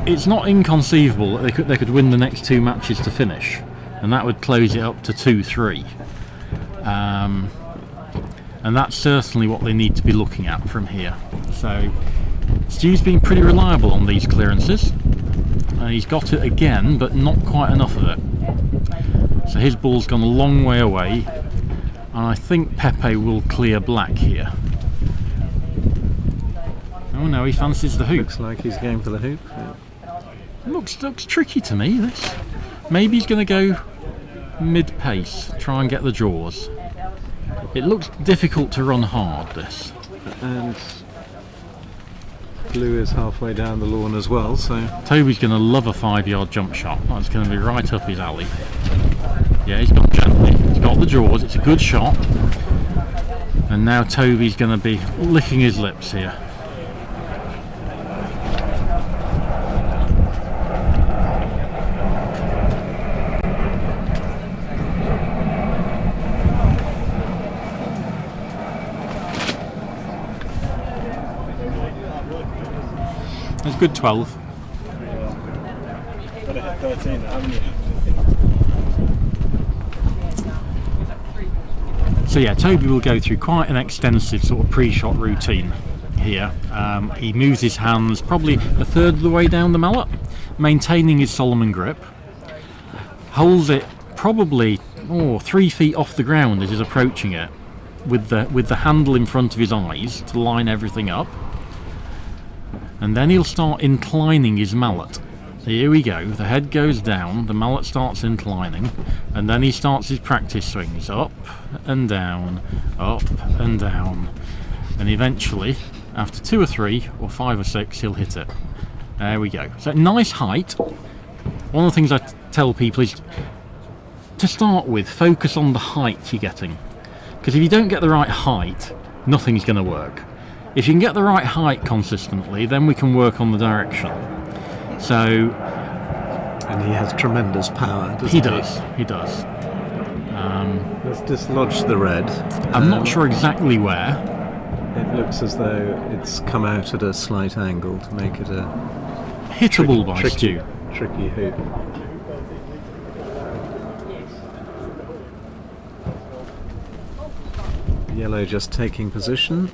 [SPEAKER 2] it's not inconceivable that they could win the next 2 matches to finish, and that would close it up to 2-3. And that's certainly what they need to be looking at from here. So Stu's been pretty reliable on these clearances. He's got it again, but not quite enough of it. So his ball's gone a long way away, and I think Pepe will clear black here. Oh no, he fancies the hoop.
[SPEAKER 3] Looks like he's going for the hoop.
[SPEAKER 2] Looks tricky to me, this. Maybe he's going to go mid-pace, try and get the draws. It looks difficult to run hard, this.
[SPEAKER 3] And blue is halfway down the lawn as well, so
[SPEAKER 2] Toby's going to love a 5-yard jump shot. That's going to be right up his alley. Yeah, he's gone gently. He's got the draws. It's a good shot. And now Toby's going to be licking his lips here. It's a good 12. So yeah, Toby will go through quite an extensive sort of pre-shot routine here. He moves his hands probably a third of the way down the mallet, maintaining his Solomon grip. Holds it probably 3 feet off the ground as he's approaching it, with the handle in front of his eyes to line everything up. And then he'll start inclining his mallet. Here we go, the head goes down, the mallet starts inclining, and then he starts his practice swings, up and down, and eventually, after 2 or 3 or 5 or 6, he'll hit it. There we go. So nice height. One of the things I tell people is, to start with, focus on the height you're getting. Because if you don't get the right height, nothing's going to work. If you can get the right height consistently, then we can work on the direction. So,
[SPEAKER 3] and he has tremendous power, doesn't
[SPEAKER 2] he does.
[SPEAKER 3] Let's dislodge the red.
[SPEAKER 2] I'm not sure exactly where.
[SPEAKER 3] It looks as though it's come out at a slight angle to make it a
[SPEAKER 2] hittable by Stu.
[SPEAKER 3] Tricky hoop. Yellow just taking position.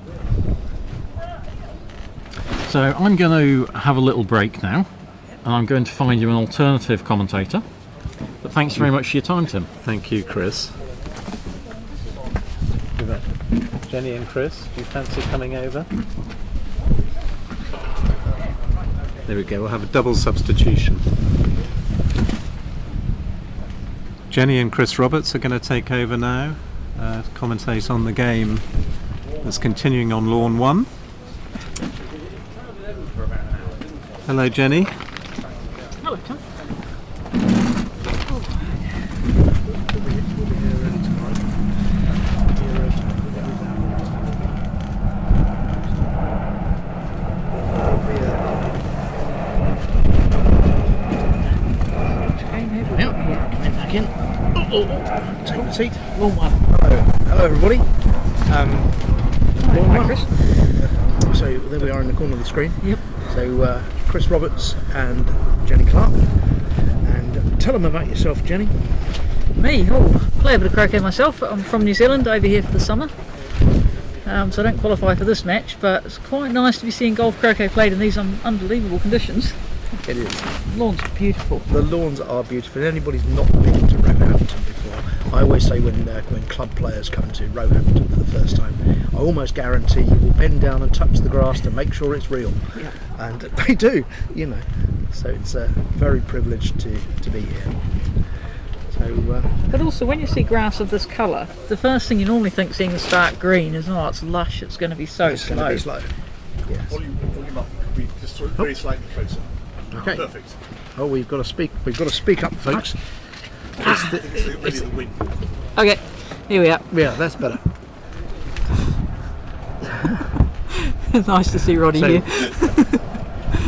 [SPEAKER 2] So I'm going to have a little break now, and I'm going to find you an alternative commentator. But thanks very much for your time, Tim.
[SPEAKER 3] Thank you, Chris. Jenny and Chris, do you fancy coming over? There we go, we'll have a double substitution. Jenny and Chris Roberts are going to take over now, to commentate on the game that's continuing on Lawn 1. Hello, Jenny.
[SPEAKER 4] Hello, Tom.
[SPEAKER 5] Take a seat.
[SPEAKER 4] Lawn 1.
[SPEAKER 5] Hello everybody. Lawn
[SPEAKER 4] Hi,
[SPEAKER 5] 1.
[SPEAKER 4] Chris.
[SPEAKER 5] So there we are in the corner of the screen.
[SPEAKER 4] Yep.
[SPEAKER 5] So Chris Roberts and Jenny Clark. And tell them about yourself, Jenny.
[SPEAKER 4] Me? Play a bit of croquet myself. I'm from New Zealand, over here for the summer. So I don't qualify for this match, but it's quite nice to be seeing golf croquet played in these unbelievable conditions.
[SPEAKER 5] It is.
[SPEAKER 4] Lawns are beautiful.
[SPEAKER 5] The lawns are beautiful. If anybody's not been to Roehampton before, I always say when club players come to Roehampton for the first time, I almost guarantee you will bend down and touch the grass to make sure it's real.
[SPEAKER 4] Yeah.
[SPEAKER 5] And they do, you know. So it's very privileged to be here. So,
[SPEAKER 4] But also, when you see grass of this colour, the first thing you normally think, seeing the stark green, is, oh, it's lush, it's going to be so
[SPEAKER 5] it's
[SPEAKER 4] slow.
[SPEAKER 5] going to be slow. Yes.
[SPEAKER 6] Volume up. We just very slightly closer.
[SPEAKER 5] Okay.
[SPEAKER 6] Perfect.
[SPEAKER 5] Oh, we've got to speak. We've got to speak up, folks.
[SPEAKER 6] It's the wind.
[SPEAKER 4] Okay, here we are.
[SPEAKER 5] Yeah, that's better.
[SPEAKER 4] Nice to see Roddy
[SPEAKER 5] So-
[SPEAKER 4] here.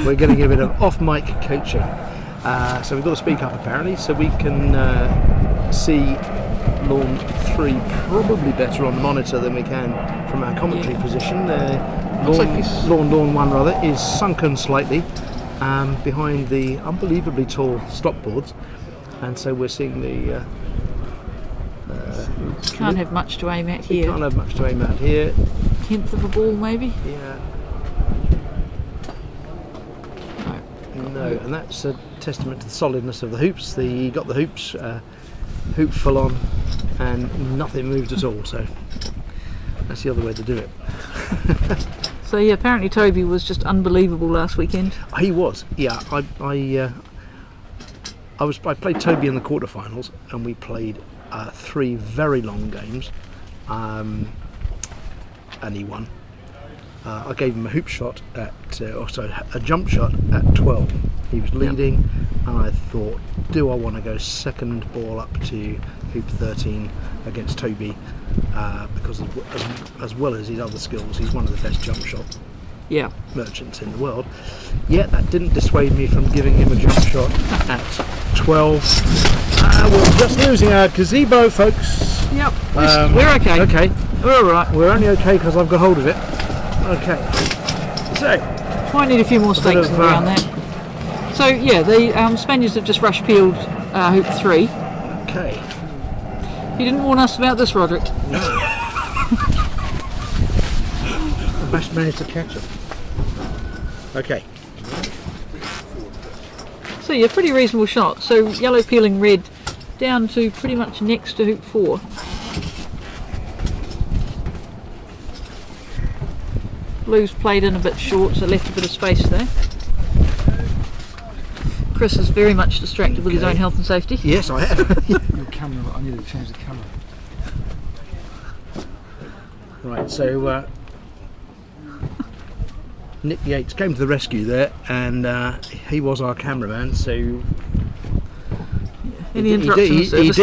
[SPEAKER 5] We're going to give it an off-mic coaching. So we've got to speak up apparently, so we can see Lawn 3 probably better on the monitor than we can from our commentary position. Lawn 1 rather is sunken slightly behind the unbelievably tall stop boards, and so we're seeing the
[SPEAKER 4] Can't have much to aim at
[SPEAKER 5] we
[SPEAKER 4] here.
[SPEAKER 5] can't have much to aim at here.
[SPEAKER 4] Tenth of a ball, maybe?
[SPEAKER 5] Yeah.
[SPEAKER 4] No.
[SPEAKER 5] No, and that's a testament to the solidness of the hoops. You got the hoops, hoop full on, and nothing moved at all. So that's the other way to do it.
[SPEAKER 4] So yeah, apparently Toby was just unbelievable last weekend.
[SPEAKER 5] He was, yeah. I played Toby in the quarterfinals, and we played 3 very long games, and he won. I gave him a hoop shot a jump shot at 12. He was leading, and I thought, do I want to go second ball up to hoop 13 against Toby? Because as well as his other skills, he's one of the best jump shot
[SPEAKER 4] Yeah.
[SPEAKER 5] merchants in the world. Yet that didn't dissuade me from giving him a jump shot at 12. We're just losing our gazebo, folks.
[SPEAKER 4] Yep. We're okay.
[SPEAKER 5] Okay.
[SPEAKER 4] We're alright.
[SPEAKER 5] We're only okay because I've got hold of it. Okay. So,
[SPEAKER 4] Might need a few more stakes
[SPEAKER 5] of,
[SPEAKER 4] around that. So yeah, the Spaniards have just rush peeled hoop 3.
[SPEAKER 5] okay.
[SPEAKER 4] You didn't warn us about this, Roderick.
[SPEAKER 5] I must manage to catch it. Okay.
[SPEAKER 4] So yeah, pretty reasonable shot. So yellow peeling red down to pretty much next to hoop 4. Blues played in a bit short, so left a bit of space there. Chris is very much distracted with his own health and safety.
[SPEAKER 5] Yes, I have.
[SPEAKER 7] Your camera, I need to change the camera.
[SPEAKER 5] Right, so Nick Yates came to the rescue there, and he was our cameraman, so
[SPEAKER 4] Any interruption of service?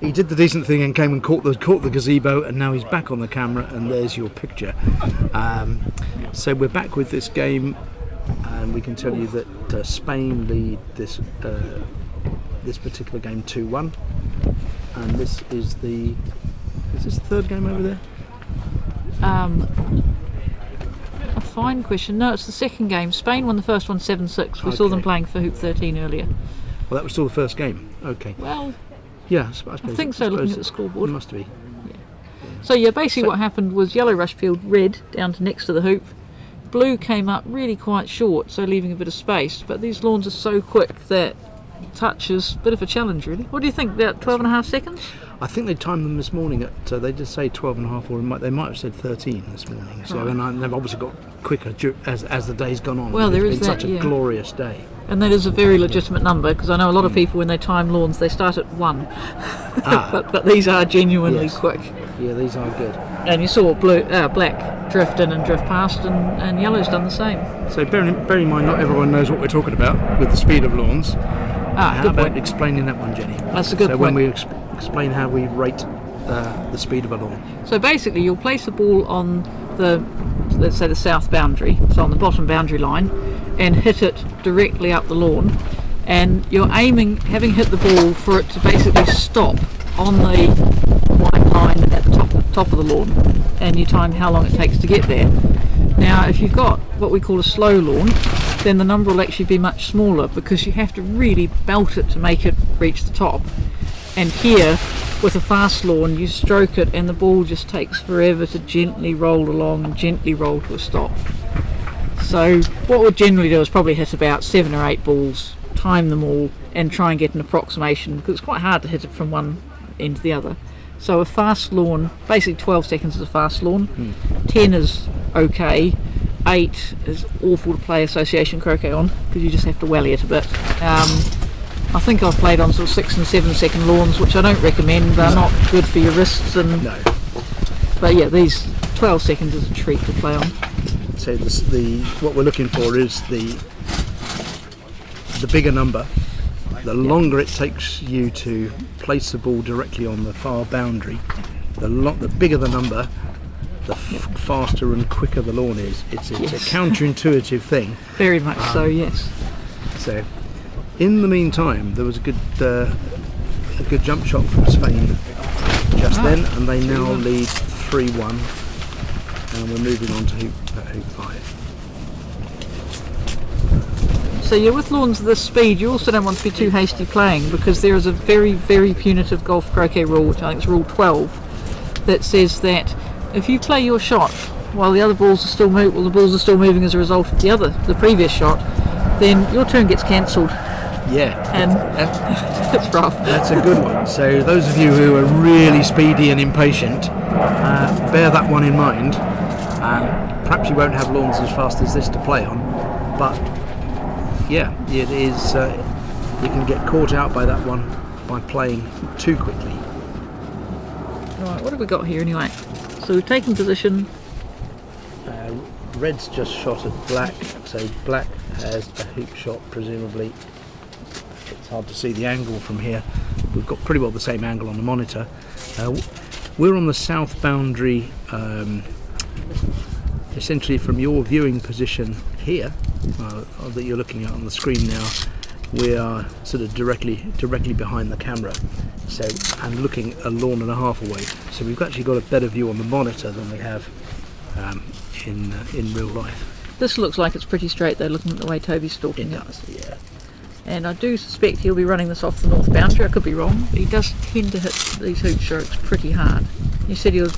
[SPEAKER 5] he did the decent thing and came and caught the gazebo, and now he's back on the camera, and there's your picture. So we're back with this game, and we can tell you that Spain lead this particular game 2-1, and this is the third game over there?
[SPEAKER 4] A fine question. No, it's the second game. Spain won the first one 7-6. We saw them
[SPEAKER 5] Okay.
[SPEAKER 4] playing for hoop 13 earlier.
[SPEAKER 5] Well, that was still the first game. Okay.
[SPEAKER 4] Well,
[SPEAKER 5] Yeah, I suppose.
[SPEAKER 4] I think so, looking at the scoreboard.
[SPEAKER 5] It must be.
[SPEAKER 4] So yeah, basically what happened was yellow rush peeled red down to next to the hoop. blue came up really quite short, so leaving a bit of space, but these lawns are so quick that touch is a bit of a challenge, really. What do you think, about 12.5 seconds?
[SPEAKER 5] I think they timed them this morning at, they did say 12.5, or they might have said 13 this morning. So,
[SPEAKER 4] Right.
[SPEAKER 5] and they've obviously got quicker as the day's gone on.
[SPEAKER 4] Well, there
[SPEAKER 5] It's
[SPEAKER 4] is
[SPEAKER 5] been
[SPEAKER 4] that,
[SPEAKER 5] such a
[SPEAKER 4] yeah.
[SPEAKER 5] glorious day.
[SPEAKER 4] And that is a very legitimate number, because I know a lot of people, when they time lawns, they start at 1. but these are genuinely
[SPEAKER 5] Yes.
[SPEAKER 4] quick.
[SPEAKER 5] Yeah, these are good.
[SPEAKER 4] And you saw black drift in and drift past, and yellow's done the same.
[SPEAKER 5] So bear in mind, not everyone knows what we're talking about with the speed of lawns. How
[SPEAKER 4] Good
[SPEAKER 5] about
[SPEAKER 4] point.
[SPEAKER 5] explaining that one, Jenny?
[SPEAKER 4] That's a good
[SPEAKER 5] so
[SPEAKER 4] point.
[SPEAKER 5] when we explain how we rate the speed of a lawn.
[SPEAKER 4] So basically, you'll place the ball on the, let's say, the south boundary, so on the bottom boundary line, and hit it directly up the lawn. And you're aiming, having hit the ball, for it to basically stop on the white line at the top of the lawn, and you time how long it takes to get there. Now, if you've got what we call a slow lawn, then the number will actually be much smaller, because you have to really belt it to make it reach the top. And here, with a fast lawn, you stroke it and the ball just takes forever to gently roll along and gently roll to a stop. So what we'd generally do is probably hit about 7 or 8 balls, time them all, and try and get an approximation, because it's quite hard to hit it from one end to the other. So a fast lawn, basically 12 seconds is a fast lawn, 10 is okay, 8 is awful to play association croquet on, because you just have to welly it a bit. I think I've played on sort of 6 and 7 second lawns, which I don't recommend. They're not good for your wrists.
[SPEAKER 5] No.
[SPEAKER 4] But yeah, these 12 seconds is a treat to play on.
[SPEAKER 5] So what we're looking for is the bigger number. The longer it takes you to place the ball directly on the far boundary, the bigger the number, the faster and quicker the lawn is. It's a counterintuitive thing.
[SPEAKER 4] Very much so, yes.
[SPEAKER 5] So, in the meantime, there was a good jump shot from Spain just then, and they now lead 3-1, and we're moving on to hoop 5.
[SPEAKER 4] So yeah, with lawns of this speed, you also don't want to be too hasty playing, because there is a very, very punitive golf croquet rule, which I think is rule 12, that says that if you play your shot while the other balls are still the balls are still moving as a result of the previous shot, then your turn gets cancelled.
[SPEAKER 5] Yeah,
[SPEAKER 4] And it's rough.
[SPEAKER 5] that's a good one. So those of you who are really speedy and impatient, bear that one in mind. Perhaps you won't have lawns as fast as this to play on, but yeah, it is. You can get caught out by that one by playing too quickly.
[SPEAKER 4] Right, what have we got here anyway? So we've taken position.
[SPEAKER 5] Red's just shot at black, so black has a hoop shot, presumably. It's hard to see the angle from here. We've got pretty well the same angle on the monitor. We're on the south boundary, essentially from your viewing position here, that you're looking at on the screen now. We are sort of directly behind the camera, so and looking a lawn and a half away. So we've actually got a better view on the monitor than we have in real life.
[SPEAKER 4] This looks like it's pretty straight though, looking at the way Toby's stalking it.
[SPEAKER 5] does, yeah.
[SPEAKER 4] And I do suspect he'll be running this off the north boundary. I could be wrong, but he does tend to hit these hoop strokes pretty hard. You said he was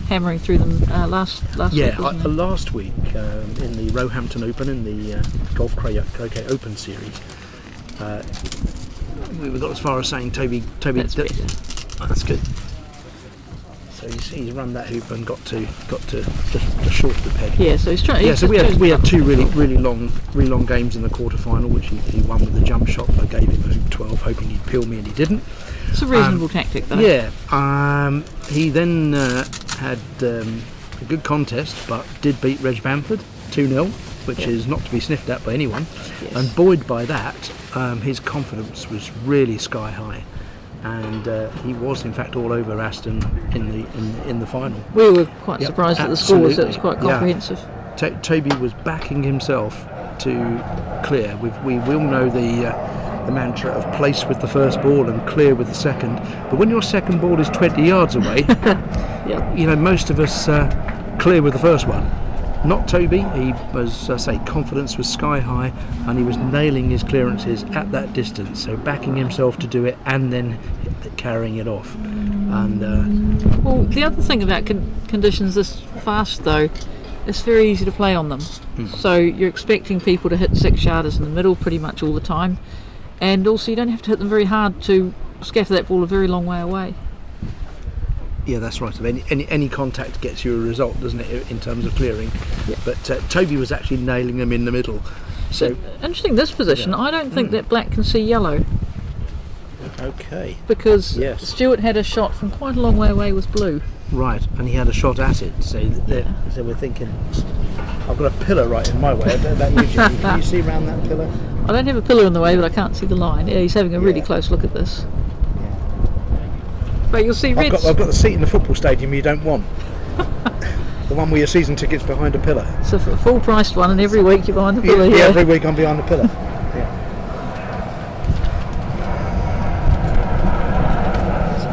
[SPEAKER 4] hammering through them last week, wasn't he?
[SPEAKER 5] Last week in the Roehampton Open, in the Golf Croquet Open series, we got as far as saying Toby.
[SPEAKER 4] That's better.
[SPEAKER 5] That's good. So he's run that hoop and got to just short the peg.
[SPEAKER 4] Yeah, so he's trying.
[SPEAKER 5] Yeah, so we had two really long games in the quarterfinal, which he won with the jump shot. I gave him a hoop 12, hoping he'd peel me, and he didn't.
[SPEAKER 4] It's a reasonable tactic, though.
[SPEAKER 5] Yeah. He then had a good contest, but did beat Reg Bamford 2-0, which is not to be sniffed at by anyone.
[SPEAKER 4] Yes.
[SPEAKER 5] And buoyed by that, his confidence was really sky high, and he was in fact all over Aston in the final.
[SPEAKER 4] We were quite
[SPEAKER 5] Yep,
[SPEAKER 4] surprised at the scores. It was
[SPEAKER 5] absolutely.
[SPEAKER 4] quite comprehensive.
[SPEAKER 5] Toby was backing himself to clear. We all know the mantra of place with the first ball and clear with the second. But when your second ball is 20 yards away, most of us clear with the first one. Not Toby. He was, confidence was sky high, and he was nailing his clearances at that distance. So backing himself to do it and then carrying it off. And
[SPEAKER 4] Well, the other thing about conditions this fast, though, it's very easy to play on them. So you're expecting people to hit 6-yarders in the middle pretty much all the time, and also you don't have to hit them very hard to scatter that ball a very long way away.
[SPEAKER 5] Yeah, that's right. I mean, any contact gets you a result, doesn't it, in terms of clearing?
[SPEAKER 4] Yeah.
[SPEAKER 5] But Toby was actually nailing them in the middle. So
[SPEAKER 4] Interesting, this position, I don't think that black can see yellow,
[SPEAKER 5] okay,
[SPEAKER 4] because
[SPEAKER 5] Yes.
[SPEAKER 4] Stuart had a shot from quite a long way away with blue.
[SPEAKER 5] right, and he had a shot at it. So so we're thinking, I've got a pillar right in my way. I don't know about you, Jimmy. Can you see around that pillar?
[SPEAKER 4] I don't have a pillar in the way, but I can't see the line. Yeah, he's having a really close look at this. But you'll see
[SPEAKER 5] I've
[SPEAKER 4] Red's...
[SPEAKER 5] got the seat in the football stadium you don't want. The one with your season tickets behind a pillar.
[SPEAKER 4] It's a full-priced one, and every week you're behind the pillar
[SPEAKER 5] Yeah,
[SPEAKER 4] here.
[SPEAKER 5] every week I'm behind the pillar.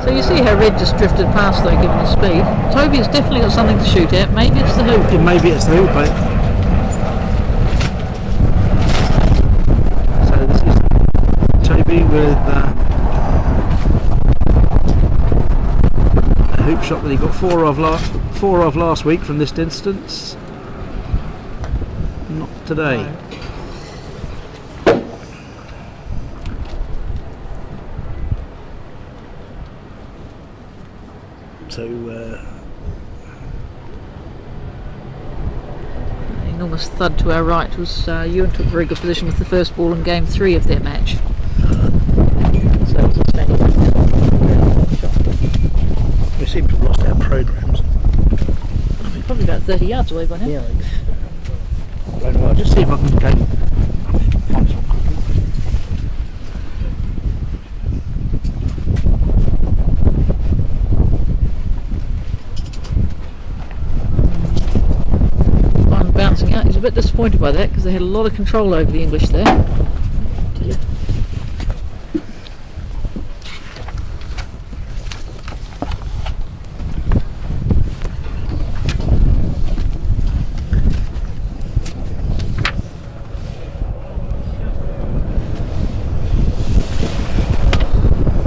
[SPEAKER 4] So you see how Red just drifted past, though, given the speed. Toby's definitely got something to shoot at. Maybe it's the hoop.
[SPEAKER 5] Maybe it's the hoop, but so this is Toby with a hoop shot that he got four of last week from this distance. Not today. So
[SPEAKER 4] Enormous thud to our right was Ewan took very good position with the first ball in game 3 of their match. So it was a standing shot.
[SPEAKER 5] we seem to have lost our programmes.
[SPEAKER 4] We're probably about 30 yards away by now.
[SPEAKER 5] Yeah. I'll just see if I can go.
[SPEAKER 4] One bouncing out. He's a bit disappointed by that because they had a lot of control over the English there.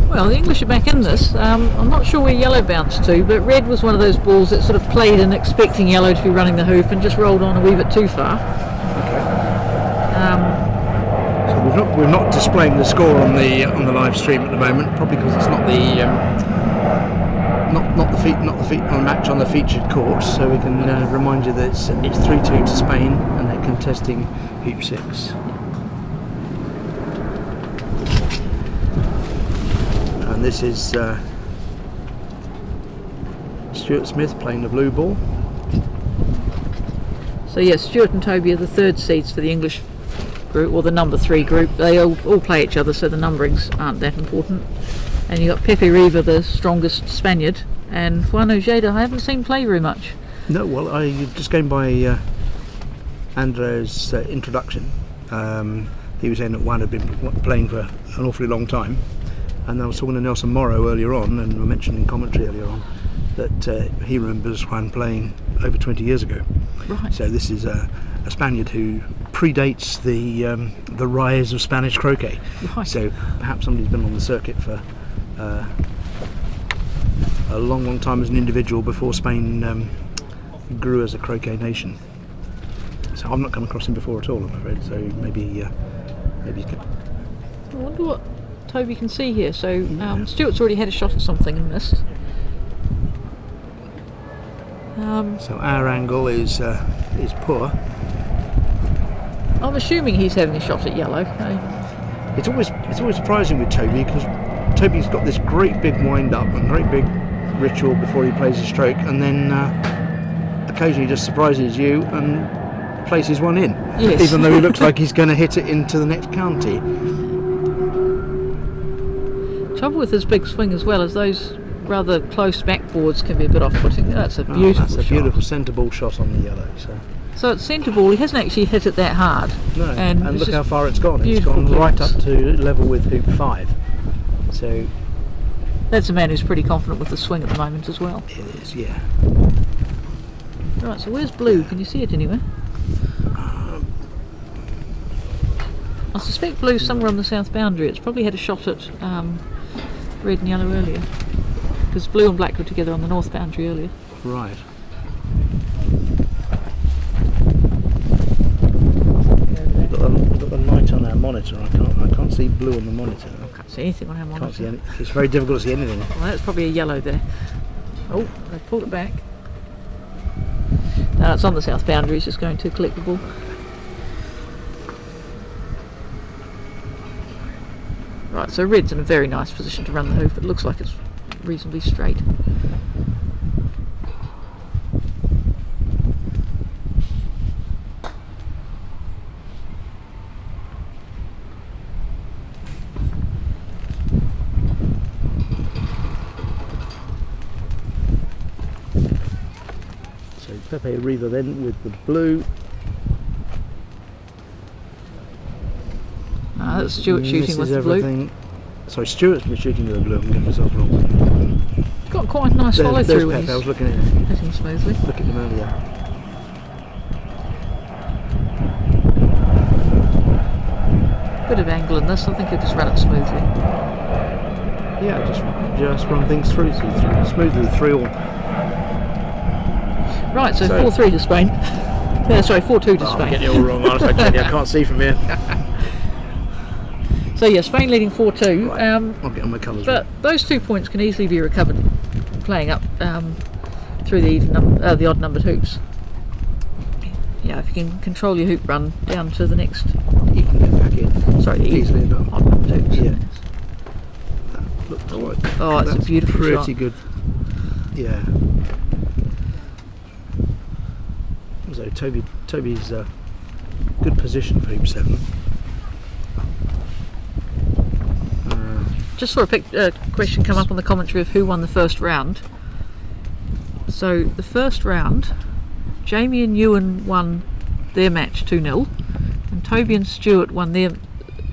[SPEAKER 4] Well, the English are back in this. I'm not sure where yellow bounced to, but red was one of those balls that sort of played in expecting yellow to be running the hoop and just rolled on a wee bit too far.
[SPEAKER 5] So we're not displaying the score on the live stream at the moment, probably because it's not the match on the featured court. So we can remind you that it's 3-2 to Spain, and they're contesting hoop 6. And this is Stuart Smith playing the blue ball.
[SPEAKER 4] So yes, Stuart and Toby are the third seeds for the English group, or the number 3 group. They all play each other, so the numberings aren't that important. And you've got Pepe Riva, the strongest Spaniard, and Juan Ojeda I haven't seen play very much.
[SPEAKER 5] No, well, I just going by Andre's introduction. He was saying that Juan had been playing for an awfully long time. And I was talking to Nelson Morrow earlier on, and we mentioned in commentary earlier on that he remembers Juan playing over 20 years ago.
[SPEAKER 4] Right.
[SPEAKER 5] So this is a Spaniard who predates the rise of Spanish croquet.
[SPEAKER 4] Right.
[SPEAKER 5] So perhaps somebody's been on the circuit for a long time as an individual before Spain grew as a croquet nation. So I've not come across him before at all, I'm afraid. So maybe he's good.
[SPEAKER 4] I wonder what Toby can see here. So Stuart's already had a shot at something and missed.
[SPEAKER 5] So our angle is poor.
[SPEAKER 4] I'm assuming he's having a shot at yellow.
[SPEAKER 5] It's always surprising with Toby, because Toby's got this great big wind up and great big ritual before he plays a stroke, and then occasionally just surprises you and places one in.
[SPEAKER 4] Yes.
[SPEAKER 5] Even though he looks like he's going to hit it into the next county.
[SPEAKER 4] Trouble with his big swing as well is those rather close backboards can be a bit off-putting. That's a beautiful
[SPEAKER 5] That's a
[SPEAKER 4] shot.
[SPEAKER 5] beautiful centre ball shot on the yellow.
[SPEAKER 4] So it's centre ball. He hasn't actually hit it that hard.
[SPEAKER 5] No,
[SPEAKER 4] and
[SPEAKER 5] and
[SPEAKER 4] it's
[SPEAKER 5] look how
[SPEAKER 4] just
[SPEAKER 5] far it's gone. It's
[SPEAKER 4] beautiful
[SPEAKER 5] gone right up
[SPEAKER 4] clearance.
[SPEAKER 5] to level with hoop 5. So
[SPEAKER 4] That's a man who's pretty confident with the swing at the moment as well.
[SPEAKER 5] it is, yeah.
[SPEAKER 4] Right, so where's blue? Can you see it anywhere? I suspect blue's somewhere on the south boundary. It's probably had a shot at red and yellow earlier, because blue and black were together on the north boundary earlier.
[SPEAKER 5] Right. monitor. I can't see blue on the monitor.
[SPEAKER 4] Can't see anything on our monitor.
[SPEAKER 5] Can't see any. It's very difficult to see anything.
[SPEAKER 4] Well, that's probably a yellow there. Oh, they pulled it back. No, it's on the south boundary. It's just going to collect the ball. Right, so red's in a very nice position to run the hoop. It looks like it's reasonably straight.
[SPEAKER 5] So Pepe Riva then with the blue.
[SPEAKER 4] That's Stuart shooting with the blue.
[SPEAKER 5] Everything. Sorry, Stuart's been shooting with the blue. I'm getting myself wrong.
[SPEAKER 4] Got quite a nice follow through when
[SPEAKER 5] Pepe. I was
[SPEAKER 4] he's
[SPEAKER 5] looking at him.
[SPEAKER 4] hitting smoothly.
[SPEAKER 5] Looking at him earlier.
[SPEAKER 4] Bit of angle in this. I think he'll just run it smoothly.
[SPEAKER 5] Yeah, just run things through smoothly through all.
[SPEAKER 4] Right, so 4-3 to Spain. Sorry, 4-2 to
[SPEAKER 5] I'm
[SPEAKER 4] Spain.
[SPEAKER 5] getting it all wrong. I can't see from here.
[SPEAKER 4] So yeah, Spain leading 4-2.
[SPEAKER 5] Right. I'll get on my colours.
[SPEAKER 4] But those 2 points can easily be recovered playing up through the odd numbered hoops. Yeah, if you can control your hoop run down to the next.
[SPEAKER 5] You can get back in.
[SPEAKER 4] Sorry, the
[SPEAKER 5] easily enough.
[SPEAKER 4] odd numbered hoops.
[SPEAKER 5] Yeah. That looks like.
[SPEAKER 4] Oh, it's a beautiful
[SPEAKER 5] pretty
[SPEAKER 4] shot.
[SPEAKER 5] good. Yeah. So Toby's good position for hoop 7.
[SPEAKER 4] Just saw a question come up on the commentary of who won the first round. So the first round, Jamie and Ewan won their match 2-0, and Toby and Stuart won their.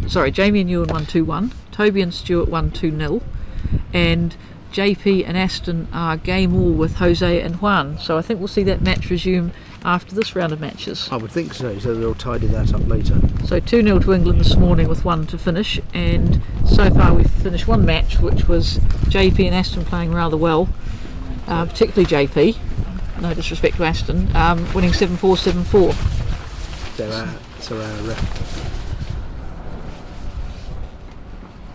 [SPEAKER 4] Sorry, Jamie and Ewan won 2-1. Toby and Stuart won 2-0, and JP and Aston are game all with Jose and Juan. So I think we'll see that match resume after this round of matches.
[SPEAKER 5] I would think so. So they'll tidy that up later.
[SPEAKER 4] So 2-0 to England this morning with 1 to finish, and so far we've finished one match which was JP and Aston playing rather well, particularly JP, no disrespect to Aston, winning 7-4, 7-4.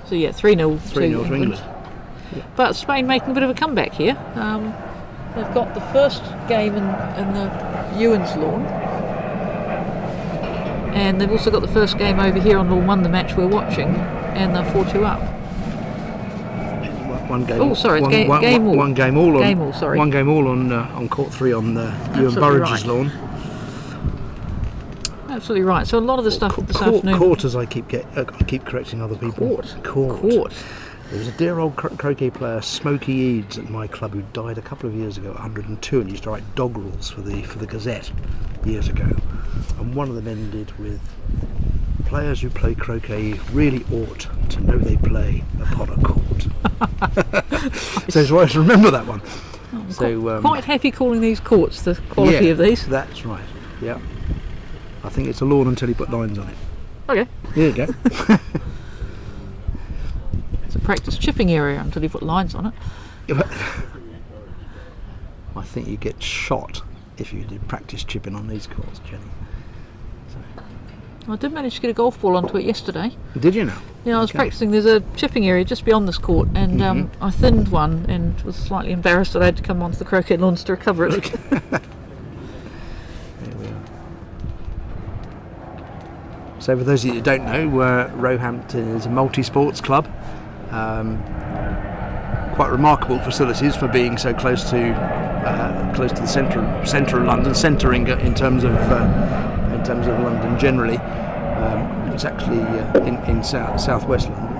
[SPEAKER 4] So yeah, 3-0 to England.
[SPEAKER 5] Yeah.
[SPEAKER 4] But Spain making a bit of a comeback here. They've got the first game in the Ewan's lawn, and they've also got the first game over here on lawn 1, the match we're watching, and they're 4-2 up.
[SPEAKER 5] One game.
[SPEAKER 4] Oh, sorry, it's game all.
[SPEAKER 5] One game all on.
[SPEAKER 4] Game all, sorry.
[SPEAKER 5] One game all on court 3 on Ewan Burridge's lawn.
[SPEAKER 4] Absolutely right. So a lot of the stuff this afternoon.
[SPEAKER 5] Court, as I keep correcting other people. Court. There was a dear old croquet player, Smokey Eads, at my club who died a couple of years ago at 102, and used to write dog rules for the Gazette years ago. And one of them ended with, players who play croquet really ought to know they play upon a court. So I remember that one.
[SPEAKER 4] So quite happy calling these courts, the quality of these.
[SPEAKER 5] That's right. Yeah. I think it's a lawn until you put lines on it.
[SPEAKER 4] Okay.
[SPEAKER 5] There you go.
[SPEAKER 4] It's a practice chipping area until you put lines on it.
[SPEAKER 5] I think you get shot if you did practice chipping on these courts, Jenny.
[SPEAKER 4] I did manage to get a golf ball onto it yesterday.
[SPEAKER 5] Did you now?
[SPEAKER 4] Yeah, I was practicing. There's a chipping area just beyond this court, and I thinned one and was slightly embarrassed that I had to come onto the croquet lawns to recover it.
[SPEAKER 5] There we are. So for those of you who don't know, Roehampton is a multi-sports club. Quite remarkable facilities for being so close to the centre of London, centering in terms of London generally. It's actually in southwest London.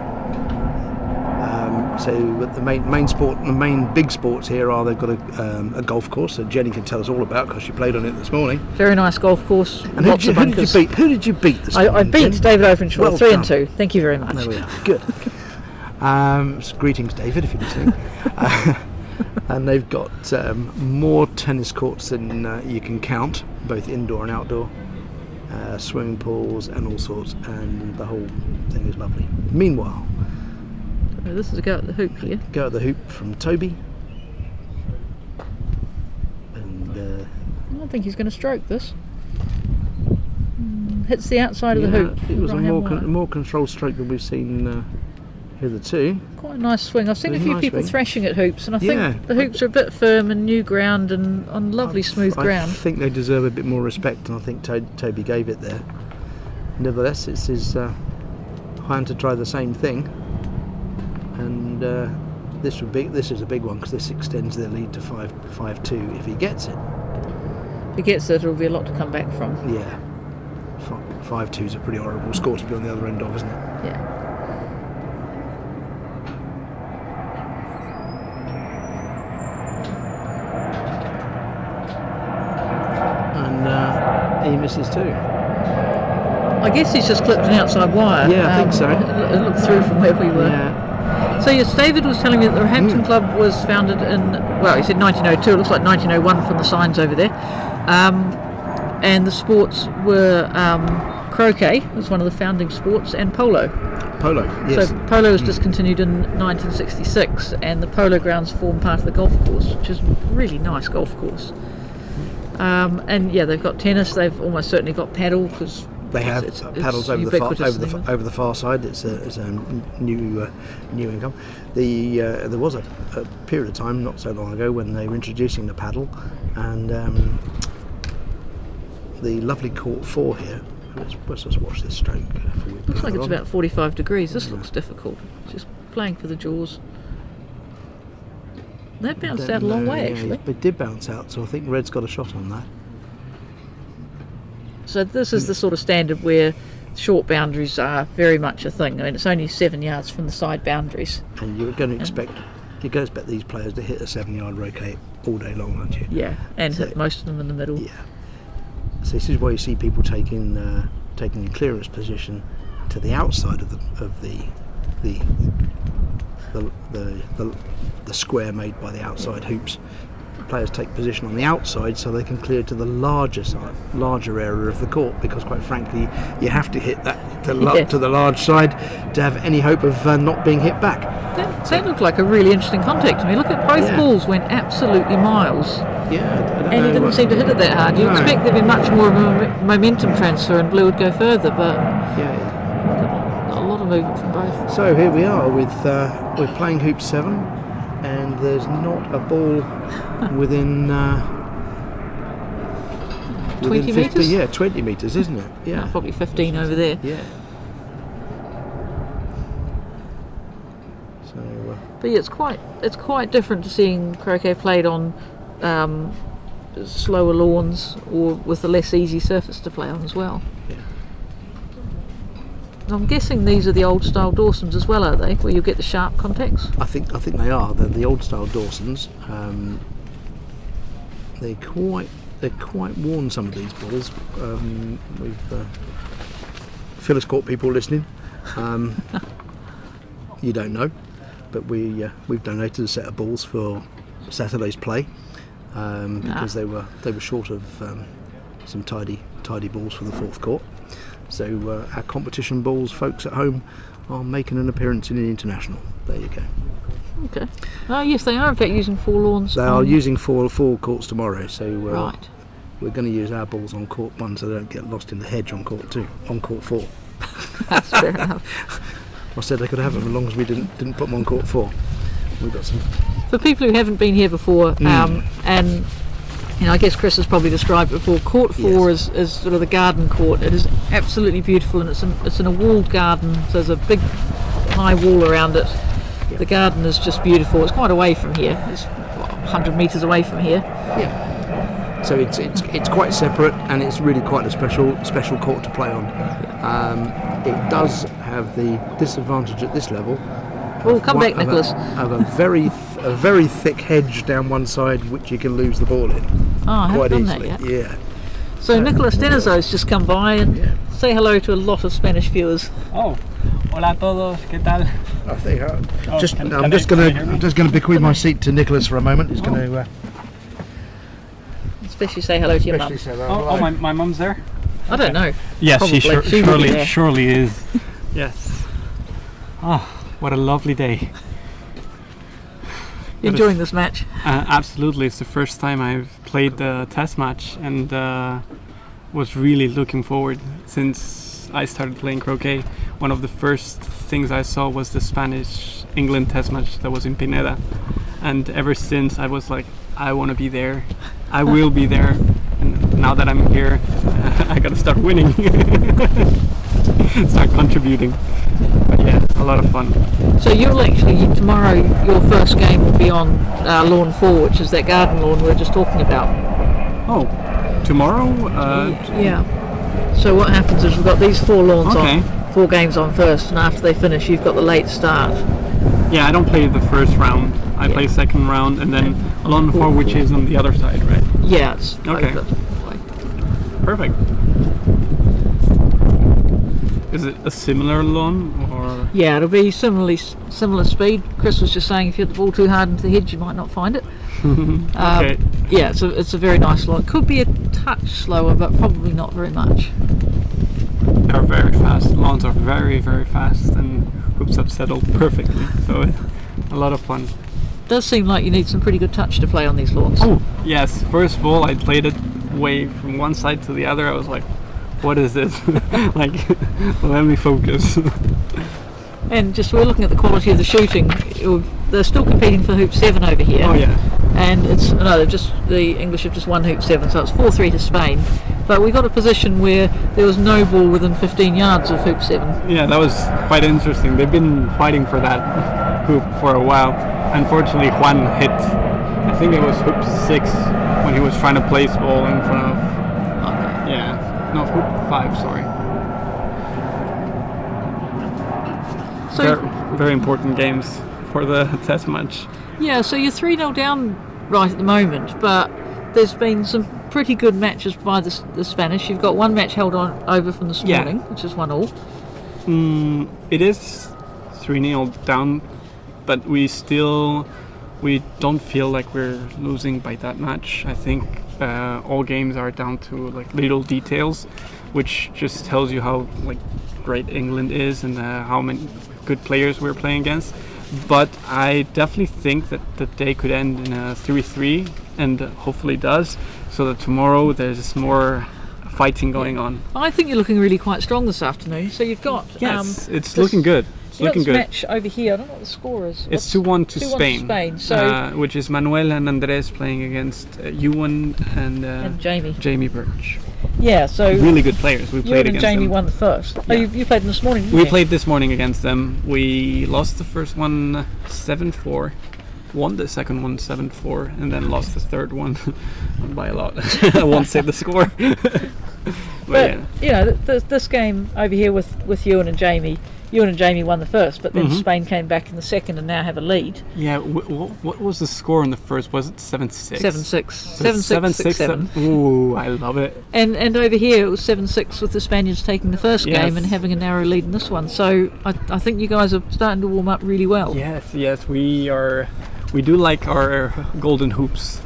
[SPEAKER 5] So the main big sports here are, they've got a golf course that Jenny can tell us all about because she played on it this morning.
[SPEAKER 4] Very nice golf course.
[SPEAKER 5] And who did you beat this morning?
[SPEAKER 4] I beat David Overenshaw,
[SPEAKER 5] Well
[SPEAKER 4] 3-2. Thank you very much.
[SPEAKER 5] There we are. Good. Greetings, David, if you're listening. And they've got more tennis courts than you can count, both indoor and outdoor, swimming pools and all sorts, and the whole thing is lovely. Meanwhile,
[SPEAKER 4] This is a go at the hoop here.
[SPEAKER 5] Go at the hoop from Toby. And
[SPEAKER 4] I don't think he's going to stroke this. hits the outside of the hoop.
[SPEAKER 5] It was a
[SPEAKER 4] right-hand wire.
[SPEAKER 5] more controlled stroke than we've seen hitherto.
[SPEAKER 4] Quite a nice swing. I've seen a
[SPEAKER 5] Very
[SPEAKER 4] few
[SPEAKER 5] nice
[SPEAKER 4] people
[SPEAKER 5] swing.
[SPEAKER 4] thrashing at hoops, and I
[SPEAKER 5] Yeah.
[SPEAKER 4] think the hoops are a bit firm and new ground and on lovely smooth
[SPEAKER 5] I
[SPEAKER 4] ground.
[SPEAKER 5] think they deserve a bit more respect, and I think Toby gave it there. Nevertheless, it's his hand to try the same thing, and this is a big one because this extends their lead to 5-2 if he gets it.
[SPEAKER 4] If he gets it, it'll be a lot to come back from.
[SPEAKER 5] Yeah, 5-2 is a pretty horrible score to be on the other end of, isn't it?
[SPEAKER 4] Yeah.
[SPEAKER 5] And he misses too.
[SPEAKER 4] I guess he's just clipped an outside wire.
[SPEAKER 5] Yeah, I think so.
[SPEAKER 4] It looked through from where we were.
[SPEAKER 5] Yeah.
[SPEAKER 4] So yes, David was telling me that the Roehampton Club was founded in, well, he said 1902, it looks like 1901 from the signs over there. And the sports were croquet, was one of the founding sports, and polo.
[SPEAKER 5] Polo, yes.
[SPEAKER 4] So polo was discontinued in 1966, and the polo grounds form part of the golf course, which is a really nice golf course. And yeah, they've got tennis, they've almost certainly got paddle, because
[SPEAKER 5] They have paddles over the far side. It's a new income. There was a period of time not so long ago when they were introducing the paddle, and the lovely court 4 here. Let's just watch this stroke.
[SPEAKER 4] Looks like it's about 45 degrees. This looks difficult. Just playing for the jaws. That bounced out a long way, actually.
[SPEAKER 5] It did bounce out, so I think Red's got a shot on that.
[SPEAKER 4] So this is the sort of standard where short boundaries are very much a thing. I mean, it's only 7 yards from the side boundaries.
[SPEAKER 5] And you're going to expect these players to hit a 7-yard roquet all day long, aren't you?
[SPEAKER 4] Yeah, and hit most of them in the middle.
[SPEAKER 5] Yeah. So this is why you see people taking the clearance position to the outside of the square made by the outside hoops. Players take position on the outside so they can clear to the larger area of the court, because quite frankly you have to hit that to the large side to have any hope of not being hit back.
[SPEAKER 4] That looked like a really interesting contact to me. Look at both balls went absolutely miles.
[SPEAKER 5] Yeah,
[SPEAKER 4] and he didn't seem to hit it that hard. You expect there'd be much more of a momentum transfer and Blue would go further, but a lot of movement from both.
[SPEAKER 5] So here we are with we're playing hoop 7, and there's not a ball within
[SPEAKER 4] 20
[SPEAKER 5] 50,
[SPEAKER 4] metres?
[SPEAKER 5] yeah, 20 metres, isn't it? Yeah,
[SPEAKER 4] No, probably 15 over there.
[SPEAKER 5] Yeah. So,
[SPEAKER 4] but yeah, it's quite different to seeing croquet played on slower lawns or with a less easy surface to play on as well.
[SPEAKER 5] Yeah.
[SPEAKER 4] I'm guessing these are the old style Dawsons as well, are they? Where you get the sharp contacts?
[SPEAKER 5] I think they are. They're the old style Dawsons. They're quite worn, some of these balls. We've Phyllis Court people listening. You don't know, but we've donated a set of balls for Saturday's play because they were short of some tidy balls for the fourth court. So our competition balls, folks at home, are making an appearance in the international. There you go.
[SPEAKER 4] Okay. Oh yes, they are in fact using 4 lawns.
[SPEAKER 5] They are using four courts tomorrow. So
[SPEAKER 4] right.
[SPEAKER 5] We're going to use our balls on court 1 so they don't get lost in the hedge on court 2, on court 4.
[SPEAKER 4] That's fair enough.
[SPEAKER 5] I said they could have them as long as we didn't put them on court 4. We've got some.
[SPEAKER 4] For people who haven't been here before, and I guess Chris has probably described it before, court 4 is sort of the garden court. It is absolutely beautiful, and it's in a walled garden, so there's a big high wall around it.
[SPEAKER 5] Yep.
[SPEAKER 4] The garden is just beautiful. It's quite away from here. It's 100 metres away from here.
[SPEAKER 5] Yeah. So it's quite separate, and it's really quite a special court to play on. It does have the disadvantage at this level.
[SPEAKER 4] Well, come back, Nicholas.
[SPEAKER 5] Of a very thick hedge down one side, which you can lose the ball in
[SPEAKER 4] I
[SPEAKER 5] quite
[SPEAKER 4] haven't done
[SPEAKER 5] easily.
[SPEAKER 4] that yet.
[SPEAKER 5] Yeah.
[SPEAKER 4] So Nicholas Denizo's just come by and say hello to a lot of Spanish viewers.
[SPEAKER 8] Oh, hola a todos, ¿qué tal?
[SPEAKER 5] I think I'm just going to bequeath my seat to Nicholas for a moment. He's going to
[SPEAKER 4] Especially say hello to your mum.
[SPEAKER 8] My mum's there?
[SPEAKER 4] I don't know.
[SPEAKER 8] Yes,
[SPEAKER 4] Probably.
[SPEAKER 8] she surely is. Yes. Oh, what a lovely day.
[SPEAKER 4] You enjoying this match?
[SPEAKER 8] Absolutely. It's the first time I've played the test match, and was really looking forward since I started playing croquet. One of the first things I saw was the Spanish England test match that was in Pineda, and ever since I was like, I want to be there. I will be there. And now that I'm here, I gotta start winning. Start contributing. But yeah, a lot of fun.
[SPEAKER 4] So you'll actually, tomorrow, your first game will be on lawn 4, which is that garden lawn we were just talking about.
[SPEAKER 8] Oh, tomorrow?
[SPEAKER 4] Yeah. So what happens is we've got these 4 lawns
[SPEAKER 8] Okay.
[SPEAKER 4] on, 4 games on first, and after they finish, you've got the late start.
[SPEAKER 8] Yeah, I don't play the first round. I play second round, and then lawn 4, which is on the other side, right?
[SPEAKER 4] Yeah, it's
[SPEAKER 8] Okay. Perfect. Is it a similar lawn, or?
[SPEAKER 4] Yeah, it'll be similar speed. Chris was just saying if you hit the ball too hard into the hedge, you might not find it.
[SPEAKER 8] Okay.
[SPEAKER 4] Yeah, it's a very nice lawn. It could be a touch slower, but probably not very much.
[SPEAKER 8] They're very fast. Lawns are very, very fast, and hoops have settled perfectly. So a lot of fun.
[SPEAKER 4] Does seem like you need some pretty good touch to play on these lawns.
[SPEAKER 8] Oh, yes. First ball, I played it way from one side to the other. I was like, what is this? Like, let me focus.
[SPEAKER 4] And just we're looking at the quality of the shooting. They're still competing for hoop 7 over here.
[SPEAKER 8] Oh, yeah.
[SPEAKER 4] And the English have just won hoop 7, so it's 4-3 to Spain. But we got a position where there was no ball within 15 yards of hoop 7.
[SPEAKER 8] Yeah, that was quite interesting. They've been fighting for that hoop for a while. Unfortunately, Juan hit, I think it was hoop 6 when he was trying to place ball in front of, no, hoop 5, sorry.
[SPEAKER 4] So
[SPEAKER 8] Very, very important games for the test match.
[SPEAKER 4] yeah, so you're 3-0 down right at the moment, but there's been some pretty good matches by the Spanish. You've got one match held on over from this morning, which is 1-1.
[SPEAKER 8] It is 3-0 down, but we don't feel like we're losing by that much. I think all games are down to like little details, which just tells you how like great England is and how many good players we're playing against. But I definitely think that the day could end in a 3-3, and hopefully does, so that tomorrow there's more fighting going on.
[SPEAKER 4] I think you're looking really quite strong this afternoon. So you've got
[SPEAKER 8] It's looking good. It's
[SPEAKER 4] you've got
[SPEAKER 8] looking
[SPEAKER 4] this
[SPEAKER 8] good.
[SPEAKER 4] match over here. I don't know what the score is.
[SPEAKER 8] It's 2-1 to
[SPEAKER 4] 2-1
[SPEAKER 8] Spain.
[SPEAKER 4] to Spain. So
[SPEAKER 8] which is Manuel and Andres playing against Ewan and
[SPEAKER 4] and Jamie.
[SPEAKER 8] Jamie Birch.
[SPEAKER 4] Yeah. So
[SPEAKER 8] Really good players. We
[SPEAKER 4] you
[SPEAKER 8] played
[SPEAKER 4] and
[SPEAKER 8] against
[SPEAKER 4] Jamie
[SPEAKER 8] them.
[SPEAKER 4] won the first. Oh,
[SPEAKER 8] Yeah.
[SPEAKER 4] you played them this morning. Didn't
[SPEAKER 8] We
[SPEAKER 4] you?
[SPEAKER 8] played this morning against them. We lost the first one 7-4, won the second one 7-4, and then lost the third one by a lot. I won't say the score.
[SPEAKER 4] But
[SPEAKER 8] yeah.
[SPEAKER 4] you know, this game over here with Ewan and Jamie. Ewan and Jamie won the first, but then Spain came back in the second and now have a lead.
[SPEAKER 8] Yeah, what was the score in the first? Was it 7-6?
[SPEAKER 4] 7-6.
[SPEAKER 8] So
[SPEAKER 4] 7-6, 6-7.
[SPEAKER 8] Ooh, I love it.
[SPEAKER 4] And over here it was 7-6 with the Spaniards taking the first
[SPEAKER 8] Yes.
[SPEAKER 4] game and having a narrow lead in this one. So I think you guys are starting to warm up really well.
[SPEAKER 8] Yes, we are. We do like our golden hoops.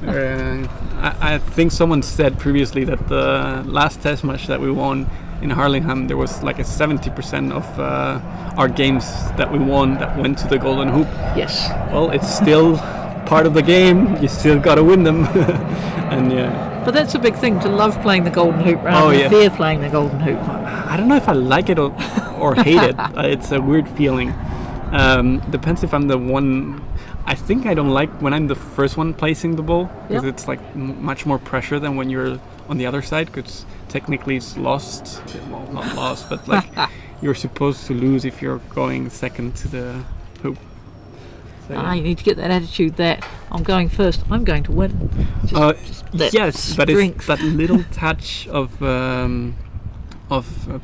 [SPEAKER 8] I think someone said previously that the last test match that we won in Harlingham, there was like a 70% of our games that we won that went to the golden hoop.
[SPEAKER 4] Yes.
[SPEAKER 8] Well, it's still part of the game. You still got to win them. And yeah.
[SPEAKER 4] But that's a big thing, to love playing the golden hoop rather than fear playing the golden hoop.
[SPEAKER 8] I don't know if I like it or hate it. It's a weird feeling. Depends if I'm the one. I think I don't like when I'm the first one placing the ball, because it's like much more pressure than when you're on the other side, because technically it's lost. Well, not lost, but like you're supposed to lose if you're going second to the hoop. So,
[SPEAKER 4] You need to get that attitude that I'm going first, I'm going to win. Just that
[SPEAKER 8] yes, but it's
[SPEAKER 4] strength.
[SPEAKER 8] that little touch of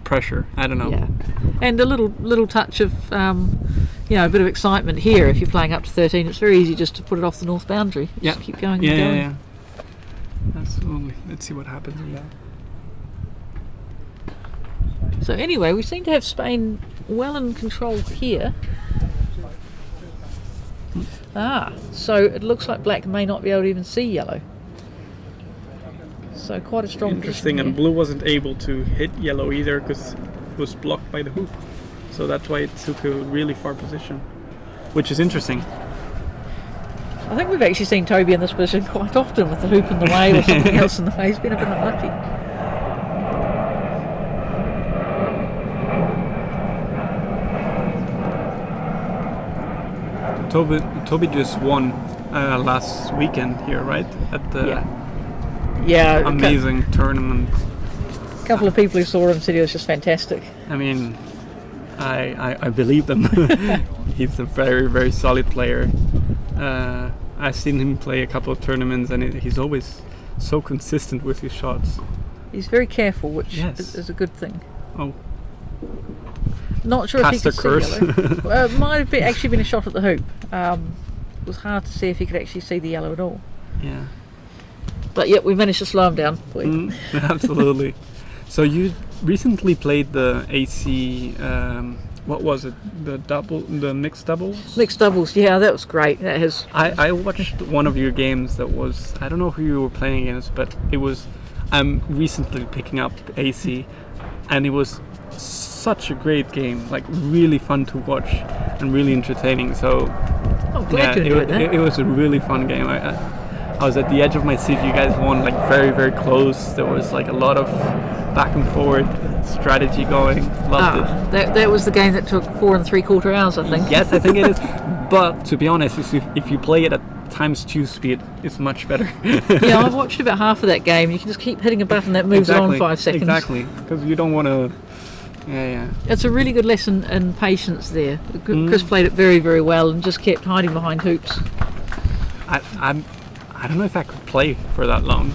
[SPEAKER 8] pressure. I don't know.
[SPEAKER 4] Yeah, and a little touch of a bit of excitement here. If you're playing up to 13, it's very easy just to put it off the north boundary.
[SPEAKER 8] Yeah.
[SPEAKER 4] Just keep going and going.
[SPEAKER 8] Yeah. Absolutely. Let's see what happens.
[SPEAKER 4] So anyway, we seem to have Spain well in control here. So it looks like black may not be able to even see yellow. So quite a strong
[SPEAKER 8] Interesting,
[SPEAKER 4] position
[SPEAKER 8] and
[SPEAKER 4] here.
[SPEAKER 8] blue wasn't able to hit yellow either because it was blocked by the hoop. So that's why it took a really far position, which is interesting.
[SPEAKER 4] I think we've actually seen Toby in this position quite often with the hoop in the way or something else in the way. He's been a bit unlucky.
[SPEAKER 8] Toby just won last weekend here, right? At the
[SPEAKER 4] Yeah,
[SPEAKER 8] amazing tournament.
[SPEAKER 4] a couple of people who saw him said he was just fantastic.
[SPEAKER 8] I mean, I believe them. He's a very, very solid player. I've seen him play a couple of tournaments, and he's always so consistent with his shots.
[SPEAKER 4] He's very careful, which
[SPEAKER 8] Yes.
[SPEAKER 4] is a good thing.
[SPEAKER 8] Oh,
[SPEAKER 4] Not sure if he
[SPEAKER 8] cast a
[SPEAKER 4] could
[SPEAKER 8] curse.
[SPEAKER 4] see yellow. Well, it might have actually been a shot at the hoop. It was hard to see if he could actually see the yellow at all.
[SPEAKER 8] Yeah.
[SPEAKER 4] But yet we managed to slow him down.
[SPEAKER 8] Absolutely. So you recently played the AC. What was it? The mixed doubles.
[SPEAKER 4] Mixed doubles, yeah, that was great. That has
[SPEAKER 8] I watched one of your games that was, I don't know who you were playing against, but it was, I'm recently picking up AC, and it was such a great game, like really fun to watch and really entertaining. So
[SPEAKER 4] I'm glad you enjoyed that.
[SPEAKER 8] it was a really fun game. I was at the edge of my seat. You guys won like very, very close. There was like a lot of back and forward strategy going. Loved it.
[SPEAKER 4] That was the game that took 4 3/4 hours, I think.
[SPEAKER 8] Yes, I think it is. But to be honest, if you play it at ×2 speed, it's much better.
[SPEAKER 4] Yeah, I've watched about half of that game. You can just keep hitting a button that moves it on 5 seconds.
[SPEAKER 8] Exactly, because you don't want to. Yeah.
[SPEAKER 4] It's a really good lesson in patience there. Chris played it very, very well and just kept hiding behind hoops.
[SPEAKER 8] I don't know if I could play for that long.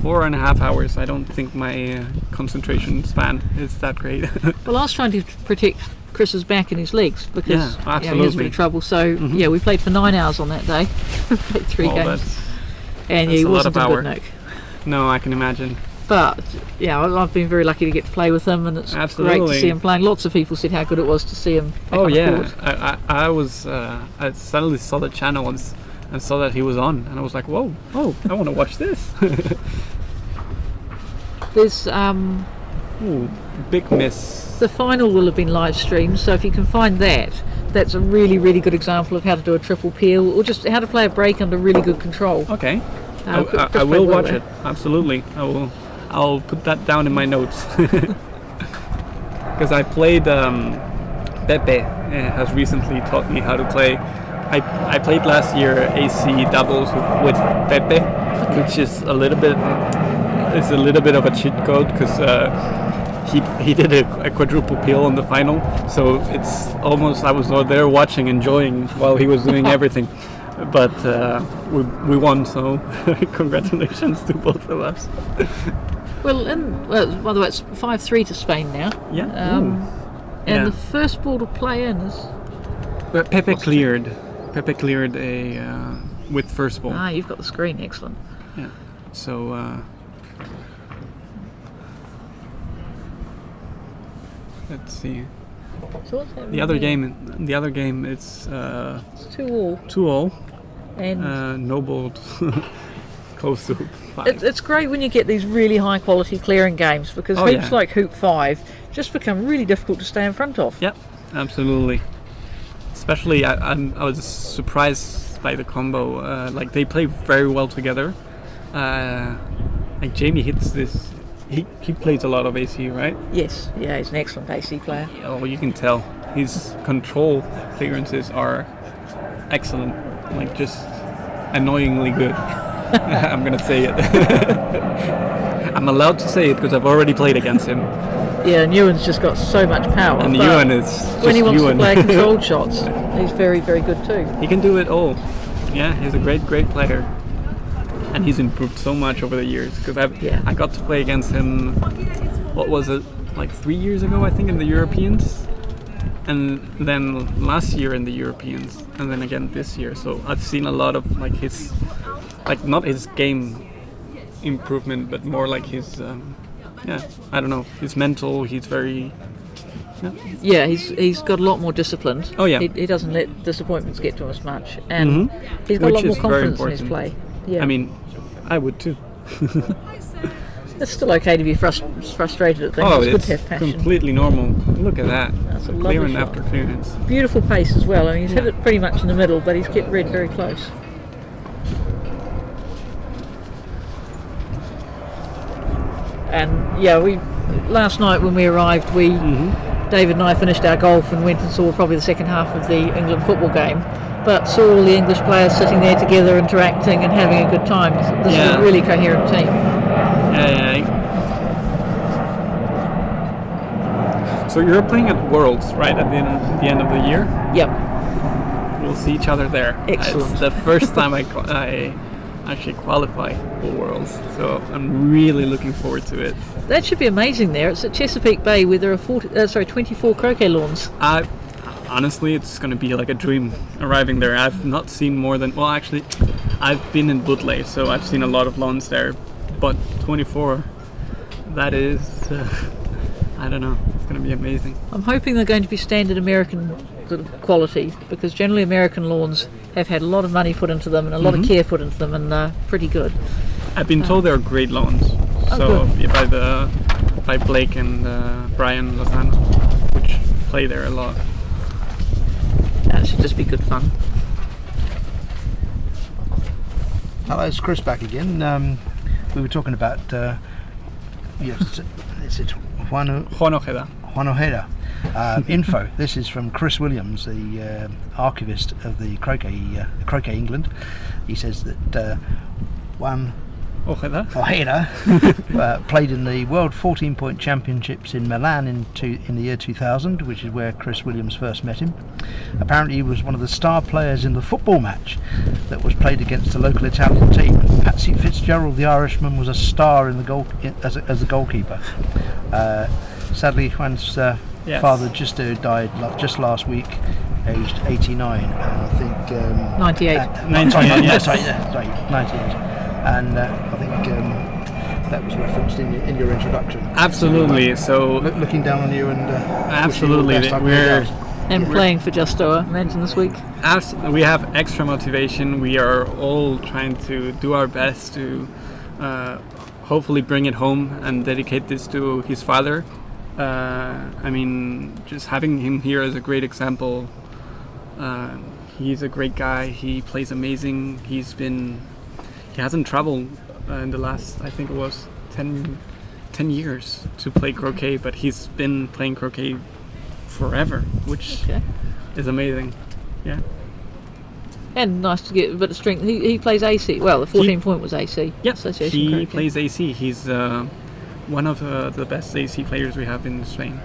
[SPEAKER 8] 4.5 hours. I don't think my concentration span is that great.
[SPEAKER 4] Well, I was trying to protect Chris's back and his legs because
[SPEAKER 8] Yeah,
[SPEAKER 4] he has a bit of trouble. So yeah, we played for 9 hours on that day. Played 3 games, and
[SPEAKER 8] that's
[SPEAKER 4] he
[SPEAKER 8] a lot
[SPEAKER 4] wasn't
[SPEAKER 8] of
[SPEAKER 4] a good
[SPEAKER 8] hour.
[SPEAKER 4] nick.
[SPEAKER 8] No, I can imagine.
[SPEAKER 4] But yeah, I've been very lucky to get to play with him, and it's great to
[SPEAKER 8] Absolutely.
[SPEAKER 4] see him playing. Lots of people said how good it was to see him back
[SPEAKER 8] Oh
[SPEAKER 4] on the
[SPEAKER 8] yeah,
[SPEAKER 4] court.
[SPEAKER 8] I was. I suddenly saw the channel and saw that he was on, and I was like, whoa, I want to watch this.
[SPEAKER 4] There's
[SPEAKER 8] Ooh, big miss.
[SPEAKER 4] the final will have been live streamed, so if you can find that, that's a really, really good example of how to do a triple peel, or just how to play a break under really good control.
[SPEAKER 8] Okay,
[SPEAKER 4] Chris
[SPEAKER 8] I
[SPEAKER 4] played
[SPEAKER 8] will
[SPEAKER 4] well
[SPEAKER 8] watch
[SPEAKER 4] there.
[SPEAKER 8] it. Absolutely, I will. I'll put that down in my notes. Because I played. Pepe has recently taught me how to play. I played last year AC doubles with Pepe, which is a little bit. It's a little bit of a cheat code because he did a quadruple peel in the final, so it's almost I was there watching, enjoying while he was doing everything. But we won, so congratulations to both of us.
[SPEAKER 4] Well, by the way, it's 5-3 to Spain now.
[SPEAKER 8] Yeah.
[SPEAKER 4] And
[SPEAKER 8] Yeah.
[SPEAKER 4] the first ball to play in is
[SPEAKER 8] But Pepe cleared a with first ball.
[SPEAKER 4] you've got the screen, excellent.
[SPEAKER 8] Yeah. So let's see.
[SPEAKER 4] So what's happening
[SPEAKER 8] The other
[SPEAKER 4] there?
[SPEAKER 8] game, it's
[SPEAKER 4] It's 2-2,
[SPEAKER 8] 2-all.
[SPEAKER 4] and
[SPEAKER 8] No balled. Close to 5.
[SPEAKER 4] it's great when you get these really high quality clearing games because
[SPEAKER 8] Oh,
[SPEAKER 4] hoops
[SPEAKER 8] yeah.
[SPEAKER 4] like Hoop 5 just become really difficult to stay in front of.
[SPEAKER 8] Yep, absolutely. Especially, I was surprised by the combo. Like they play very well together. Like Jamie hits this. He plays a lot of AC, right?
[SPEAKER 4] Yes, yeah, he's an excellent AC player.
[SPEAKER 8] Oh, you can tell his control clearances are excellent. Like just annoyingly good. I'm gonna say it. I'm allowed to say it because I've already played against him.
[SPEAKER 4] Yeah, and Ewan's just got so much power.
[SPEAKER 8] And
[SPEAKER 4] but
[SPEAKER 8] Ewan is just
[SPEAKER 4] when he wants
[SPEAKER 8] Ewan.
[SPEAKER 4] to play controlled shots, he's very, very good too.
[SPEAKER 8] He can do it all. Yeah, he's a great player. And he's improved so much over the years because I got to play against him, what was it, like 3 years ago I think in the Europeans, and then last year in the Europeans, and then again this year. So I've seen a lot of like his, like not his game improvement, but more like his, I don't know, his mental. He's very.
[SPEAKER 4] Yeah, he's got a lot more discipline.
[SPEAKER 8] Oh, yeah.
[SPEAKER 4] He doesn't let disappointments get to him as much, and he's got
[SPEAKER 8] Which
[SPEAKER 4] a lot more
[SPEAKER 8] is very
[SPEAKER 4] confidence in his play.
[SPEAKER 8] important.
[SPEAKER 4] Yeah,
[SPEAKER 8] I mean, I would too.
[SPEAKER 4] it's still okay to be frustrated at things.
[SPEAKER 8] Oh,
[SPEAKER 4] it's good
[SPEAKER 8] it's
[SPEAKER 4] to have passion.
[SPEAKER 8] completely normal. Look at that.
[SPEAKER 4] That's a lovely
[SPEAKER 8] Clearance
[SPEAKER 4] shot.
[SPEAKER 8] after clearance.
[SPEAKER 4] Beautiful pace as well. I mean, he's hit it pretty much in the middle, but he's kept red very close. And yeah, last night when we arrived, we David and I finished our golf and went and saw probably the second half of the England football game, but saw all the English players sitting there together, interacting and having a good time. This is a really coherent team.
[SPEAKER 8] Yeah. So you're playing at Worlds, right, at the end of the year?
[SPEAKER 4] Yep.
[SPEAKER 8] We'll see each other there.
[SPEAKER 4] Excellent.
[SPEAKER 8] It's the first time I actually qualify for Worlds, so I'm really looking forward to it.
[SPEAKER 4] That should be amazing there. It's at Chesapeake Bay where there are 24 croquet lawns.
[SPEAKER 8] Honestly, it's going to be like a dream arriving there. I've not seen more than, well, actually, I've been in Butley, so I've seen a lot of lawns there, but 24, that is, I don't know, it's going to be amazing.
[SPEAKER 4] I'm hoping they're going to be standard American sort of quality, because generally American lawns have had a lot of money put into them and a lot of care put into them, and they're pretty good.
[SPEAKER 8] I've been told they're great lawns. By Blake and Brian Lozano, which play there a lot.
[SPEAKER 4] That should just be good fun.
[SPEAKER 5] Hello, it's Chris back again. We were talking about is it Juan
[SPEAKER 8] Ojeda.
[SPEAKER 5] info. This is from Chris Williams, the archivist of the Croquet England. He says that Juan Ojeda played in the World 14-Point Championships in Milan in the year 2000, which is where Chris Williams first met him. Apparently he was one of the star players in the football match that was played against the local Italian team. Patsy Fitzgerald, the Irishman, was a star in the goal as a goalkeeper. Sadly, Juan's father just died just last week, aged 89, and I think
[SPEAKER 4] 98.
[SPEAKER 5] 98. And I think that was referenced in your introduction.
[SPEAKER 8] Absolutely. So
[SPEAKER 5] looking down on you and
[SPEAKER 8] absolutely,
[SPEAKER 4] we're playing for Justo, I imagine, this week.
[SPEAKER 8] We have extra motivation. We are all trying to do our best to hopefully bring it home and dedicate this to his father. I mean, just having him here as a great example. He's a great guy. He plays amazing. He hasn't traveled in the last, I think it was 10 years to play croquet, but he's been playing croquet forever, which is amazing. Yeah.
[SPEAKER 4] And nice to get a bit of strength. He plays AC. Well, the 14-point was AC.
[SPEAKER 8] Yep,
[SPEAKER 4] Association
[SPEAKER 8] he
[SPEAKER 4] Croquet.
[SPEAKER 8] plays AC. He's one of the best AC players we have in Spain.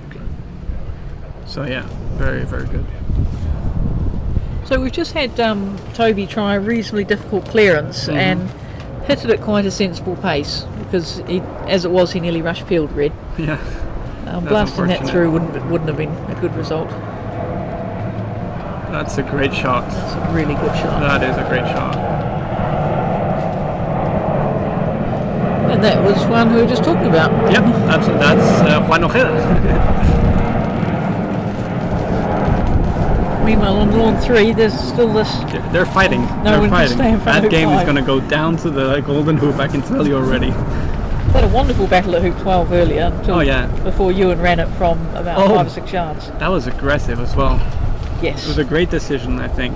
[SPEAKER 4] Okay.
[SPEAKER 8] So yeah, very, very good.
[SPEAKER 4] So we've just had Toby try a reasonably difficult clearance and hit it at quite a sensible pace, because as it was, he nearly rush peeled red.
[SPEAKER 8] Yeah.
[SPEAKER 4] Blasting that through wouldn't have been a good result.
[SPEAKER 8] That's a great shot.
[SPEAKER 4] It's a really good shot.
[SPEAKER 8] That is a great shot.
[SPEAKER 4] And that was one who we were just talking about.
[SPEAKER 8] Yep, absolutely. That's Juan Ojeda.
[SPEAKER 4] Meanwhile, on lawn 3, there's still this.
[SPEAKER 8] They're fighting.
[SPEAKER 4] No one can stay in front of
[SPEAKER 8] That game
[SPEAKER 4] 5.
[SPEAKER 8] is going to go down to the golden hoop, I can tell you already.
[SPEAKER 4] We had a wonderful battle at hoop 12 earlier until before Ewan ran it from about 5 or 6 yards.
[SPEAKER 8] That was aggressive as well.
[SPEAKER 4] Yes.
[SPEAKER 8] It was a great decision, I think.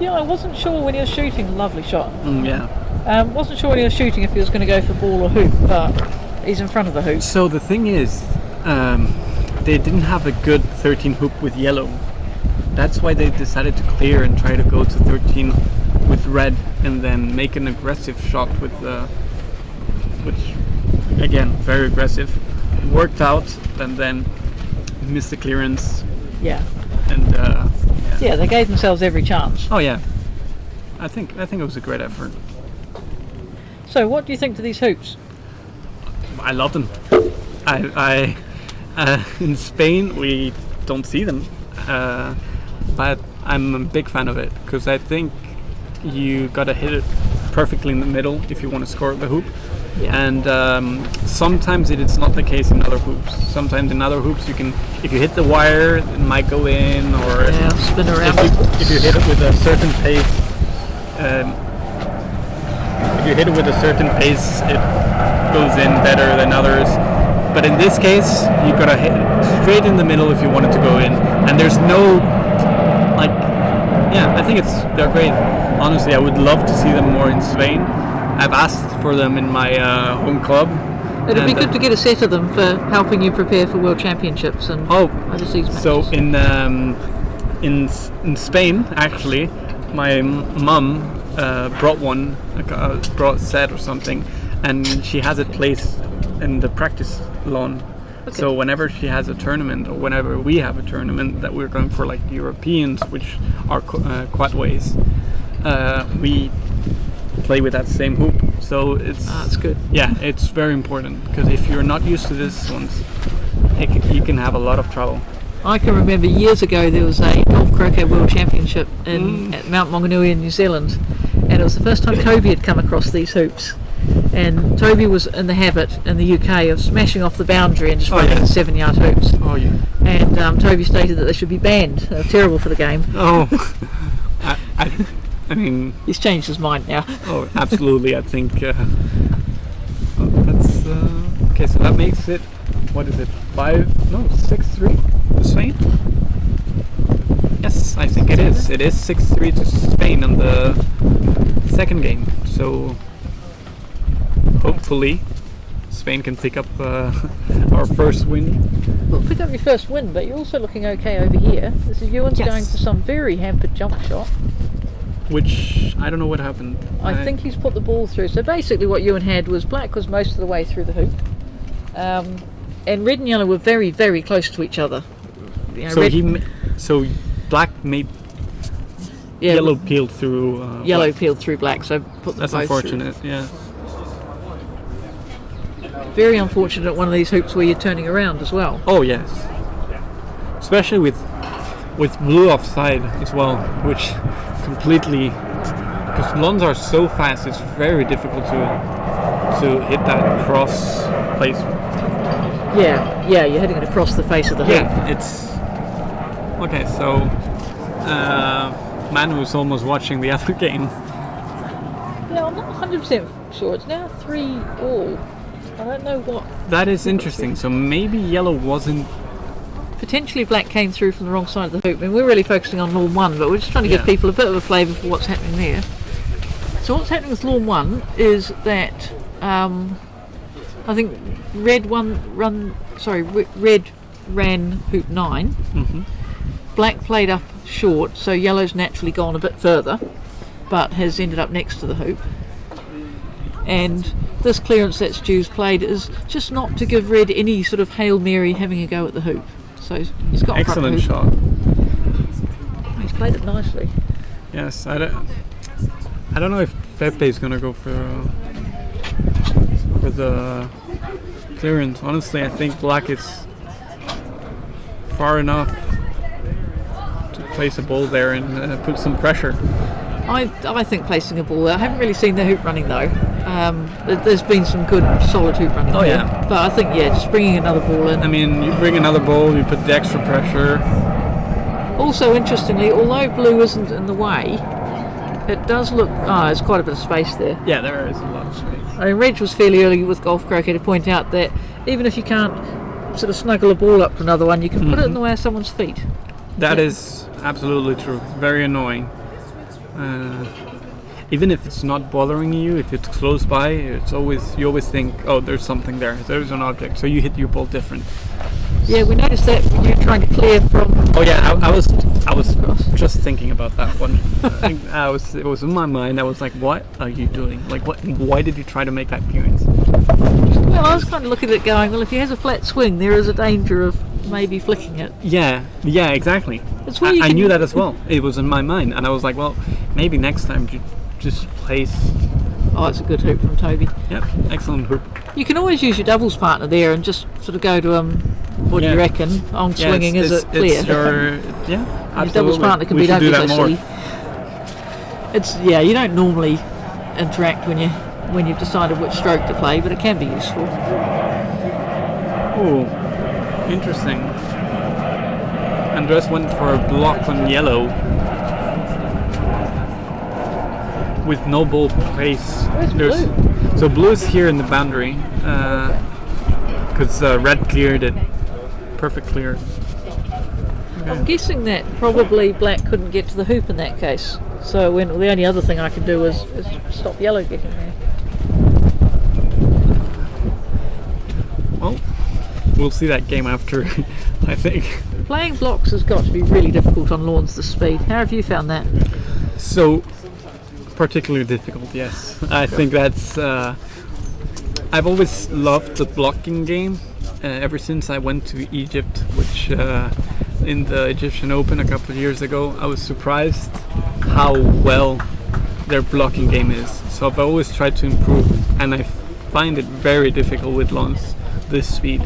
[SPEAKER 4] Yeah, I wasn't sure when he was shooting. Lovely shot. Wasn't sure when he was shooting if he was going to go for ball or hoop, but he's in front of the hoop.
[SPEAKER 8] So the thing is, they didn't have a good 13 hoop with yellow. That's why they decided to clear and try to go to 13 with red, and then make an aggressive shot with which, again, very aggressive. Worked out, and then missed the clearance.
[SPEAKER 4] Yeah.
[SPEAKER 8] And
[SPEAKER 4] yeah, they gave themselves every chance.
[SPEAKER 8] Oh yeah, I think it was a great effort.
[SPEAKER 4] So, what do you think to these hoops?
[SPEAKER 8] I love them. I in Spain we don't see them, but I'm a big fan of it, because I think you gotta hit it perfectly in the middle if you want to score the hoop.
[SPEAKER 4] Yeah.
[SPEAKER 8] And sometimes it's not the case in other hoops. Sometimes in other hoops you can, if you hit the wire, it might go in, or
[SPEAKER 4] spin around.
[SPEAKER 8] If you hit it with a certain pace, it goes in better than others. But in this case, you gotta hit it straight in the middle if you want it to go in. And there's no, I think they're great. Honestly, I would love to see them more in Spain. I've asked for them in my home club,
[SPEAKER 4] It'd be
[SPEAKER 8] And,
[SPEAKER 4] good to get a set of them for helping you prepare for World Championships and overseas matches.
[SPEAKER 8] So in Spain, actually, my mum brought brought a set or something, and she has it placed in the practice lawn.
[SPEAKER 4] Okay.
[SPEAKER 8] So whenever she has a tournament, or whenever we have a tournament that we're going for, like Europeans, which are quadways, we play with that same hoop. So
[SPEAKER 4] that's good.
[SPEAKER 8] Yeah, it's very important, because if you're not used to this ones, you can have a lot of trouble.
[SPEAKER 4] I can remember years ago there was a golf croquet world championship at Mount Maunganui in New Zealand, and it was the first time Toby had come across these hoops. And Toby was in the habit in the UK of smashing off the boundary and just running the 7-yard hoops.
[SPEAKER 8] Oh yeah.
[SPEAKER 4] And Toby stated that they should be banned. They're terrible for the game.
[SPEAKER 8] Oh, I mean,
[SPEAKER 4] he's changed his mind now.
[SPEAKER 8] Oh, absolutely. I think that's okay. So that makes it, what is it? 6-3 to Spain. Yes, I think it is. It is 6-3 to Spain on the second game. So hopefully Spain can pick up our first win.
[SPEAKER 4] Well, pick up your first win, but you're also looking okay over here. This is Ewan's going for some very hampered jump shot.
[SPEAKER 8] Which, I don't know what happened.
[SPEAKER 4] I think he's put the ball through. So basically what Ewan had was black was most of the way through the hoop. And red and yellow were very, very close to each other. You know,
[SPEAKER 8] so black made yellow peeled through
[SPEAKER 4] yellow
[SPEAKER 8] black.
[SPEAKER 4] peeled through black, so put them
[SPEAKER 8] That's
[SPEAKER 4] both
[SPEAKER 8] unfortunate,
[SPEAKER 4] through.
[SPEAKER 8] yeah.
[SPEAKER 4] Very unfortunate one of these hoops where you're turning around as well.
[SPEAKER 8] Oh yes. Especially with blue offside as well, which completely, because lawns are so fast, it's very difficult to hit that cross place.
[SPEAKER 4] Yeah, you're hitting it across the face of the hoop.
[SPEAKER 8] Yeah, it's okay. So, Manu's almost watching the other game.
[SPEAKER 4] Yeah, I'm not 100% sure. It's now 3-all. I don't know what.
[SPEAKER 8] That is interesting. So maybe yellow wasn't.
[SPEAKER 4] Potentially black came through from the wrong side of the hoop. I mean, we're really focusing on lawn 1, but we're just trying to give people a bit of a flavour for what's happening there. So what's happening with lawn 1 is that I think red ran hoop 9.
[SPEAKER 8] Mm-hmm.
[SPEAKER 4] Black played up short, so yellow's naturally gone a bit further, but has ended up next to the hoop. And this clearance that Stu's played is just not to give red any sort of Hail Mary having a go at the hoop. So he's got
[SPEAKER 8] excellent shot.
[SPEAKER 4] He's played it nicely.
[SPEAKER 8] Yes, I don't know if Pepe's gonna go for the clearance. Honestly, I think black is far enough to place a ball there and put some pressure.
[SPEAKER 4] I think placing a ball there. I haven't really seen the hoop running though. There's been some good solid hoop running there.
[SPEAKER 8] Yeah.
[SPEAKER 4] But I think just bringing another ball in.
[SPEAKER 8] I mean, you bring another ball, you put the extra pressure.
[SPEAKER 4] Also, interestingly, although blue isn't in the way, it does look. There's quite a bit of space there.
[SPEAKER 8] Yeah, there is a lot of space.
[SPEAKER 4] I mean, Reg was fairly early with golf croquet to point out that even if you can't sort of snuggle a ball up to another one, you can put it in the way of someone's feet.
[SPEAKER 8] That is absolutely true. Very annoying. Even if it's not bothering you, if it's close by, you always think, oh, there's something there. There's an object, so you hit your ball different.
[SPEAKER 4] Yeah, we noticed that when you were trying to clear from.
[SPEAKER 8] Oh yeah, I was just thinking about that one. It was in my mind. I was like, what are you doing? Like, what? Why did you try to make that clearance?
[SPEAKER 4] Well, I was kind of looking at it going, well, if he has a flat swing, there is a danger of maybe flicking it.
[SPEAKER 8] Yeah, exactly.
[SPEAKER 4] It's where you
[SPEAKER 8] I
[SPEAKER 4] can-
[SPEAKER 8] knew that as well. It was in my mind, and I was like, well, maybe next time you just place.
[SPEAKER 4] Oh, it's a good hoop from Toby.
[SPEAKER 8] Yep, excellent hoop.
[SPEAKER 4] You can always use your doubles partner there and just sort of go to him. What do you reckon? I'm swinging, is it clear?
[SPEAKER 8] It's your,
[SPEAKER 4] Your
[SPEAKER 8] absolutely.
[SPEAKER 4] doubles partner can
[SPEAKER 8] We
[SPEAKER 4] be
[SPEAKER 8] should do
[SPEAKER 4] doubles
[SPEAKER 8] that more.
[SPEAKER 4] actually. You don't normally interact when you've decided which stroke to play, but it can be useful.
[SPEAKER 8] Oh, interesting. Andres went for a block on yellow with no ball place.
[SPEAKER 4] Where's blue?
[SPEAKER 8] So blue is here in the boundary because red cleared it. Perfect clear.
[SPEAKER 4] I'm guessing that probably black couldn't get to the hoop in that case. So the only other thing I can do is stop yellow getting there.
[SPEAKER 8] Well, we'll see that game after, I think.
[SPEAKER 4] Playing blocks has got to be really difficult on lawns this speed. How have you found that?
[SPEAKER 8] So, particularly difficult, yes. I think that's... I've always loved the blocking game ever since I went to Egypt, which in the Egyptian Open a couple of years ago, I was surprised how well their blocking game is. So I've always tried to improve, and I find it very difficult with lawns this speed.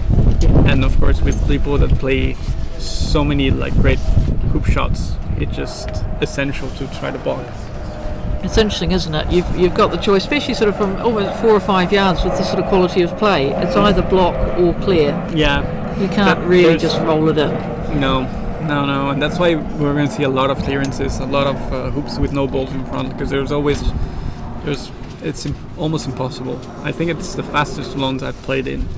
[SPEAKER 8] And of course with people that play so many like great hoop shots, it's just essential to try to block.
[SPEAKER 4] It's interesting, isn't it? You've got the choice, especially sort of from almost 4 or 5 yards with this sort of quality of play. It's either block or clear.
[SPEAKER 8] Yeah.
[SPEAKER 4] You can't really just roll it in.
[SPEAKER 8] No, and that's why we're going to see a lot of clearances, a lot of hoops with no balls in front, because it's almost impossible. I think it's the fastest lawns I've played in,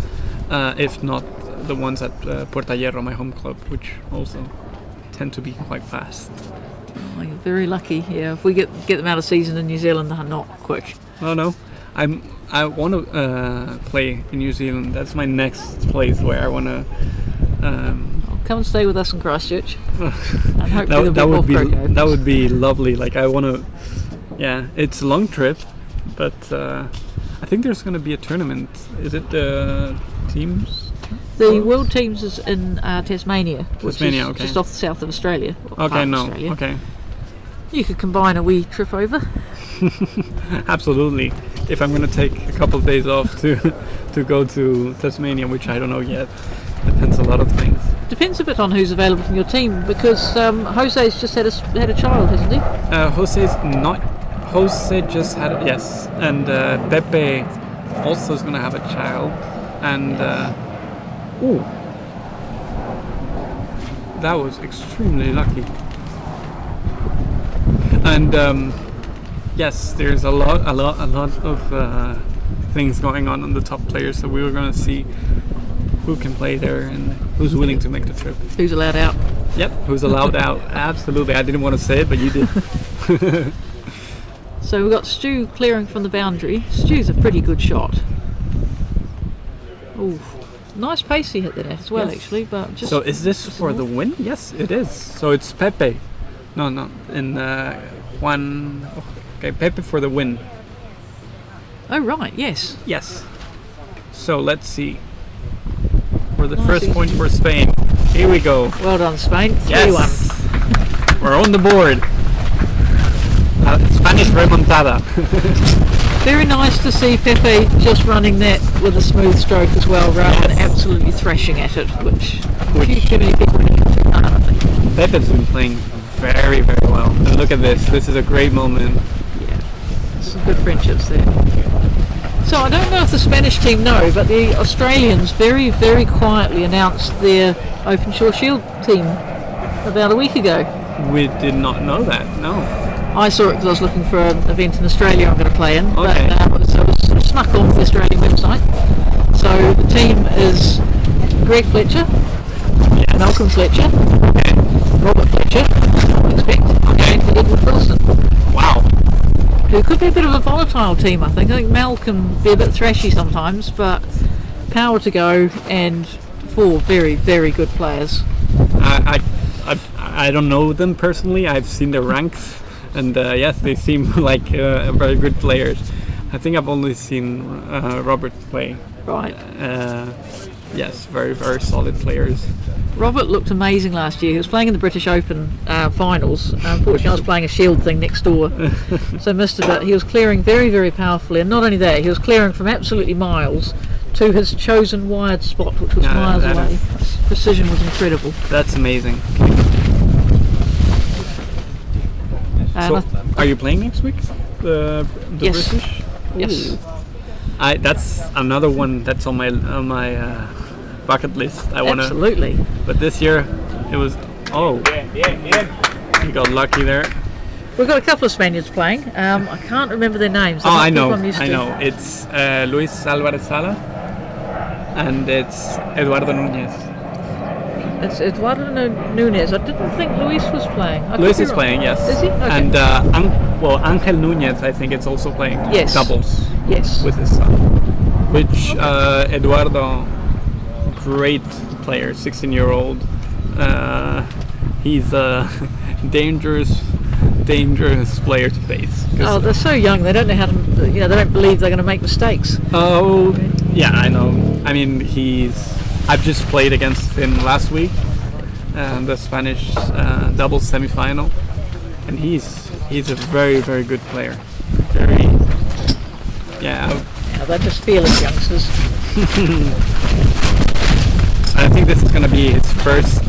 [SPEAKER 8] if not the ones at Puerta Hierro, my home club, which also tend to be quite fast.
[SPEAKER 4] Oh, you're very lucky. Yeah, if we get them out of season in New Zealand, they're not quick.
[SPEAKER 8] No, I want to play in New Zealand. That's my next place where I want to.
[SPEAKER 4] Come and stay with us in Christchurch. And hopefully
[SPEAKER 8] that would be lovely. Like I want to. Yeah, it's a long trip, but I think there's going to be a tournament. Is it the teams?
[SPEAKER 4] The World Teams is in Tasmania, which is
[SPEAKER 8] okay.
[SPEAKER 4] just off the south of Australia.
[SPEAKER 8] Okay.
[SPEAKER 4] Okay. You could combine a wee trip over.
[SPEAKER 8] Absolutely. If I'm going to take a couple of days off to go to Tasmania, which I don't know yet, depends on a lot of things.
[SPEAKER 4] Depends a bit on who's available from your team, because Jose's just had a child, hasn't he?
[SPEAKER 8] Jose's not. Jose just had it, yes, and Pepe also is going to have a child, and that was extremely lucky. And yes, there's a lot of things going on the top players, so we were going to see who can play there and who's willing to make the trip.
[SPEAKER 4] Who's allowed out?
[SPEAKER 8] Yep, who's allowed out. Absolutely. I didn't want to say it, but you did.
[SPEAKER 4] So we've got Stu clearing from the boundary. Stu's a pretty good shot. Ooh, nice pace he hit that at as well,
[SPEAKER 8] yes.
[SPEAKER 4] Actually. But just
[SPEAKER 8] so is this for the win? Yes, it is. So it's Pepe. No, in Juan. Okay, Pepe for the win.
[SPEAKER 4] Oh right, yes.
[SPEAKER 8] Yes. So let's see. For the first point for Spain. Here we go.
[SPEAKER 4] Well done, Spain. 3-1.
[SPEAKER 8] Yes. We're on the board. Spanish remontada.
[SPEAKER 4] Very nice to see Pepe just running that with a smooth stroke as well, rather than absolutely thrashing at it, which too many people really too hard, I think.
[SPEAKER 8] Pepe's been playing very, very well. And look at this. This is a great moment.
[SPEAKER 4] Yeah, some good friendships there. So I don't know if the Spanish team know, but the Australians very, very quietly announced their Open Shore Shield team about a week ago.
[SPEAKER 8] We did not know that, no.
[SPEAKER 4] I saw it because I was looking for an event in Australia I'm going to play in,
[SPEAKER 8] okay.
[SPEAKER 4] But I was sort of snuck on the Australian website. So the team is Greg Fletcher,
[SPEAKER 8] yes.
[SPEAKER 4] Malcolm Fletcher,
[SPEAKER 8] okay.
[SPEAKER 4] Robert Fletcher, I expect, and Edward Wilson.
[SPEAKER 8] Wow.
[SPEAKER 4] Who could be a bit of a volatile team, I think. I think Mal can be a bit thrashy sometimes, but power to go, and 4 very, very good players.
[SPEAKER 8] I don't know them personally. I've seen their ranks, and yes, they seem like very good players. I think I've only seen Robert play.
[SPEAKER 4] Right.
[SPEAKER 8] Yes, very, very solid players.
[SPEAKER 4] Robert looked amazing last year. He was playing in the British Open finals. Unfortunately, I was playing a Shield thing next door, so missed a bit. He was clearing very, very powerfully, and not only that, he was clearing from absolutely miles to his chosen wired spot, which was miles away. His precision was incredible.
[SPEAKER 8] That's amazing. So, are you playing next week? The
[SPEAKER 4] yes.
[SPEAKER 8] British?
[SPEAKER 4] Yes.
[SPEAKER 8] Ooh. That's another one that's on my bucket list. I want to.
[SPEAKER 4] Absolutely.
[SPEAKER 8] But this year, it was. Oh. You got lucky there.
[SPEAKER 4] We've got a couple of Spaniards playing. I can't remember their names.
[SPEAKER 8] I know. It's Luis Alvarez Sala and it's Eduardo Núñez.
[SPEAKER 4] It's Eduardo Núñez. I didn't think Luis was playing.
[SPEAKER 8] Luis is playing, yes.
[SPEAKER 4] Is he? Okay.
[SPEAKER 8] And Angel Núñez, I think, it's also playing
[SPEAKER 4] yes.
[SPEAKER 8] doubles.
[SPEAKER 4] Yes.
[SPEAKER 8] With his son, which Eduardo great player, 16-year-old. He's a dangerous player to face.
[SPEAKER 4] Oh, they're so young. They don't know how to. They don't believe they're going to make mistakes.
[SPEAKER 8] Oh, yeah, I know. I mean, I've just played against him last week, the Spanish doubles semi-final, and he's a very, very good player. Very, yeah.
[SPEAKER 4] They're just fearless youngsters.
[SPEAKER 8] I think this is going to be his first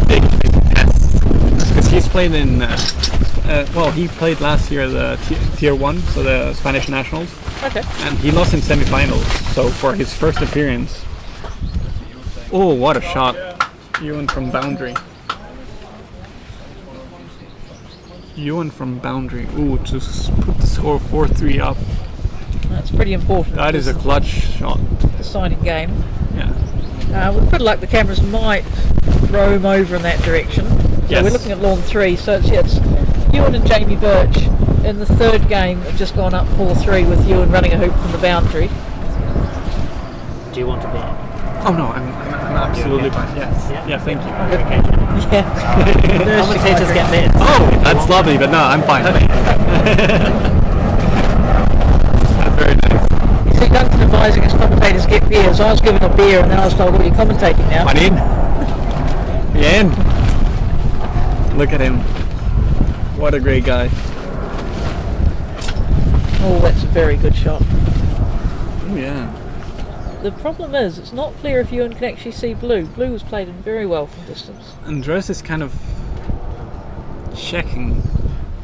[SPEAKER 8] big test, because he's played in. He played last year the Tier 1, so the Spanish Nationals.
[SPEAKER 4] Okay.
[SPEAKER 8] And he lost in semi-finals, so for his first appearance. Oh, what a shot. Ewan from boundary. Ewan from boundary. Ooh, just put the score 4-3 up.
[SPEAKER 4] That's pretty important.
[SPEAKER 8] That is a clutch shot.
[SPEAKER 4] Deciding game.
[SPEAKER 8] Yeah.
[SPEAKER 4] With good luck, the cameras might roam over in that direction. So
[SPEAKER 8] Yes.
[SPEAKER 4] we're looking at lawn 3, so it's Ewan and Jamie Birch in the third game have just gone up 4-3 with Ewan running a hoop from the boundary.
[SPEAKER 9] Do you want to be?
[SPEAKER 8] Oh no, I'm absolutely fine. Yes. Yeah, thank you.
[SPEAKER 4] Yeah.
[SPEAKER 9] Commentators get bits.
[SPEAKER 8] Oh, that's lovely, but no, I'm fine. That's very nice.
[SPEAKER 4] You see, Duncan advising his commentators get beers. I was given a beer and then I was told, well, you're commentating now.
[SPEAKER 8] Panin. Bien. Look at him. What a great guy.
[SPEAKER 4] Oh, that's a very good shot.
[SPEAKER 8] Oh yeah.
[SPEAKER 4] The problem is, it's not clear if Ewan can actually see blue. Blue was played in very well from distance.
[SPEAKER 8] Andres is kind of checking.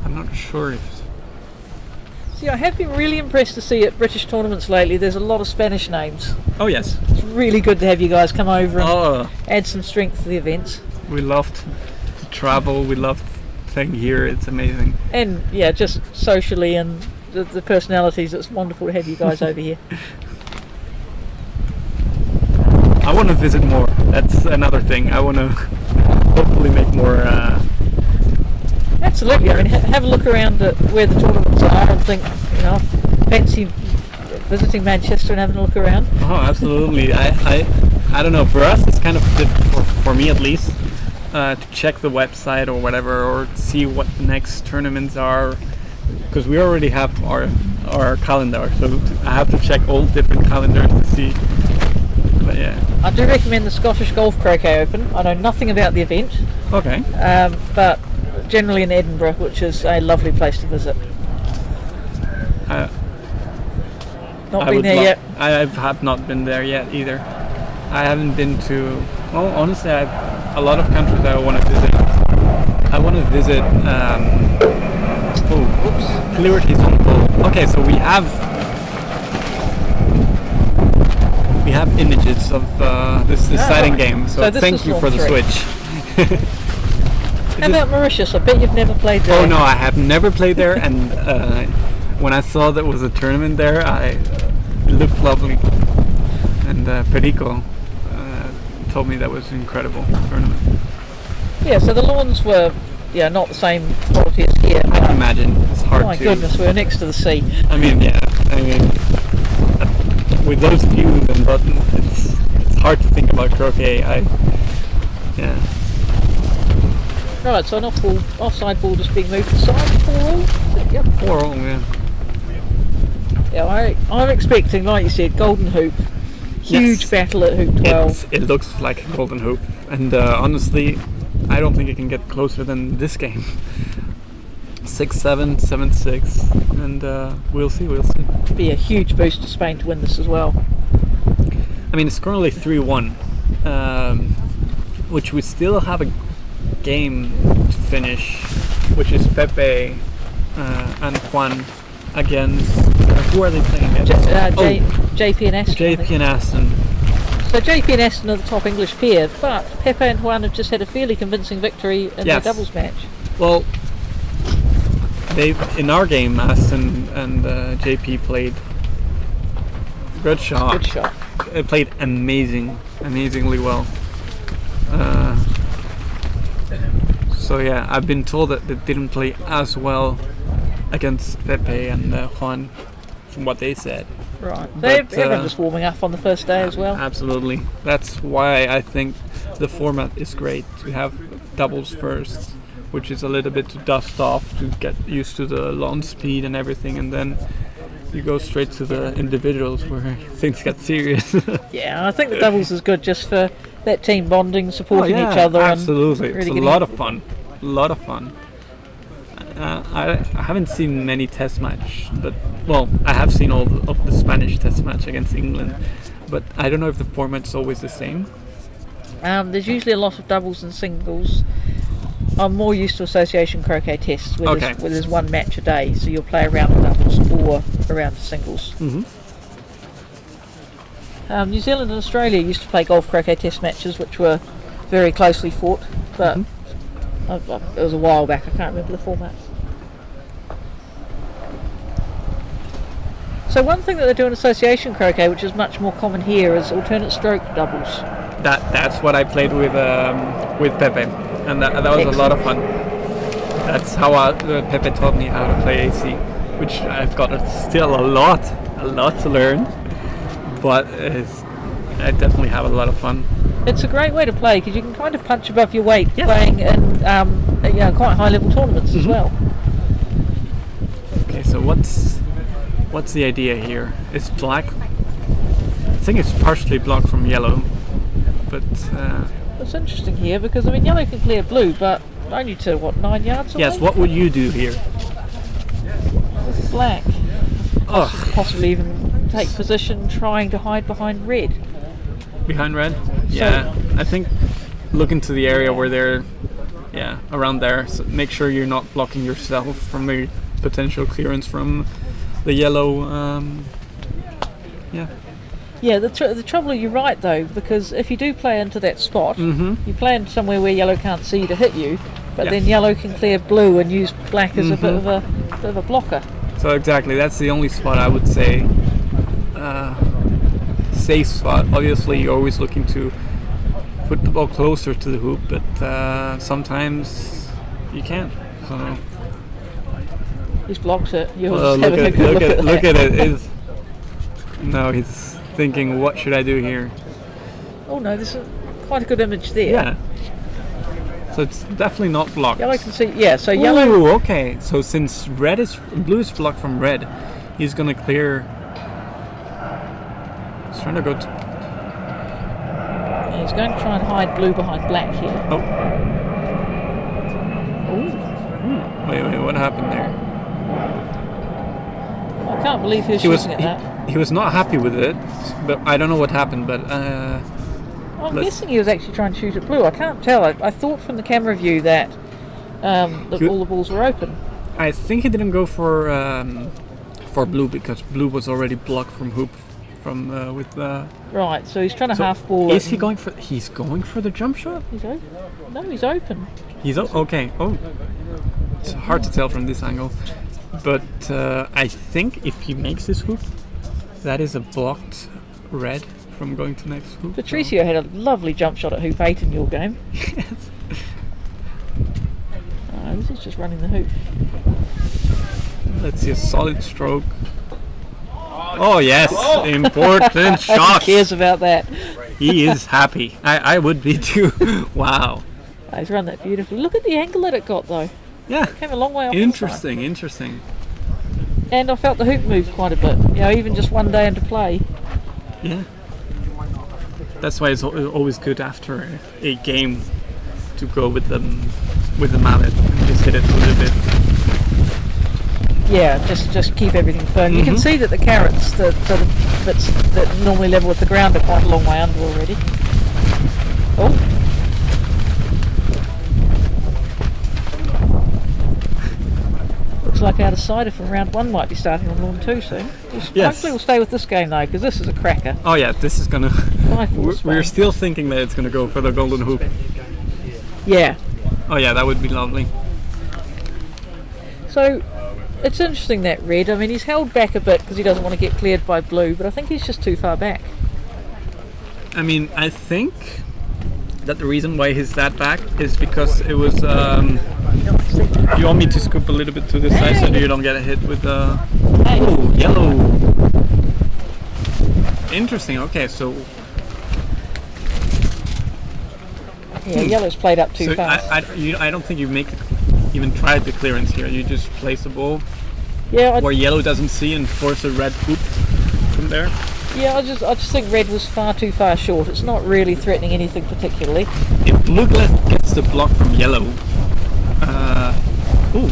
[SPEAKER 8] I'm not sure if.
[SPEAKER 4] See, I have been really impressed to see at British tournaments lately, there's a lot of Spanish names.
[SPEAKER 8] Oh yes.
[SPEAKER 4] It's really good to have you guys come over and
[SPEAKER 8] Oh,
[SPEAKER 4] add some strength to the events.
[SPEAKER 8] we love to travel. We love playing here. It's amazing.
[SPEAKER 4] And yeah, just socially and the personalities, it's wonderful to have you guys over here.
[SPEAKER 8] I want to visit more. That's another thing. I want to hopefully make more.
[SPEAKER 4] Absolutely, I mean, have a look around at where the tournaments are and think, fancy visiting Manchester and having a look around.
[SPEAKER 8] Oh, absolutely. I don't know. For us, it's kind of difficult, for me at least, to check the website or whatever, or see what the next tournaments are, because we already have our calendar. So I have to check all different calendars to see. But yeah.
[SPEAKER 4] I do recommend the Scottish Golf Croquet Open. I know nothing about the event,
[SPEAKER 8] Okay.
[SPEAKER 4] but generally in Edinburgh, which is a lovely place to visit. Not been there yet.
[SPEAKER 8] I have not been there yet either. I haven't been to. Well, honestly, I have a lot of countries I want to visit. I want to visit. Clarity Zone. Okay, so we have images of this exciting
[SPEAKER 4] right.
[SPEAKER 8] game. So
[SPEAKER 4] this
[SPEAKER 8] thank
[SPEAKER 4] is
[SPEAKER 8] you
[SPEAKER 4] Lawn
[SPEAKER 8] for the
[SPEAKER 4] 3.
[SPEAKER 8] switch.
[SPEAKER 4] How about Mauritius? I bet you've never played there.
[SPEAKER 8] Oh no, I have never played there, and when I saw there was a tournament there, it looked lovely. And Perico told me that was an incredible tournament.
[SPEAKER 4] Yeah, so the lawns were, not the same quality as here.
[SPEAKER 8] I can imagine. It's hard
[SPEAKER 4] My
[SPEAKER 8] to.
[SPEAKER 4] goodness, we were next to the sea.
[SPEAKER 8] I mean, with those views and buttons, it's hard to think about croquet.
[SPEAKER 4] Right, so an offside ball just being moved aside, 4-all? Yep.
[SPEAKER 8] 4-all, yeah.
[SPEAKER 4] Yeah, I'm expecting, like you said, golden hoop. Huge
[SPEAKER 8] Yes.
[SPEAKER 4] battle at hoop 12.
[SPEAKER 8] It looks like a golden hoop, and honestly, I don't think it can get closer than this game. 6-7, 7-6, and we'll see.
[SPEAKER 4] It'd be a huge boost to Spain to win this as well.
[SPEAKER 8] I mean, it's currently 3-1, which we still have a game to finish, which is Pepe and Juan against. Who are they playing against?
[SPEAKER 4] JP and Aston. I
[SPEAKER 8] JP
[SPEAKER 4] think.
[SPEAKER 8] and Aston.
[SPEAKER 4] So JP and Aston are the top English pair, but Pepe and Juan have just had a fairly convincing victory in their doubles match.
[SPEAKER 8] Well, in our game, Aston and JP played. Good shot.
[SPEAKER 4] Good shot.
[SPEAKER 8] They played amazingly well. So yeah, I've been told that they didn't play as well against Pepe and Juan, from what they said.
[SPEAKER 4] Right. So
[SPEAKER 8] But,
[SPEAKER 4] everyone's just warming up on the first day as well.
[SPEAKER 8] Absolutely. That's why I think the format is great to have doubles first, which is a little bit to dust off, to get used to the lawn speed and everything, and then you go straight to the individuals where things get serious.
[SPEAKER 4] Yeah, I think the doubles is good just for that team bonding, supporting each other.
[SPEAKER 8] Absolutely.
[SPEAKER 4] And
[SPEAKER 8] It's
[SPEAKER 4] really
[SPEAKER 8] a lot of fun. A lot of fun. I haven't seen many test match, but well, I have seen all of the Spanish test match against England, but I don't know if the format's always the same.
[SPEAKER 4] There's usually a lot of doubles and singles. I'm more used to association croquet tests where,
[SPEAKER 8] Okay.
[SPEAKER 4] where there's one match a day, so you'll play a round of doubles or a round of singles.
[SPEAKER 8] Mm-hmm.
[SPEAKER 4] New Zealand and Australia used to play golf croquet test matches, which were very closely fought, but it was a while back. I can't remember the format. So one thing that they do in association croquet, which is much more common here, is alternate stroke doubles.
[SPEAKER 8] That's what I played with Pepe, and that was a lot of fun. That's how Pepe taught me how to play AC, which I've got still a lot to learn, but I definitely have a lot of fun.
[SPEAKER 4] It's a great way to play because you can kind of punch above your weight playing in quite high level tournaments as well.
[SPEAKER 8] Okay, so what's the idea here? It's black. I think it's partially blocked from yellow, but
[SPEAKER 4] It's interesting here because I mean yellow can clear blue, but only to 9 yards away?
[SPEAKER 8] yes. What would you do here?
[SPEAKER 4] Black.
[SPEAKER 8] Oh,
[SPEAKER 4] Possibly even take position trying to hide behind red.
[SPEAKER 8] behind red? Yeah, I think look into the area where they're, around there. So make sure you're not blocking yourself from a potential clearance from the yellow.
[SPEAKER 4] Yeah, the trouble, you're right though, because if you do play into that spot, you play into somewhere where yellow can't see to hit you, but then yellow can clear blue and use black as a bit of a blocker.
[SPEAKER 8] So exactly, that's the only spot I would say safe spot. Obviously, you're always looking to put the ball closer to the hoop, but sometimes you can't. So
[SPEAKER 4] He's blocked it. You're
[SPEAKER 8] look
[SPEAKER 4] having a good
[SPEAKER 8] at it. No, he's thinking, what should I do here?
[SPEAKER 4] Oh no, there's quite a good image there.
[SPEAKER 8] Yeah. So it's definitely not blocked.
[SPEAKER 4] Yellow can see. Yeah, so yellow.
[SPEAKER 8] Ooh, okay. So since blue is blocked from red, he's gonna clear. He's trying to go to.
[SPEAKER 4] Yeah, he's going to try and hide blue behind black here.
[SPEAKER 8] Oh.
[SPEAKER 4] Ooh.
[SPEAKER 8] Wait, what happened there?
[SPEAKER 4] I can't believe he was shooting at that.
[SPEAKER 8] He was not happy with it, but I don't know what happened. But
[SPEAKER 4] I'm guessing he was actually trying to shoot at blue. I can't tell. I thought from the camera view that all the balls were open.
[SPEAKER 8] I think he didn't go for blue because blue was already blocked from hoop from with the.
[SPEAKER 4] Right, so he's trying to half ball.
[SPEAKER 8] Is he going for? He's going for the jump shot.
[SPEAKER 4] He's open. No, he's open.
[SPEAKER 8] He's okay. Oh, it's hard to tell from this angle, but I think if he makes this hoop, that is a blocked red from going to next hoop.
[SPEAKER 4] Patricio had a lovely jump shot at hoop 8 in your game.
[SPEAKER 8] Yes.
[SPEAKER 4] This is just running the hoop.
[SPEAKER 8] Let's see a solid stroke. Oh yes, important shot.
[SPEAKER 4] Who cares about that?
[SPEAKER 8] He is happy. I would be too. Wow.
[SPEAKER 4] He's run that beautifully. Look at the angle that it got though.
[SPEAKER 8] Yeah.
[SPEAKER 4] Came a long way off.
[SPEAKER 8] Interesting.
[SPEAKER 4] And I felt the hoop moved quite a bit. You know, even just one day into play.
[SPEAKER 8] Yeah. That's why it's always good after a game to go with the mallet and just hit it a little bit.
[SPEAKER 4] Yeah, just keep everything firm. You can see that the carrots that normally level with the ground are quite a long way under already. Oh. Looks like out of cider from round 1 might be starting on lawn 2 soon. Hopefully we'll stay with this game though, because this is a cracker.
[SPEAKER 8] Oh yeah, this is gonna. We're still thinking that it's gonna go for the golden hoop.
[SPEAKER 4] Yeah.
[SPEAKER 8] Oh yeah, that would be lovely.
[SPEAKER 4] So it's interesting that red. I mean, he's held back a bit because he doesn't want to get cleared by blue, but I think he's just too far back.
[SPEAKER 8] I mean, I think that the reason why he's that back is because it was. You want me to scoop a little bit to the side so you don't get a hit with the.
[SPEAKER 4] Hey.
[SPEAKER 8] Oh, yellow. interesting. Okay, so
[SPEAKER 4] Yeah, yellow's played up too
[SPEAKER 8] so
[SPEAKER 4] fast.
[SPEAKER 8] I don't think you even tried the clearance here. You just place the ball
[SPEAKER 4] Yeah,
[SPEAKER 8] where yellow doesn't see and force a red hoop from there.
[SPEAKER 4] I just think red was far too far short. It's not really threatening anything particularly.
[SPEAKER 8] If blue gets the block from yellow, ooh,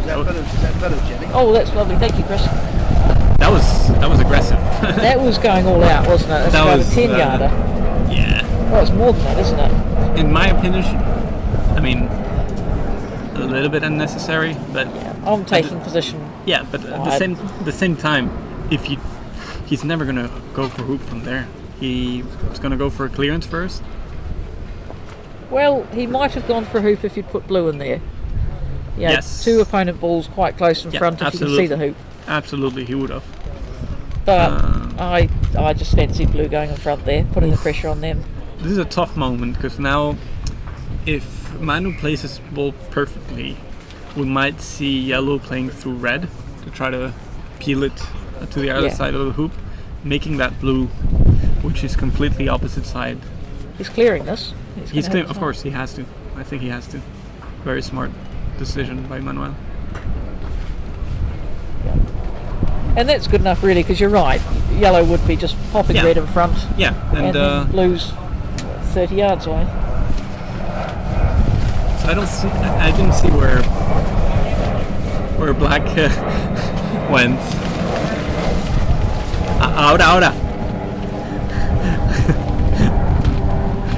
[SPEAKER 5] Is that better, Jenny?
[SPEAKER 4] Oh, that's lovely. Thank you, Chris.
[SPEAKER 8] that was aggressive.
[SPEAKER 4] That was going all out, wasn't it? That's
[SPEAKER 8] That
[SPEAKER 4] about
[SPEAKER 8] was,
[SPEAKER 4] a 10-yarder.
[SPEAKER 8] Yeah.
[SPEAKER 4] Well, it's more than that, isn't it?
[SPEAKER 8] In my opinion, I mean, a little bit unnecessary, but
[SPEAKER 4] I'm taking position.
[SPEAKER 8] yeah. But at the same time, he's never gonna go for hoop from there. He's gonna go for a clearance first.
[SPEAKER 4] Well, he might have gone for a hoop if you'd put blue in there. Yeah,
[SPEAKER 8] Yes.
[SPEAKER 4] two opponent balls quite close in
[SPEAKER 8] Yeah,
[SPEAKER 4] front if you can see the hoop.
[SPEAKER 8] Absolutely, he would have.
[SPEAKER 4] But I just fancied blue going in front there, putting the pressure on them.
[SPEAKER 8] This is a tough moment because now, if Manu plays his ball perfectly, we might see yellow playing through red to try to peel it to the other side of the hoop, making that blue, which is completely opposite side.
[SPEAKER 4] He's clearing this.
[SPEAKER 8] He's clear, of course, he has to. I think he has to. Very smart decision by Manuel.
[SPEAKER 4] And that's good enough, really, because you're right. Yellow would be just popping
[SPEAKER 8] Yeah.
[SPEAKER 4] red in front,
[SPEAKER 8] Yeah,
[SPEAKER 4] and then blue's 30 yards away.
[SPEAKER 8] so I didn't see where black went. Ahora.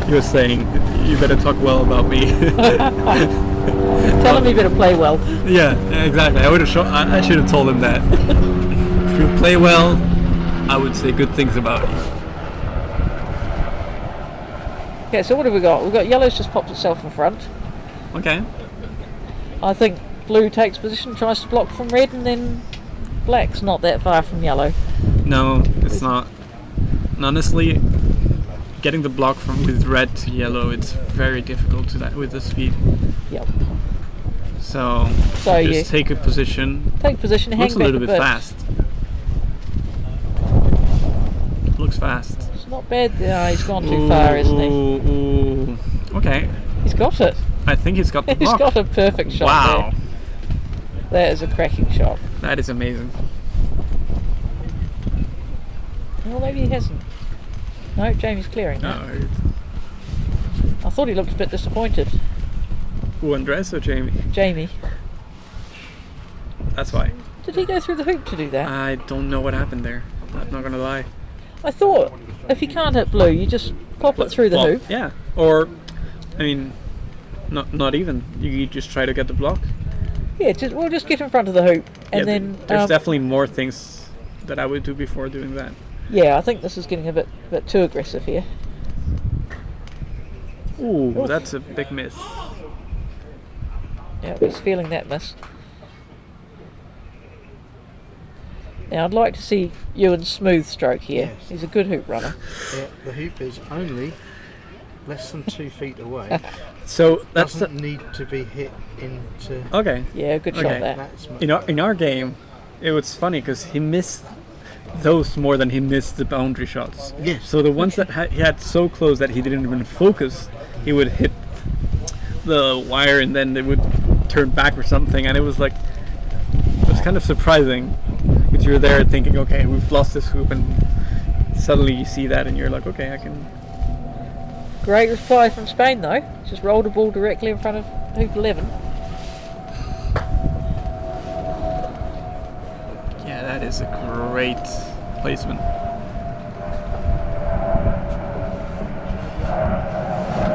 [SPEAKER 8] He was saying, "You better talk well about me."
[SPEAKER 4] Tell him he better play well.
[SPEAKER 8] Yeah, exactly. I should have told him that. If you play well, I would say good things about you.
[SPEAKER 4] Okay, so what have we got? We've got yellow's just popped itself in front.
[SPEAKER 8] Okay.
[SPEAKER 4] I think blue takes position, tries to block from red, and then black's not that far from yellow.
[SPEAKER 8] No, it's not. And honestly, getting the block from with red to yellow, it's very difficult to that with the speed.
[SPEAKER 4] Yep.
[SPEAKER 8] So
[SPEAKER 4] So
[SPEAKER 8] just
[SPEAKER 4] you
[SPEAKER 8] take a position.
[SPEAKER 4] take position, hang
[SPEAKER 8] Looks a
[SPEAKER 4] back
[SPEAKER 8] little bit fast. Looks fast.
[SPEAKER 4] It's not bad. He's gone too far, isn't he?
[SPEAKER 8] Ooh. Okay.
[SPEAKER 4] He's got it.
[SPEAKER 8] I think he's got the
[SPEAKER 4] He's
[SPEAKER 8] block.
[SPEAKER 4] got a perfect shot
[SPEAKER 8] Wow.
[SPEAKER 4] there. That is a cracking shot.
[SPEAKER 8] That is amazing.
[SPEAKER 4] Well, maybe he hasn't. No, Jamie's clearing that.
[SPEAKER 8] No.
[SPEAKER 4] I thought he looked a bit disappointed.
[SPEAKER 8] Who, Andres or Jamie?
[SPEAKER 4] Jamie.
[SPEAKER 8] That's why.
[SPEAKER 4] Did he go through the hoop to do that?
[SPEAKER 8] I don't know what happened there. I'm not gonna lie.
[SPEAKER 4] I thought if you can't hit blue, you just pop it through the
[SPEAKER 8] Well,
[SPEAKER 4] hoop.
[SPEAKER 8] Yeah. Or, I mean, not even. You just try to get the block.
[SPEAKER 4] Yeah, we'll just get in front of the hoop, and
[SPEAKER 8] Yeah,
[SPEAKER 4] then
[SPEAKER 8] there's definitely more things that I would do before doing that.
[SPEAKER 4] yeah, I think this is getting a bit too aggressive here.
[SPEAKER 8] Ooh,
[SPEAKER 4] Oof.
[SPEAKER 8] that's a big miss.
[SPEAKER 4] Yeah, I was feeling that miss. Now I'd like to see Ewan's smooth stroke here.
[SPEAKER 5] Yes.
[SPEAKER 4] He's a good hoop runner.
[SPEAKER 5] The hoop is only less than 2 feet away.
[SPEAKER 8] So that's
[SPEAKER 5] Doesn't need to be hit into.
[SPEAKER 8] okay.
[SPEAKER 4] Yeah, good shot
[SPEAKER 8] Okay.
[SPEAKER 4] there.
[SPEAKER 5] That's
[SPEAKER 8] In our game, it was funny because he missed those more than he missed the boundary shots.
[SPEAKER 5] Yes.
[SPEAKER 8] So the ones that he had so close that he didn't even focus, he would hit the wire and then they would turn back or something, and it was kind of surprising because you're there thinking, okay, we've lost this hoop, and suddenly you see that and you're like, okay, I can.
[SPEAKER 4] Great reply from Spain though. Just rolled a ball directly in front of hoop 11.
[SPEAKER 8] Yeah, that is a great placement.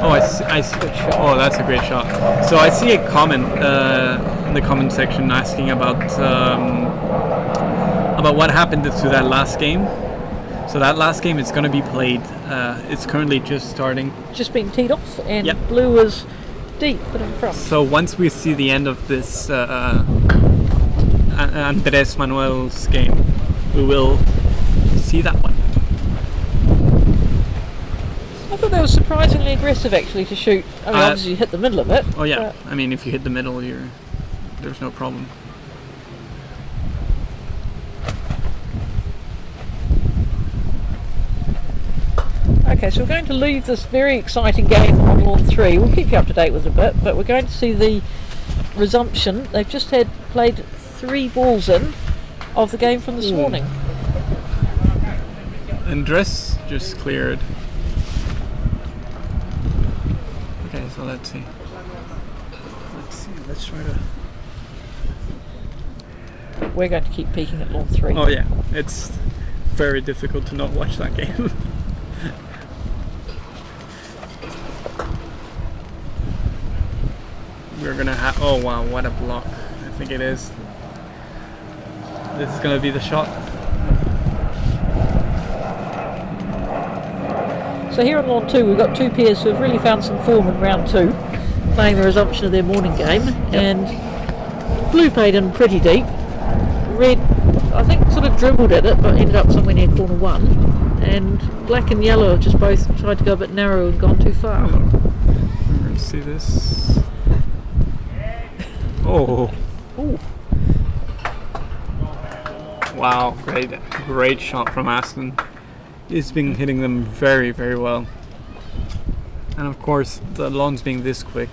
[SPEAKER 8] Oh, I see.
[SPEAKER 4] Good shot.
[SPEAKER 8] Oh, that's a great shot. So I see a comment in the comment section asking about what happened to that last game. So that last game is going to be played. It's currently just starting.
[SPEAKER 4] Just been teed off, and
[SPEAKER 8] Yep.
[SPEAKER 4] blue is deep but in front.
[SPEAKER 8] So once we see the end of this Andres Manuel's game, we will see that one.
[SPEAKER 4] I thought that was surprisingly aggressive actually to shoot. I mean, obviously you hit the middle of it.
[SPEAKER 8] Oh yeah,
[SPEAKER 4] but
[SPEAKER 8] I mean if you hit the middle, there's no problem.
[SPEAKER 4] Okay, so we're going to leave this very exciting game on lawn 3. We'll keep you up to date with it a bit, but we're going to see the resumption. They've just played 3 balls in of the game from this morning.
[SPEAKER 8] And dress just cleared. Okay, so let's see. Let's try to...
[SPEAKER 4] We're going to keep peeking at lawn 3.
[SPEAKER 8] Oh yeah, it's very difficult to not watch that game. We're gonna have... Oh wow, what a block. I think it is. This is gonna be the shot.
[SPEAKER 4] So here on lawn 2 we've got 2 pairs who have really found some form in round 2, playing the resumption of their morning game, and blue played in pretty deep. Red, I think, sort of dribbled at it but ended up somewhere near corner 1, and black and yellow have just both tried to go a bit narrow and gone too far.
[SPEAKER 8] Let's see this. Oh.
[SPEAKER 4] Ooh.
[SPEAKER 8] Wow, great shot from Aston. He's been hitting them very, very well. And of course, the lawns being this quick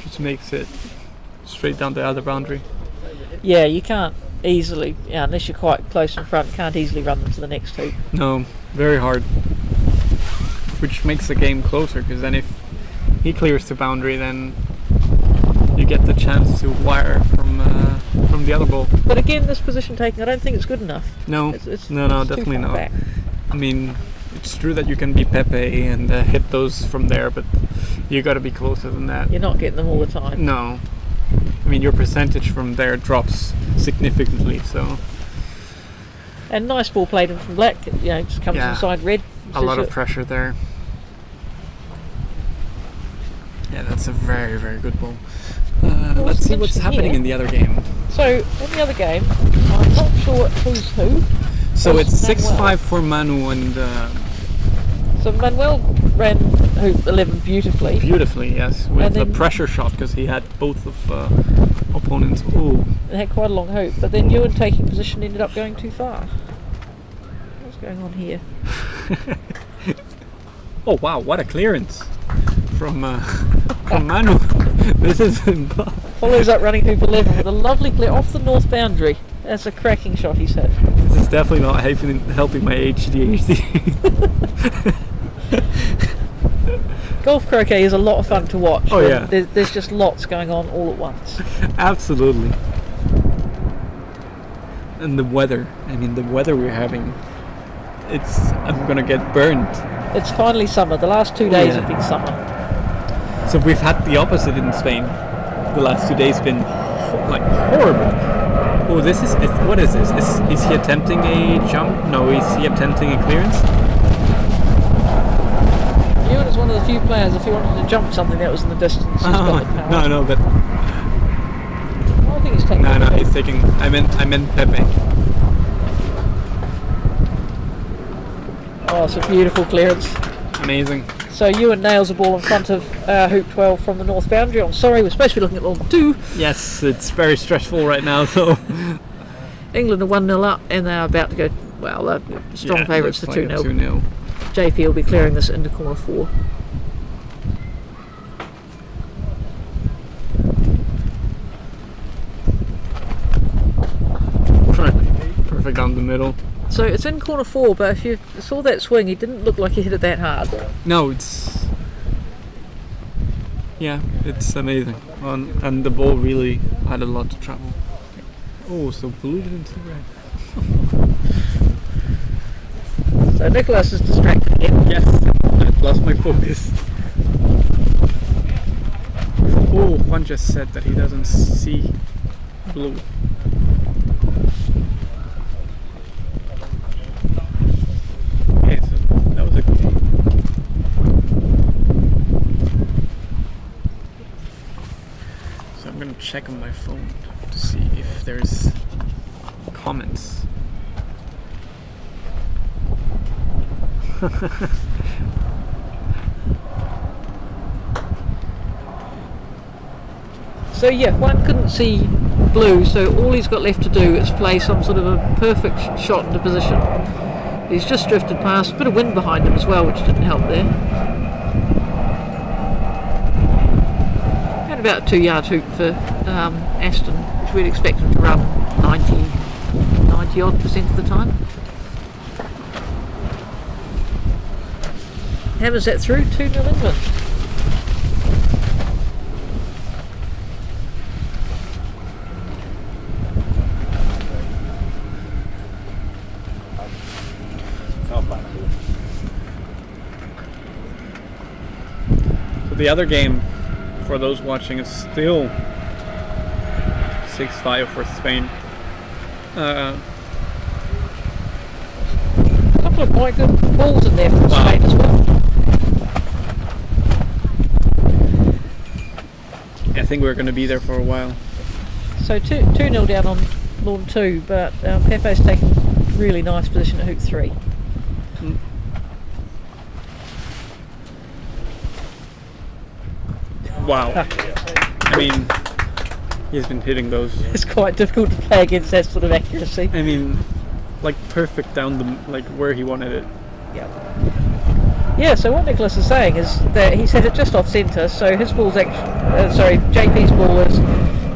[SPEAKER 8] just makes it straight down the other boundary.
[SPEAKER 4] Yeah, you can't easily, unless you're quite close in front, can't easily run them to the next hoop.
[SPEAKER 8] No, very hard. Which makes the game closer, because then if he clears the boundary, then you get the chance to wire from the other ball.
[SPEAKER 4] But again, this position taking, I don't think it's good enough.
[SPEAKER 8] No,
[SPEAKER 4] it's
[SPEAKER 8] no,
[SPEAKER 4] too
[SPEAKER 8] definitely
[SPEAKER 4] far
[SPEAKER 8] not.
[SPEAKER 4] back.
[SPEAKER 8] I mean, it's true that you can be Pepe and hit those from there, but you got to be closer than that.
[SPEAKER 4] You're not getting them all the time.
[SPEAKER 8] No. I mean, your percentage from there drops significantly, so...
[SPEAKER 4] And nice ball played in from black, just comes inside red.
[SPEAKER 8] A lot of pressure there. Yeah, that's a very, very good ball. Let's see what's happening in the other game.
[SPEAKER 4] So, in the other game, I'm not sure who's who.
[SPEAKER 8] So it's
[SPEAKER 4] Manuel.
[SPEAKER 8] 6-5 for Manu and...
[SPEAKER 4] So Manuel ran hoop 11 beautifully.
[SPEAKER 8] Beautifully, yes. With a pressure shot, because he had both of opponents. Ooh.
[SPEAKER 4] They had quite a long hoop, but then Ewan taking position ended up going too far. What's going on here?
[SPEAKER 8] Oh wow, what a clearance from Manu. This is...
[SPEAKER 4] Follows up running hoop 11 with a lovely clear off the north boundary. That's a cracking shot he's hit.
[SPEAKER 8] This is definitely not helping my ADHD.
[SPEAKER 4] Golf croquet is a lot of fun to watch.
[SPEAKER 8] Oh yeah.
[SPEAKER 4] There's just lots going on all at once.
[SPEAKER 8] Absolutely. And the weather. I mean, the weather we're having. I'm gonna get burned.
[SPEAKER 4] It's finally summer. The last 2 days have been summer.
[SPEAKER 8] So we've had the opposite in Spain. The last 2 days been horrible. Oh, this is what is this? Is he attempting a jump? No, is he attempting a clearance?
[SPEAKER 4] Ewan is one of the few players, if he wanted to jump something that was in the distance, he's got the power.
[SPEAKER 8] No, but
[SPEAKER 4] I think he's taking.
[SPEAKER 8] No, he's taking. I meant Pepe.
[SPEAKER 4] Oh, it's a beautiful clearance.
[SPEAKER 8] Amazing.
[SPEAKER 4] So Ewan nails a ball in front of hoop 12 from the north boundary. I'm sorry, we're supposed to be looking at lawn 2.
[SPEAKER 8] Yes, it's very stressful right now. So
[SPEAKER 4] England are 1-0 up, and they're about to go. Well, they're strong favourites to 2-0.
[SPEAKER 8] 2-0.
[SPEAKER 4] JP will be clearing this into corner 4.
[SPEAKER 8] Perfect down the middle.
[SPEAKER 4] So it's in corner 4, but if you saw that swing, it didn't look like he hit it that hard.
[SPEAKER 8] No, it's amazing. And the ball really had a lot to travel. Oh, so blue didn't see red.
[SPEAKER 4] So Nicholas is distracted again.
[SPEAKER 8] Yes, I've lost my focus. Oh, Juan just said that he doesn't see blue. Okay, so that was a good one. So I'm gonna check on my phone to see if there's comments.
[SPEAKER 4] So yeah, one couldn't see blue, so all he's got left to do is play some sort of a perfect shot into position. He's just drifted past. A bit of wind behind him as well, which didn't help there. And about a 2-yard hoop for Aston, which we'd expect him to run 90 odd percent of the time. Hammers that through, 2-0 England.
[SPEAKER 8] So the other game, for those watching, is still 6-5 for Spain.
[SPEAKER 4] A couple of quite good balls in there for Spain as well.
[SPEAKER 8] I think we're going to be there for a while.
[SPEAKER 4] So 2-0 down on lawn 2, but Pepe's taken really nice position at hoop 3.
[SPEAKER 8] Wow. I mean, he's been hitting those.
[SPEAKER 4] It's quite difficult to play against that sort of accuracy.
[SPEAKER 8] I mean, like perfect down the like where he wanted it.
[SPEAKER 4] Yeah, so what Nicholas is saying is that he's hit it just off centre, so his ball's JP's ball is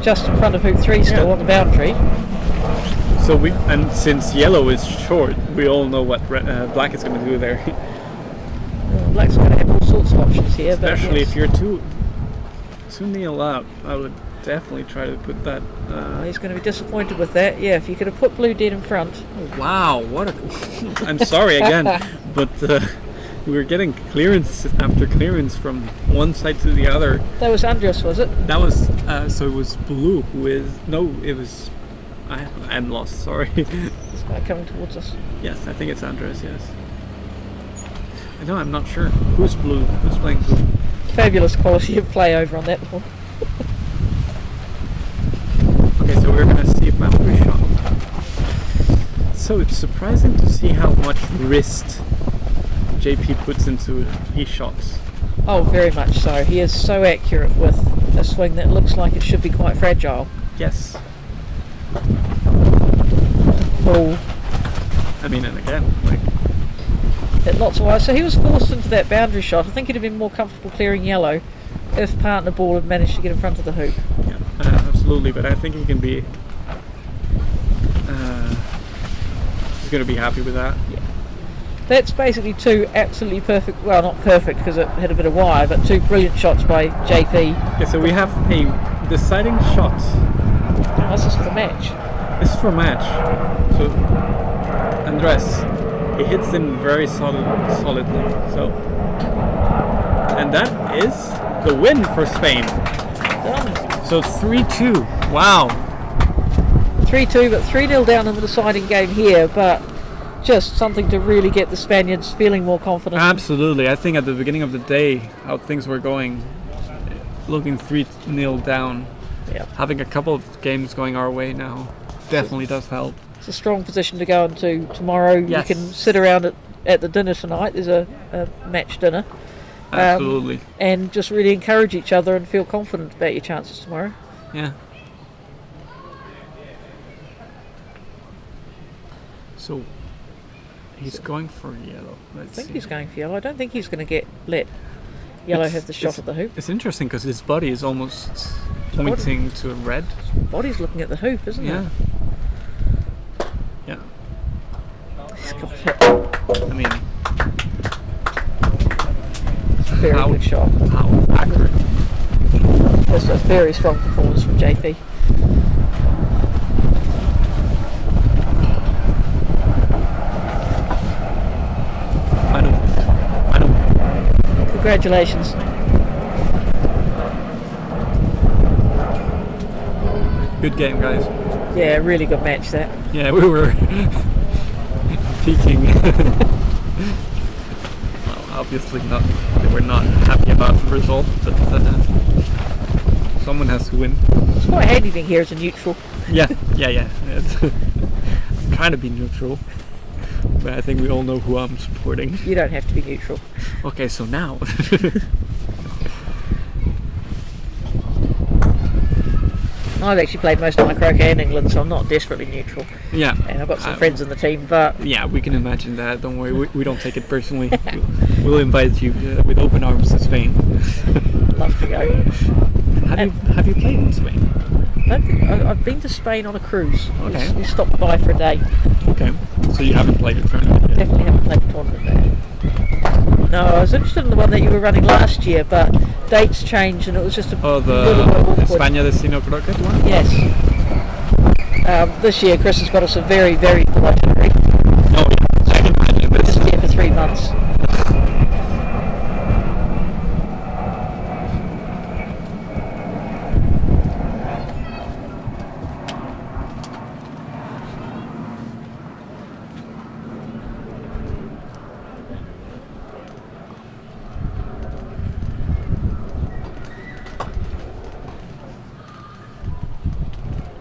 [SPEAKER 4] just in front of hoop 3 still on the boundary.
[SPEAKER 8] So since yellow is short, we all know what black is going to do there.
[SPEAKER 4] Well, black's going to have all sorts of options here.
[SPEAKER 8] Especially if you're too kneel up, I would definitely try to put that.
[SPEAKER 4] He's going to be disappointed with that. Yeah, if you could have put blue dead in front.
[SPEAKER 8] Oh, wow, what a... I'm sorry again, but we were getting clearance after clearance from one side to the other.
[SPEAKER 4] That was Andres, was it?
[SPEAKER 8] That was, so it was blue it was... I'm lost, sorry.
[SPEAKER 4] This guy coming towards us.
[SPEAKER 8] Yes, I think it's Andres, yes. I know, I'm not sure. Who's blue? Who's playing blue?
[SPEAKER 4] Fabulous quality of play over on that one.
[SPEAKER 8] Okay, so we're going to see a boundary shot. So it's surprising to see how much wrist JP puts into his shots.
[SPEAKER 4] Oh, very much so. He is so accurate with a swing that looks like it should be quite fragile.
[SPEAKER 8] Yes.
[SPEAKER 4] Ball.
[SPEAKER 8] I mean, and again, like...
[SPEAKER 4] Hit lots of wide. So he was forced into that boundary shot. I think he'd have been more comfortable clearing yellow if partner ball had managed to get in front of the hoop.
[SPEAKER 8] Yeah, absolutely. But I think he can be... he's going to be happy with that.
[SPEAKER 4] Yeah. That's basically two absolutely perfect, well, not perfect because it hit a bit of wire, but two brilliant shots by JP.
[SPEAKER 8] Okay, so we have a deciding shot.
[SPEAKER 4] Now, this is for the match.
[SPEAKER 8] This is for match. So, Andres, he hits them very solidly. So, and that is the win for Spain.
[SPEAKER 4] Done.
[SPEAKER 8] So 3-2. Wow.
[SPEAKER 4] 3-2, but 3-0 down in the deciding game here, but just something to really get the Spaniards feeling more confident.
[SPEAKER 8] Absolutely. I think at the beginning of the day, how things were going, looking 3-0 down, having a couple of games going our way now definitely does help.
[SPEAKER 4] It's a strong position to go into tomorrow.
[SPEAKER 8] Yes.
[SPEAKER 4] You can sit around at the dinner tonight. There's a match dinner.
[SPEAKER 8] Absolutely.
[SPEAKER 4] And just really encourage each other and feel confident about your chances tomorrow.
[SPEAKER 8] Yeah. So he's going for yellow.
[SPEAKER 4] I think he's going for yellow. I don't think he's going to let yellow have the shot at the hoop.
[SPEAKER 8] It's interesting because his body is almost pointing to red.
[SPEAKER 4] His body's looking at the hoop, isn't it?
[SPEAKER 8] Yeah.
[SPEAKER 4] He's got it.
[SPEAKER 8] I mean,
[SPEAKER 4] Very good shot.
[SPEAKER 8] How accurate.
[SPEAKER 4] That's a very strong performance from JP.
[SPEAKER 8] I know.
[SPEAKER 4] Congratulations.
[SPEAKER 8] Good game, guys.
[SPEAKER 4] Yeah, really good match that.
[SPEAKER 8] Yeah, we were peaking. Well, obviously not. We're not happy about the result, but someone has to win.
[SPEAKER 4] It's quite handy being here as a neutral.
[SPEAKER 8] Yeah. It's trying to be neutral, but I think we all know who I'm supporting.
[SPEAKER 4] You don't have to be neutral.
[SPEAKER 8] Okay, so now.
[SPEAKER 4] I've actually played most of my croquet in England, so I'm not desperately neutral.
[SPEAKER 8] Yeah.
[SPEAKER 4] And I've got some friends in the team, but
[SPEAKER 8] Yeah, we can imagine that. Don't worry, we don't take it personally. We'll invite you with open arms to Spain.
[SPEAKER 4] love to go.
[SPEAKER 8] Have you played in Spain?
[SPEAKER 4] I've been to Spain on a cruise.
[SPEAKER 8] Okay.
[SPEAKER 4] We stopped by for a day.
[SPEAKER 8] Okay, so you haven't played a tournament yet?
[SPEAKER 4] Definitely haven't played a tournament there. No, I was interested in the one that you were running last year, but dates changed and it was just a little bit awkward.
[SPEAKER 8] España Destino Croquet one?
[SPEAKER 4] Yes. This year Chris has got us a very, very full itinerary.
[SPEAKER 8] Oh yeah, I can imagine. But
[SPEAKER 4] Just here for 3 months.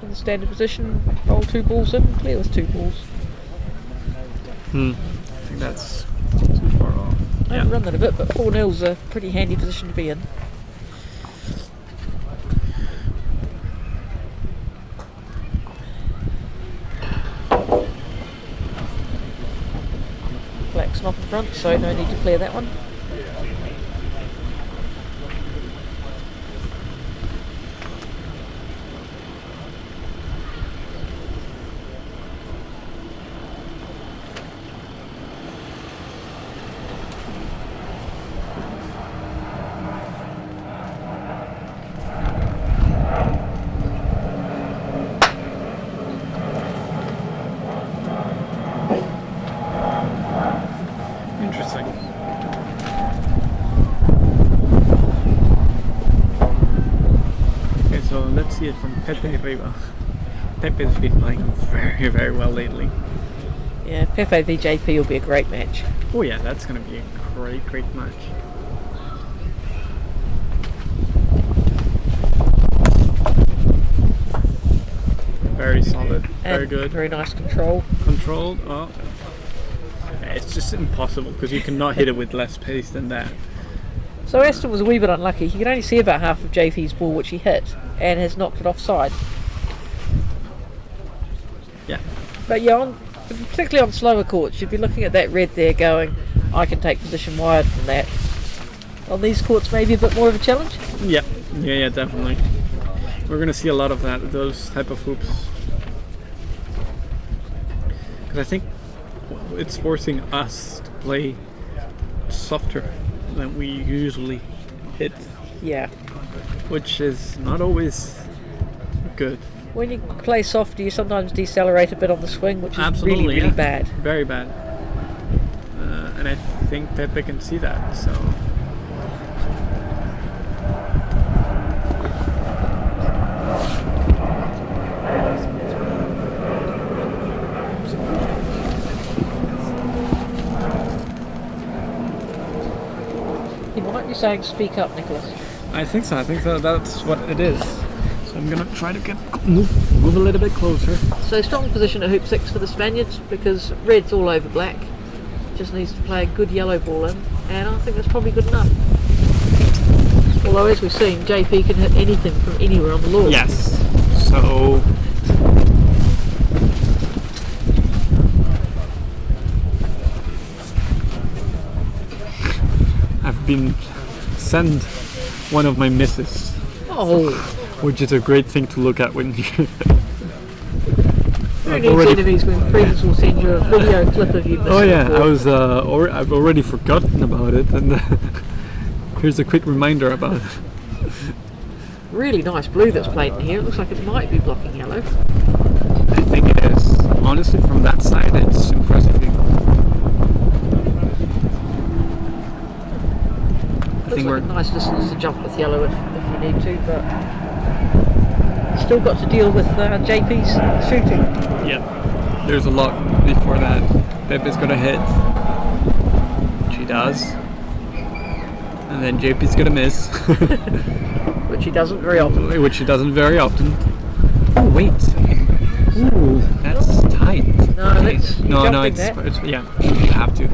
[SPEAKER 4] In the standard position, roll 2 balls in, clear with 2 balls.
[SPEAKER 8] I think that's too far off.
[SPEAKER 4] I haven't run that a bit, but 4-0's a pretty handy position to be in. Black's not in front, so no need to clear that one.
[SPEAKER 8] Interesting. Okay, so let's see it from Pepe Riva. Pepe's been playing very, very well lately.
[SPEAKER 4] Yeah, Pepe v JP will be a great match.
[SPEAKER 8] Oh yeah, that's going to be a great, great match. Very solid, very
[SPEAKER 4] And
[SPEAKER 8] good.
[SPEAKER 4] Very nice control.
[SPEAKER 8] Controlled. Oh, it's just impossible because you cannot hit it with less pace than that.
[SPEAKER 4] So Aston was a wee bit unlucky. He could only see about half of JP's ball, which he hit, and has knocked it offside.
[SPEAKER 8] Yeah.
[SPEAKER 4] But yeah, particularly on slower courts, you'd be looking at that red there going, I can take position wide from that. On these courts, maybe a bit more of a challenge.
[SPEAKER 8] Yeah, yeah, definitely. We're gonna see a lot of that, those type of hoops, because I think it's forcing us to play softer than we usually hit,
[SPEAKER 4] Yeah.
[SPEAKER 8] which is not always good.
[SPEAKER 4] When you play softer, you sometimes decelerate a bit on the swing, which is
[SPEAKER 8] Absolutely,
[SPEAKER 4] really, really
[SPEAKER 8] yeah.
[SPEAKER 4] bad.
[SPEAKER 8] Very bad. And I think Pepe can see that. So.
[SPEAKER 4] You might be saying speak up, Nicholas.
[SPEAKER 8] I think so. I think that's what it is. So I'm gonna try to move a little bit closer.
[SPEAKER 4] So strong position at hoop 6 for the Spaniards because red's all over black. Just needs to play a good yellow ball in, and I think that's probably good enough. Although as we've seen, JP can hit anything from anywhere on the lawn.
[SPEAKER 8] Yes. So. I've been sent one of my misses,
[SPEAKER 4] Oh,
[SPEAKER 8] which is a great thing to look at when you.
[SPEAKER 4] who needs enemies when friends will send you a video clip of you missing
[SPEAKER 8] Oh yeah,
[SPEAKER 4] a ball?
[SPEAKER 8] I've already forgotten about it, and here's a quick reminder about it.
[SPEAKER 4] Really nice blue that's played in here. It looks like it might be blocking yellow.
[SPEAKER 8] I think it is. Honestly, from that side, it's impressive. I
[SPEAKER 4] Looks
[SPEAKER 8] think
[SPEAKER 4] like
[SPEAKER 8] we're
[SPEAKER 4] a nice distance to jump with yellow if you need to, but still got to deal with JP's shooting.
[SPEAKER 8] yeah. There's a lot before that. Pepe's gonna hit. She does, and then JP's gonna miss,
[SPEAKER 4] Which he doesn't very often.
[SPEAKER 8] which she doesn't very often. Oh wait. Ooh, that's tight.
[SPEAKER 4] No,
[SPEAKER 8] Okay.
[SPEAKER 4] that's
[SPEAKER 8] no,
[SPEAKER 4] jumping
[SPEAKER 8] it's,
[SPEAKER 4] that.
[SPEAKER 8] it's yeah. You have to.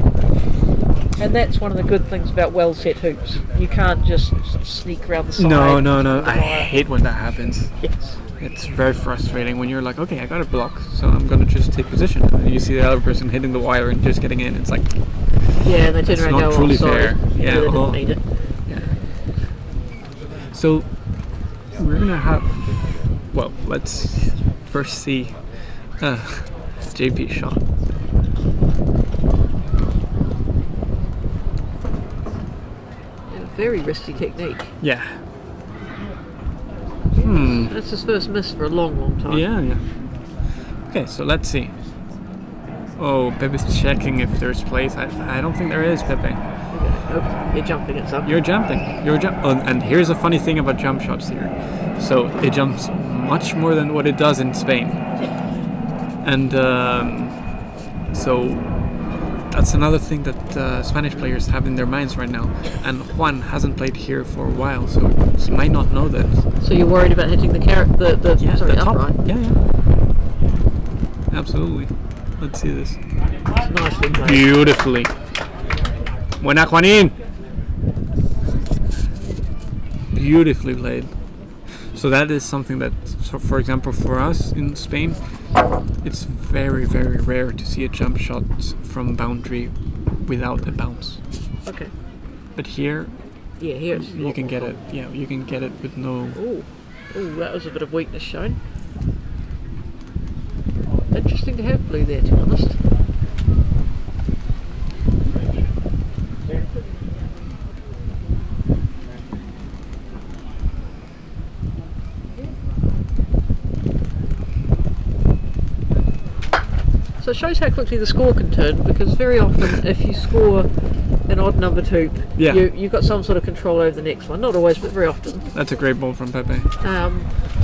[SPEAKER 4] And that's one of the good things about well set hoops. You can't just sort of sneak around the side.
[SPEAKER 8] No.
[SPEAKER 4] of the
[SPEAKER 8] I
[SPEAKER 4] wire.
[SPEAKER 8] hate when that happens.
[SPEAKER 4] Yes.
[SPEAKER 8] it's very frustrating when you're like, okay, I got a block, so I'm gonna just take position, and then you see the other person hitting the wire and just getting in. It's like,
[SPEAKER 4] Yeah, and they turn
[SPEAKER 8] it's
[SPEAKER 4] around and
[SPEAKER 8] not
[SPEAKER 4] go,
[SPEAKER 8] truly
[SPEAKER 4] oh, sorry.
[SPEAKER 8] fair. Yeah,
[SPEAKER 4] they didn't need it.
[SPEAKER 8] yeah. So we're gonna have. Well, let's first see JP's shot.
[SPEAKER 4] Yeah, very risky technique.
[SPEAKER 8] Yeah.
[SPEAKER 4] That's his first miss for a long, long time.
[SPEAKER 8] Yeah. Okay, so let's see. Oh, Pepe's checking if there's place. I don't think there is, Pepe.
[SPEAKER 4] Nope, you're jumping at some.
[SPEAKER 8] You're jumping. Oh, and here's a funny thing about jump shots here. So it jumps much more than what it does in Spain. And so that's another thing that Spanish players have in their minds right now. And Juan hasn't played here for a while, so he might not know that.
[SPEAKER 4] So you're worried about hitting the
[SPEAKER 8] The top.
[SPEAKER 4] upright?
[SPEAKER 8] Yeah. Absolutely. Let's see this.
[SPEAKER 4] It's nicely played.
[SPEAKER 8] Beautifully. Buena, Juanín! Beautifully played. So that is something that, so for example, for us in Spain, it's very, very rare to see a jump shot from boundary without a bounce.
[SPEAKER 4] Okay.
[SPEAKER 8] But here,
[SPEAKER 4] Yeah, here it's
[SPEAKER 8] you can get it. Yeah, you can get it with no.
[SPEAKER 4] Oh, that was a bit of weakness shown. Interesting to have blue there, to be honest. So it shows how quickly the score can turn, because very often if you score an odd numbered hoop,
[SPEAKER 8] Yeah.
[SPEAKER 4] you've got some sort of control over the next one. Not always, but very often.
[SPEAKER 8] That's a great ball from Pepe.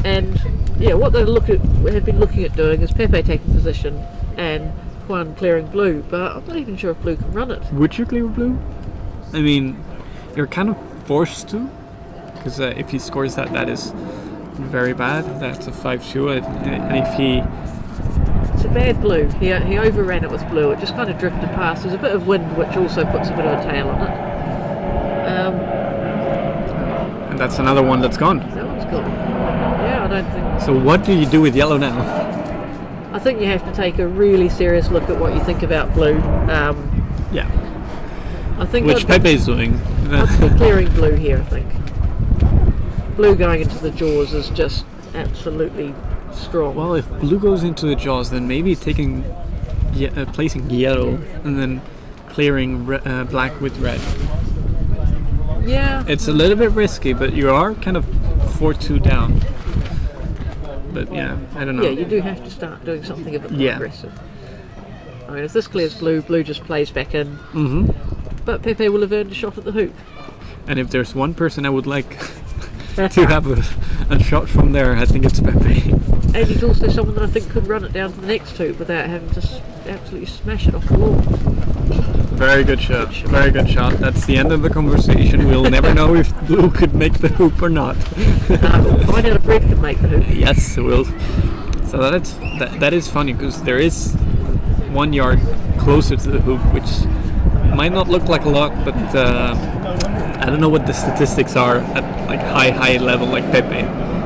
[SPEAKER 4] And yeah, what they have been looking at doing is Pepe taking position and Juan clearing blue, but I'm not even sure if blue can run it.
[SPEAKER 8] Would you clear blue? I mean, you're kind of forced to, because if he scores that is very bad. That's a 5-2, and if he.
[SPEAKER 4] It's a bad blue. He overran it with blue. It just kind of drifted past. There's a bit of wind, which also puts a bit of a tail on it.
[SPEAKER 8] And that's another one that's gone.
[SPEAKER 4] That one's gone. Yeah, I don't think.
[SPEAKER 8] So what do you do with yellow now?
[SPEAKER 4] I think you have to take a really serious look at what you think about blue.
[SPEAKER 8] Yeah.
[SPEAKER 4] I think
[SPEAKER 8] Which Pepe's doing.
[SPEAKER 4] I'd be clearing blue here, I think. Blue going into the jaws is just absolutely strong.
[SPEAKER 8] Well, if blue goes into the jaws, then maybe taking, placing yellow and then clearing black with red.
[SPEAKER 4] Yeah.
[SPEAKER 8] It's a little bit risky, but you are kind of 4-2 down. But yeah, I don't know.
[SPEAKER 4] Yeah, you do have to start doing something a bit more
[SPEAKER 8] Yeah.
[SPEAKER 4] aggressive. I mean, if this clears blue, blue just plays back in.
[SPEAKER 8] Mm-hmm.
[SPEAKER 4] But Pepe will have earned a shot at the hoop.
[SPEAKER 8] And if there's one person I would like to have a shot from there, I think it's Pepe.
[SPEAKER 4] And he's also someone that I think could run it down to the next hoop without having to absolutely smash it off the wall.
[SPEAKER 8] Very good shot. Very good shot. That's the end of the conversation. We'll never know if blue could make the hoop or not.
[SPEAKER 4] We'll find out if red can make the hoop.
[SPEAKER 8] Yes, we'll. So that is funny, because there is 1 yard closer to the hoop, which might not look like a lot, but I don't know what the statistics are at like high level like Pepe.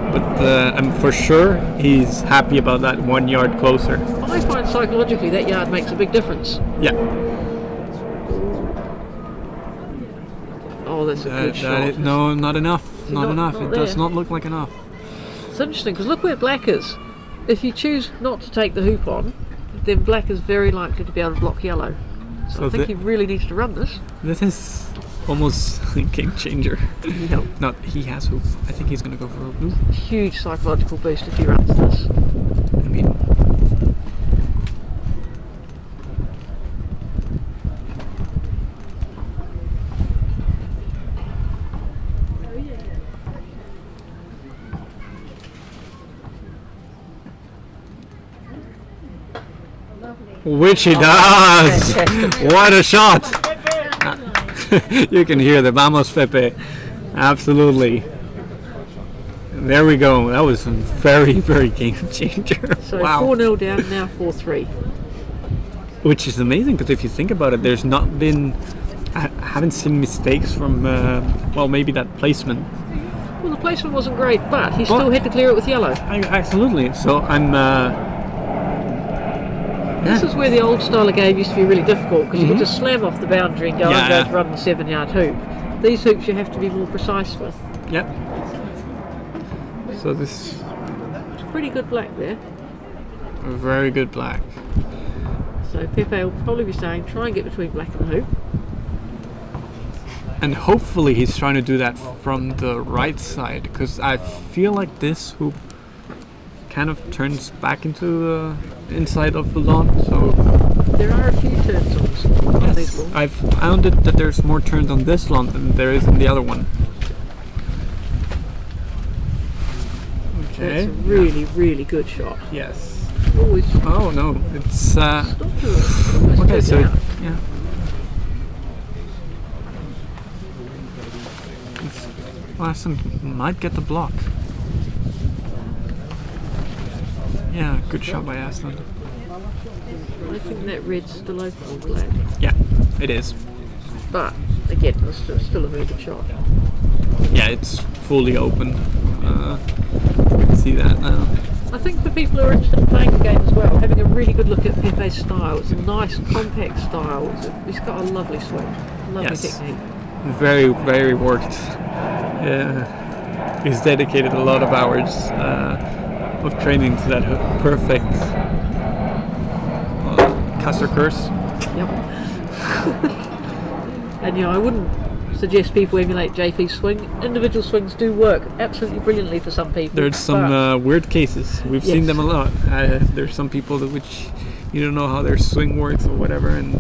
[SPEAKER 8] But I'm for sure he's happy about that 1 yard closer.
[SPEAKER 4] I find psychologically that yard makes a big difference.
[SPEAKER 8] Yeah.
[SPEAKER 4] Oh, that's a good shot.
[SPEAKER 8] No, not enough.
[SPEAKER 4] See,
[SPEAKER 8] Not enough.
[SPEAKER 4] not
[SPEAKER 8] It does
[SPEAKER 4] there.
[SPEAKER 8] not look like enough.
[SPEAKER 4] It's interesting because look where black is. If you choose not to take the hoop on, then black is very likely to be able to block yellow. So I think he really needs to run this.
[SPEAKER 8] This is almost a game changer.
[SPEAKER 4] Yep.
[SPEAKER 8] Not he has hoop. I think he's gonna go for a blue.
[SPEAKER 4] Huge psychological boost if he runs this.
[SPEAKER 8] I mean, which he does.
[SPEAKER 4] Fantastic.
[SPEAKER 8] What a shot! You can hear the Vamos Pepe. Absolutely. There we go. That was a very, very game changer.
[SPEAKER 4] So
[SPEAKER 8] Wow.
[SPEAKER 4] 4-0 down, now 4-3.
[SPEAKER 8] Which is amazing, because if you think about it, there's not been. I haven't seen mistakes from. Well, maybe that placement.
[SPEAKER 4] Well, the placement wasn't great, but he still had to clear it with yellow.
[SPEAKER 8] Absolutely. So I'm.
[SPEAKER 4] This is where the old style of game used to be really difficult because you could just slam off the boundary and go and go to run the 7-yard hoop. These hoops you have to be more precise with.
[SPEAKER 8] Yep. So this.
[SPEAKER 4] It's pretty good black there.
[SPEAKER 8] Very good black.
[SPEAKER 4] So Pepe will probably be saying, try and get between black and the hoop.
[SPEAKER 8] And hopefully he's trying to do that from the right side, because I feel like this hoop kind of turns back into the inside of the lawn. So
[SPEAKER 4] there are a few turns on these lawns.
[SPEAKER 8] I've found it that there's more turns on this lawn than there is in the other one. Okay.
[SPEAKER 4] That's a really, really good shot.
[SPEAKER 8] Yes.
[SPEAKER 4] Always.
[SPEAKER 8] Oh no, it's
[SPEAKER 4] Stop doing it.
[SPEAKER 8] okay. So yeah. Larson might get the block. Yeah, good shot by Aston.
[SPEAKER 4] I think that red's still open on black.
[SPEAKER 8] Yeah, it is.
[SPEAKER 4] But again, it's still a very good shot.
[SPEAKER 8] Yeah, it's fully open. We can see that now.
[SPEAKER 4] I think for people who are interested in playing the game as well, having a really good look at Pepe's style. It's a nice, compact style. He's got a lovely swing, lovely technique.
[SPEAKER 8] Very, very worked. He's dedicated a lot of hours of training to that perfect caster curse.
[SPEAKER 4] Yep. And I wouldn't suggest people emulate JP's swing. Individual swings do work absolutely brilliantly for some people.
[SPEAKER 8] There's some weird cases. We've seen them a lot. There's some people which you don't know how their swing works or whatever, and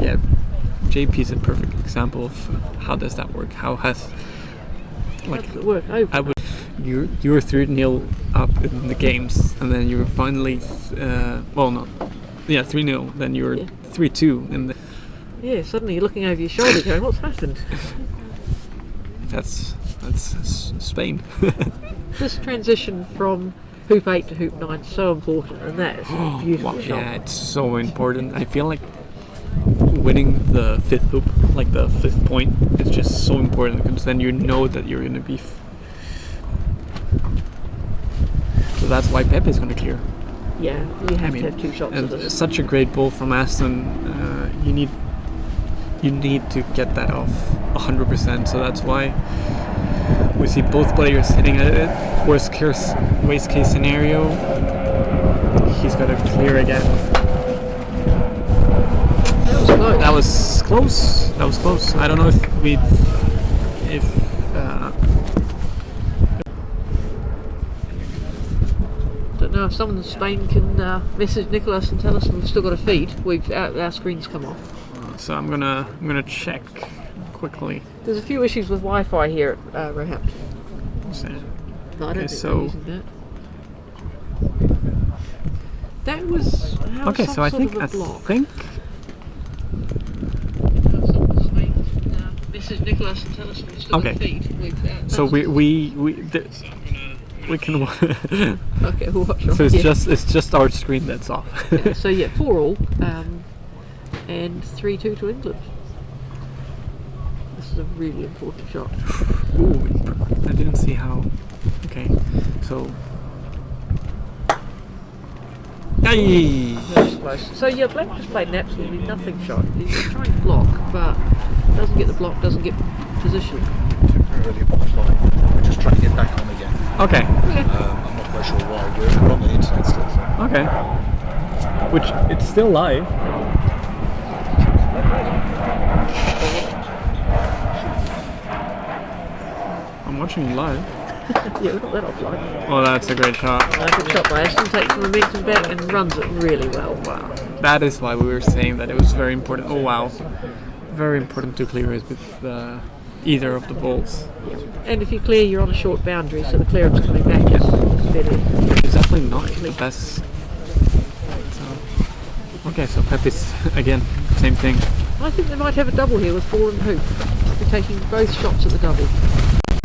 [SPEAKER 8] yeah, JP's a perfect example of how does that work. How does it work? You're 3-0 up in the games, and then you're finally 3-0. Then you're 3-2 in the.
[SPEAKER 4] Yeah, suddenly you're looking over your shoulder going, what's happened?
[SPEAKER 8] That's Spain.
[SPEAKER 4] This transition from hoop 8 to hoop 9 is so important, and that is a beautiful shot.
[SPEAKER 8] Yeah, it's so important. I feel like winning the 5th hoop, like the 5th point, is just so important because then you know that you're in a beef. So that's why Pepe's going to clear.
[SPEAKER 4] Yeah, you have to have 2 shots of this.
[SPEAKER 8] Such a great ball from Aston. You need to get that off 100%. So that's why we see both players hitting at it. Worst case scenario, he's got to clear again. That was close. That was close. I don't know if
[SPEAKER 4] don't know if someone in Spain can message Nicholas and tell us we've still got a feed. Our screen's come off.
[SPEAKER 8] So I'm gonna check quickly.
[SPEAKER 4] There's a few issues with Wi-Fi here at Roehampton. No, I don't think they're using that. That was
[SPEAKER 8] okay. So I think
[SPEAKER 4] Message Nicholas and tell us we've still got a feed.
[SPEAKER 8] So we can.
[SPEAKER 4] Okay, we'll watch.
[SPEAKER 8] So it's just our screen that's off.
[SPEAKER 4] Yeah, so 4-all, and 3-2 to England. This is a really important shot.
[SPEAKER 8] Ooh, I didn't see how. Okay, so. Yay!
[SPEAKER 4] That was close. So Black just played an absolutely nothing shot. He's trying to block, but doesn't get the block, doesn't get position.
[SPEAKER 6] Temporarily offline. We're just trying to get back on again.
[SPEAKER 8] Okay.
[SPEAKER 6] I'm not quite sure why. We're on the internet still. So.
[SPEAKER 8] Okay. Which it's still live. I'm watching live.
[SPEAKER 4] Yeah, we're not that offline.
[SPEAKER 8] Oh, that's a great shot.
[SPEAKER 4] Good shot by Aston, takes the momentum back and runs it really well.
[SPEAKER 8] Wow. That is why we were saying that it was very important. Oh wow. Very important to clear it with either of the balls.
[SPEAKER 4] Yeah. And if you clear, you're on a short boundary, so the clearance coming back is better.
[SPEAKER 8] It's definitely not the best. Okay, so Pepe's again, same thing.
[SPEAKER 4] I think they might have a double here with ball and hoop. They're taking both shots at the double.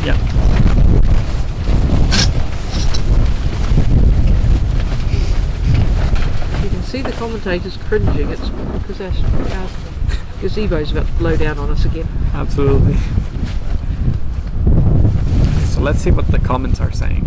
[SPEAKER 8] Yeah.
[SPEAKER 4] You can see the commentators cringing. It's because our gazebo's about to blow down on us again.
[SPEAKER 8] Absolutely. let's see what the comments are saying.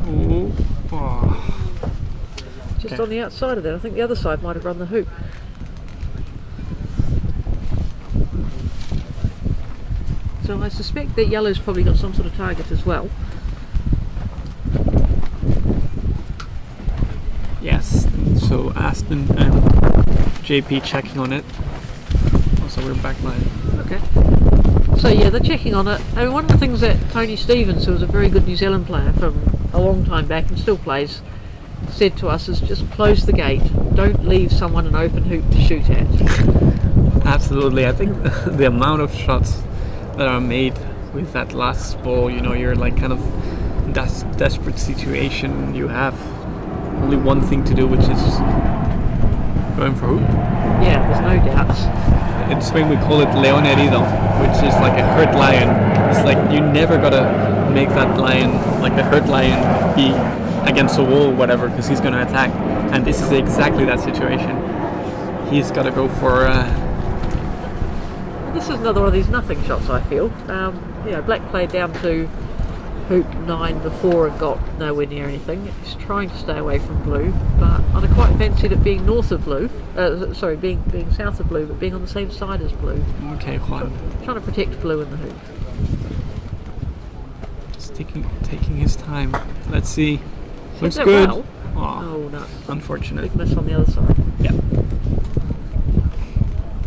[SPEAKER 8] Ooh. Oh.
[SPEAKER 4] Just
[SPEAKER 8] Okay.
[SPEAKER 4] on the outside of that. I think the other side might have run the hoop. So I suspect that yellow's probably got some sort of target as well.
[SPEAKER 8] Yes, so Aston and JP checking on it. Also, we're backline.
[SPEAKER 4] Okay. So yeah, they're checking on it. I mean, one of the things that Tony Stevens, who was a very good New Zealand player from a long time back and still plays, said to us is just close the gate. Don't leave someone an open hoop to shoot at.
[SPEAKER 8] Absolutely, I think the amount of shots that are made with that last ball, you know, you're like kind of in that desperate situation. You have only one thing to do, which is going for hoop.
[SPEAKER 4] Yeah, there's no doubts.
[SPEAKER 8] In Spain we call it león herido, which is like a hurt lion. It's like you never gotta make that lion, like the hurt lion, be against a wall or whatever, because he's gonna attack. And this is exactly that situation. He's gotta go for
[SPEAKER 4] This is another one of these nothing shots, I feel. You know, Black played down to hoop 9 before and got nowhere near anything. He's trying to stay away from blue, but I'd have quite fancied it being north of blue. Sorry, being south of blue, but being on the same side as blue.
[SPEAKER 8] okay, Juan.
[SPEAKER 4] Trying to protect blue in the hoop.
[SPEAKER 8] Just taking his time. Let's see. Looks
[SPEAKER 4] that
[SPEAKER 8] good.
[SPEAKER 4] well?
[SPEAKER 8] Aw,
[SPEAKER 4] Oh no,
[SPEAKER 8] unfortunate.
[SPEAKER 4] big miss on the other side.
[SPEAKER 8] Yeah.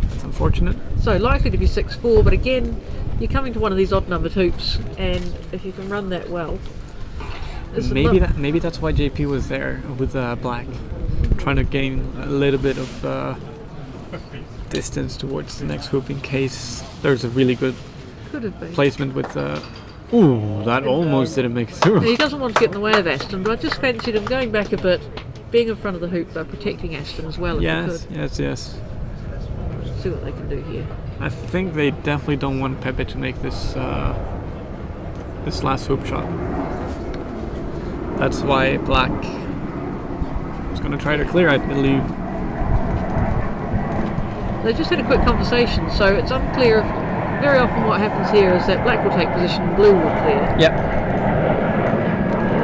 [SPEAKER 8] That's unfortunate.
[SPEAKER 4] So likely to be 6-4, but again, you're coming to one of these odd numbered hoops, and if you can run that well, it's
[SPEAKER 8] Maybe that's why JP was there with Black, trying to gain a little bit of distance towards the next hoop in case there's a really good
[SPEAKER 4] could have been.
[SPEAKER 8] placement with. Ooh, that almost didn't make it through.
[SPEAKER 4] He doesn't want to get in the way of Aston, but I just fancied him going back a bit, being in front of the hoop, though, protecting Aston as well if
[SPEAKER 8] Yes,
[SPEAKER 4] he
[SPEAKER 8] yes.
[SPEAKER 4] could. See what they can do here.
[SPEAKER 8] I think they definitely don't want Pepe to make this this last hoop shot. That's why Black is going to try to clear, I believe.
[SPEAKER 4] They just had a quick conversation, so it's unclear. Very often what happens here is that Black will take position and Blue will clear.
[SPEAKER 8] Yep.
[SPEAKER 4] Yeah,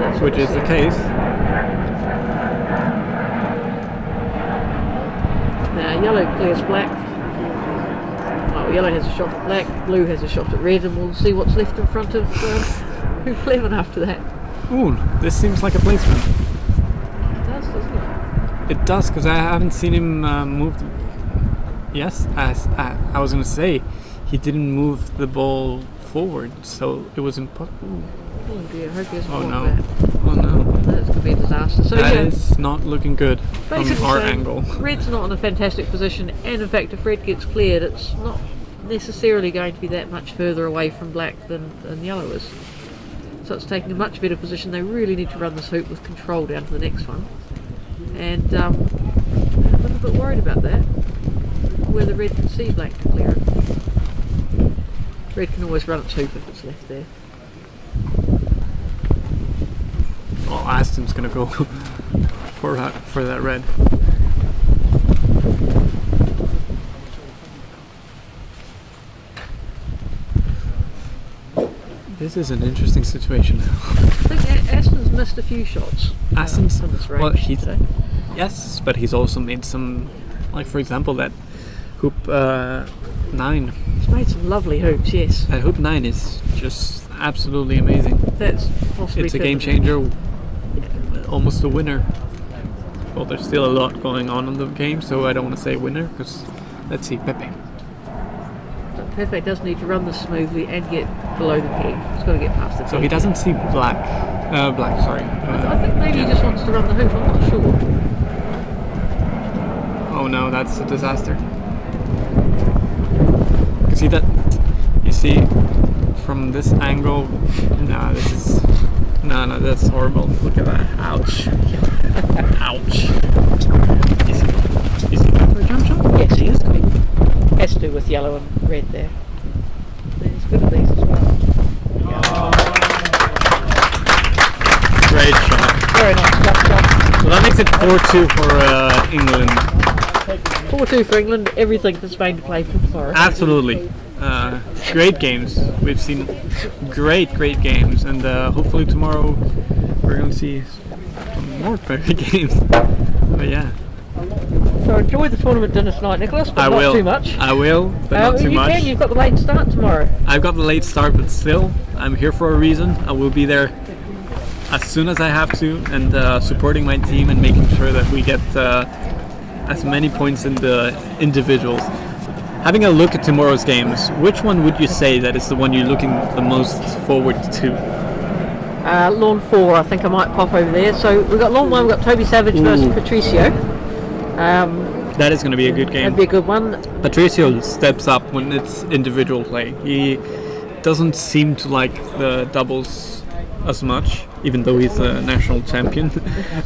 [SPEAKER 4] that's what
[SPEAKER 8] Which is the
[SPEAKER 4] it's
[SPEAKER 8] case.
[SPEAKER 4] Now Yellow clears Black. Well, Yellow has a shot at Black, Blue has a shot at Red, and we'll see what's left in front of Hoop 11 after that.
[SPEAKER 8] Ooh, this seems like a placement.
[SPEAKER 4] It does, doesn't it?
[SPEAKER 8] It does, because I haven't seen him move. Yes, as I was going to say, he didn't move the ball forward, so it was impossible.
[SPEAKER 4] Oh dear, I hope he hasn't
[SPEAKER 8] Oh
[SPEAKER 4] blocked
[SPEAKER 8] no.
[SPEAKER 4] that.
[SPEAKER 8] Oh no.
[SPEAKER 4] That's going to be a disaster. So
[SPEAKER 8] That
[SPEAKER 4] yeah,
[SPEAKER 8] is not looking good from
[SPEAKER 4] basically
[SPEAKER 8] our
[SPEAKER 4] saying
[SPEAKER 8] angle.
[SPEAKER 4] Red's not in a fantastic position, and in fact if Red gets cleared, it's not necessarily going to be that much further away from Black than Yellow is. So it's taking a much better position. They really need to run this hoop with control down to the next one. And I'm a little bit worried about that. Whether Red can see Black to clear it. Red can always run its hoop if it's left there.
[SPEAKER 8] Oh, Aston's gonna go for that red. This is an interesting situation.
[SPEAKER 4] I think Aston's missed a few shots.
[SPEAKER 8] Aston's
[SPEAKER 4] from this range
[SPEAKER 8] well,
[SPEAKER 4] today.
[SPEAKER 8] yes, but he's also made some, like for example that hoop 9.
[SPEAKER 4] He's made some lovely hoops, yes.
[SPEAKER 8] That hoop 9 is just absolutely amazing.
[SPEAKER 4] That's possibly
[SPEAKER 8] It's a game changer, almost a winner. Well, there's still a lot going on in the game, so I don't want to say winner, because let's see, Pepe.
[SPEAKER 4] Pepe does need to run this smoothly and get below the peg. He's got to get past the peg.
[SPEAKER 8] So he doesn't see black. Sorry.
[SPEAKER 4] I think maybe he just wants to run the hoop, I'm not sure.
[SPEAKER 8] Oh no, that's a disaster. You see that? You see from this angle? No, this is. No, that's horrible. Look at that. Ouch. Ouch. Is he going for a jump shot?
[SPEAKER 4] Yes, he is. Has to do with yellow and red there. good at these as well.
[SPEAKER 8] Great shot.
[SPEAKER 4] Very nice shot.
[SPEAKER 8] So that makes it 4-2 for England.
[SPEAKER 4] 4-2 for England. Everything for Spain to play for tomorrow.
[SPEAKER 8] Absolutely. Great games. We've seen great games, and hopefully tomorrow we're going to see some more great games. But yeah.
[SPEAKER 4] So enjoy the tournament dinner tonight, Nicholas, but
[SPEAKER 8] I
[SPEAKER 4] not
[SPEAKER 8] will.
[SPEAKER 4] too much.
[SPEAKER 8] I will, but not too much.
[SPEAKER 4] You've got the late start tomorrow.
[SPEAKER 8] I've got the late start, but still, I'm here for a reason. I will be there as soon as I have to, and supporting my team and making sure that we get as many points in the individuals. Having a look at tomorrow's games, which one would you say that is the one you're looking the most forward to?
[SPEAKER 4] Lawn 4, I think I might pop over there. So we've got Lawn 1, we've got Toby Savage versus Patricio.
[SPEAKER 8] That is going to be a good game.
[SPEAKER 4] That'd be a good one.
[SPEAKER 8] Patricio steps up when it's individual play. He doesn't seem to like the doubles as much, even though he's a national champion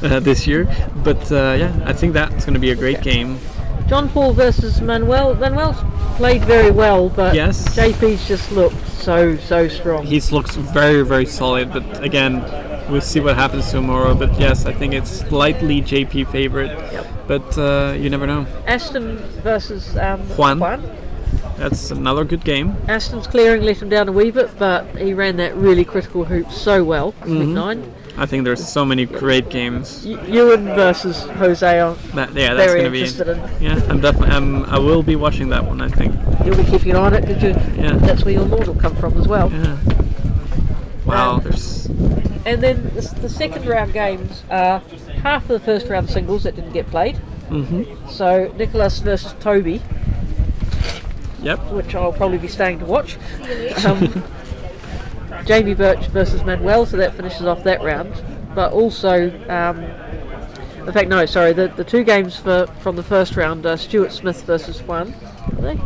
[SPEAKER 8] this year. But yeah, I think that's going to be a great game.
[SPEAKER 4] John Paul versus Manuel. Manuel's played very well, but
[SPEAKER 8] yes,
[SPEAKER 4] JP's just looked so strong.
[SPEAKER 8] He looks very solid, but again, we'll see what happens tomorrow. But yes, I think it's slightly JP favorite.
[SPEAKER 4] Yep.
[SPEAKER 8] But you never know.
[SPEAKER 4] Aston versus
[SPEAKER 8] Juan. That's another good game.
[SPEAKER 4] Aston's clearing let him down a wee bit, but he ran that really critical hoop so well.
[SPEAKER 8] Mm-hmm.
[SPEAKER 4] 9.
[SPEAKER 8] I think there's so many great games.
[SPEAKER 4] Ewan versus Jose.
[SPEAKER 8] That's
[SPEAKER 4] very
[SPEAKER 8] going to be.
[SPEAKER 4] interested in.
[SPEAKER 8] Yeah, I'm definitely. I will be watching that one. I think.
[SPEAKER 4] You'll be keeping an eye on it because that's where your Lord will come from as well.
[SPEAKER 8] Yeah. Wow, there's.
[SPEAKER 4] And then the second round games are half of the first round singles that didn't get played.
[SPEAKER 8] Mm-hmm.
[SPEAKER 4] So Nicholas versus Toby.
[SPEAKER 8] Yep.
[SPEAKER 4] Which I'll probably be staying to watch. Jamie Birch versus Manuel, so that finishes off that round. But also, in fact, no, sorry, the two games from the first round are Stuart Smith versus Juan. Are they?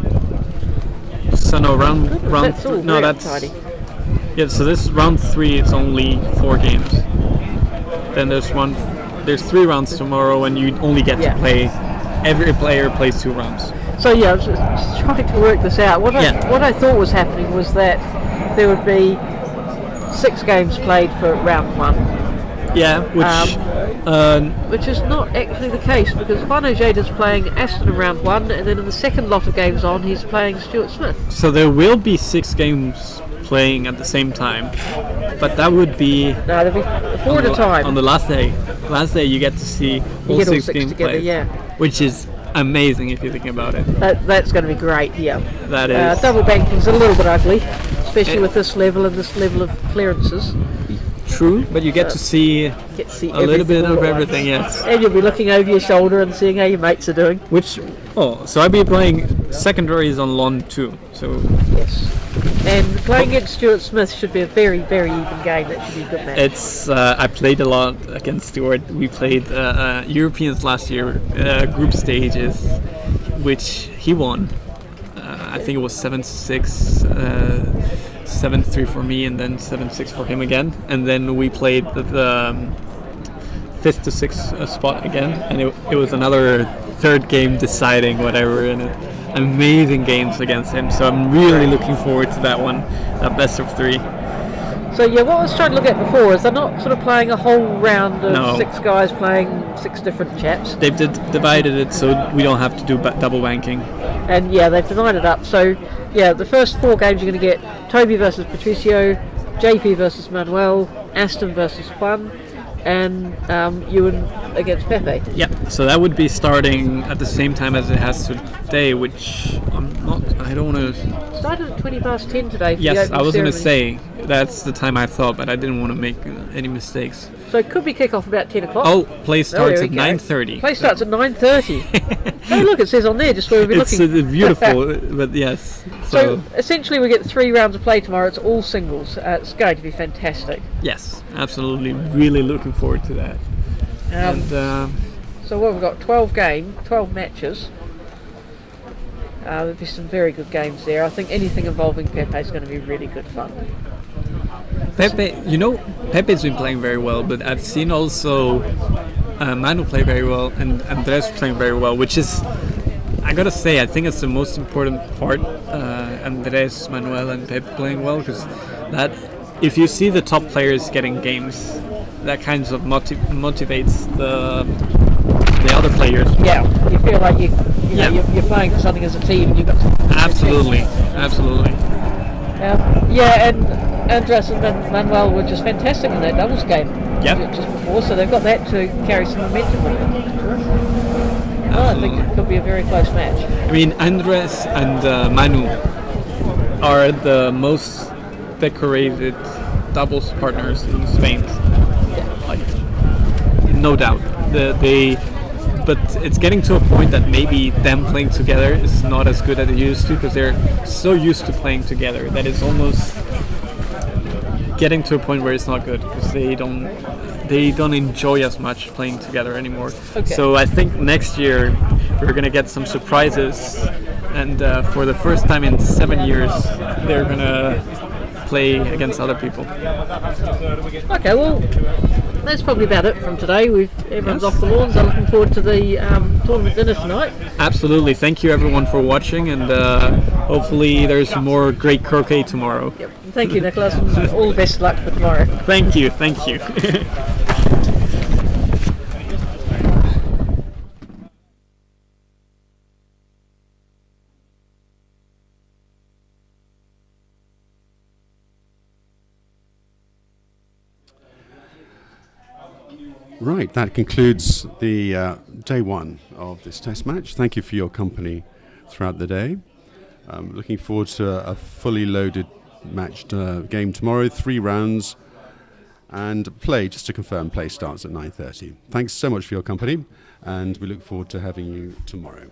[SPEAKER 8] So no, round
[SPEAKER 4] that's all
[SPEAKER 8] no,
[SPEAKER 4] very
[SPEAKER 8] that's
[SPEAKER 4] tidy.
[SPEAKER 8] Yeah. So this round 3, it's only 4 games. Then there's 3 rounds tomorrow, and you only get to play. Every player plays 2 rounds.
[SPEAKER 4] So yeah, I was just trying to work this out. What I thought was happening was that there would be 6 games played for round 1.
[SPEAKER 8] Yeah,
[SPEAKER 4] which is not actually the case, because Juan Ojeda is playing Aston in round 1, and then in the second lot of games on, he's playing Stuart Smith.
[SPEAKER 8] So there will be 6 games playing at the same time, but that would be
[SPEAKER 4] no, there'll be 4 at a time.
[SPEAKER 8] On the last day. Last day you get to see all 6 games
[SPEAKER 4] together,
[SPEAKER 8] played,
[SPEAKER 4] yeah.
[SPEAKER 8] Which is amazing if you think about it.
[SPEAKER 4] That's going to be great, yeah.
[SPEAKER 8] That is.
[SPEAKER 4] Double banking's a little bit ugly, especially with this level and this level of clearances.
[SPEAKER 8] True, but you get to see a little bit of everything, yes.
[SPEAKER 4] And you'll be looking over your shoulder and seeing how your mates are doing.
[SPEAKER 8] So I'll be playing secondaries on lawn 2. So
[SPEAKER 4] yes. And playing against Stuart Smith should be a very even game. That should be a good match.
[SPEAKER 8] It's I played a lot against Stuart. We played Europeans last year, group stages, which he won. I think it was 7-6, 7-3 for me, and then 7-6 for him again. And then we played the 5th to 6th spot again, and it was another third game deciding whatever in it. Amazing games against him, so I'm really looking forward to that one, that best of 3.
[SPEAKER 4] So yeah, what I was trying to look at before is they're not sort of playing a whole round of 6 guys playing 6 different chaps.
[SPEAKER 8] They've divided it so we don't have to do double banking.
[SPEAKER 4] And yeah, they've divided up. So yeah, the first 4 games you're going to get Toby versus Patricio, JP versus Manuel, Aston versus Juan, and Ewan against Pepe.
[SPEAKER 8] Yeah, so that would be starting at the same time as it has today, which I don't want to...
[SPEAKER 4] Started at 20 past 10 today for the
[SPEAKER 8] Yes,
[SPEAKER 4] opening
[SPEAKER 8] I was going to
[SPEAKER 4] ceremony.
[SPEAKER 8] say, that's the time I thought, but I didn't want to make any mistakes.
[SPEAKER 4] So it could be kick-off about 10 o'clock.
[SPEAKER 8] Oh, play starts at
[SPEAKER 4] 9:30.
[SPEAKER 8] 9:30.
[SPEAKER 4] Play starts at 9:30. Oh look, it says on there just where we've been looking.
[SPEAKER 8] It's beautiful, but yes.
[SPEAKER 4] So essentially we get 3 rounds of play tomorrow. It's all singles. It's going to be fantastic.
[SPEAKER 8] Yes, absolutely. Really looking forward to that.
[SPEAKER 4] So what we've got 12 matches. There'll be some very good games there. I think anything involving Pepe is going to be really good fun.
[SPEAKER 8] Pepe's been playing very well, but I've seen also Manu play very well and Andres playing very well, which is I gotta say, I think it's the most important part. Andres, Manuel, and Pep playing well, because that if you see the top players getting games, that kind of motivates the other players.
[SPEAKER 4] Yeah, you feel like you're playing for something as a team. And you've got
[SPEAKER 8] Absolutely.
[SPEAKER 4] Yeah, and Andres and Manuel were just fantastic in that doubles game just before, so they've got that to carry some momentum with them. I think it could be a very close match.
[SPEAKER 8] I mean, Andres and Manu are the most decorated doubles partners in Spain. Like, no doubt. But it's getting to a point that maybe them playing together is not as good as they used to, because they're so used to playing together that it's almost getting to a point where it's not good, because they don't enjoy as much playing together anymore.
[SPEAKER 4] Okay.
[SPEAKER 8] So I think next year we're gonna get some surprises, and for the first time in 7 years they're gonna play against other people.
[SPEAKER 4] Okay, well, that's probably about it from today. Everyone's off the lawns. I'm looking forward to the tournament dinner tonight.
[SPEAKER 8] Absolutely. Thank you everyone for watching, and hopefully there's more great croquet tomorrow.
[SPEAKER 4] Yep. Thank you, Nicholas, and all the best of luck for tomorrow.
[SPEAKER 8] Thank you.
[SPEAKER 1] Right, that concludes the day one of this test match. Thank you for your company throughout the day. Looking forward to a fully loaded matched game tomorrow, 3 rounds, and play, just to confirm, play starts at 9:30. Thanks so much for your company, and we look forward to having you tomorrow.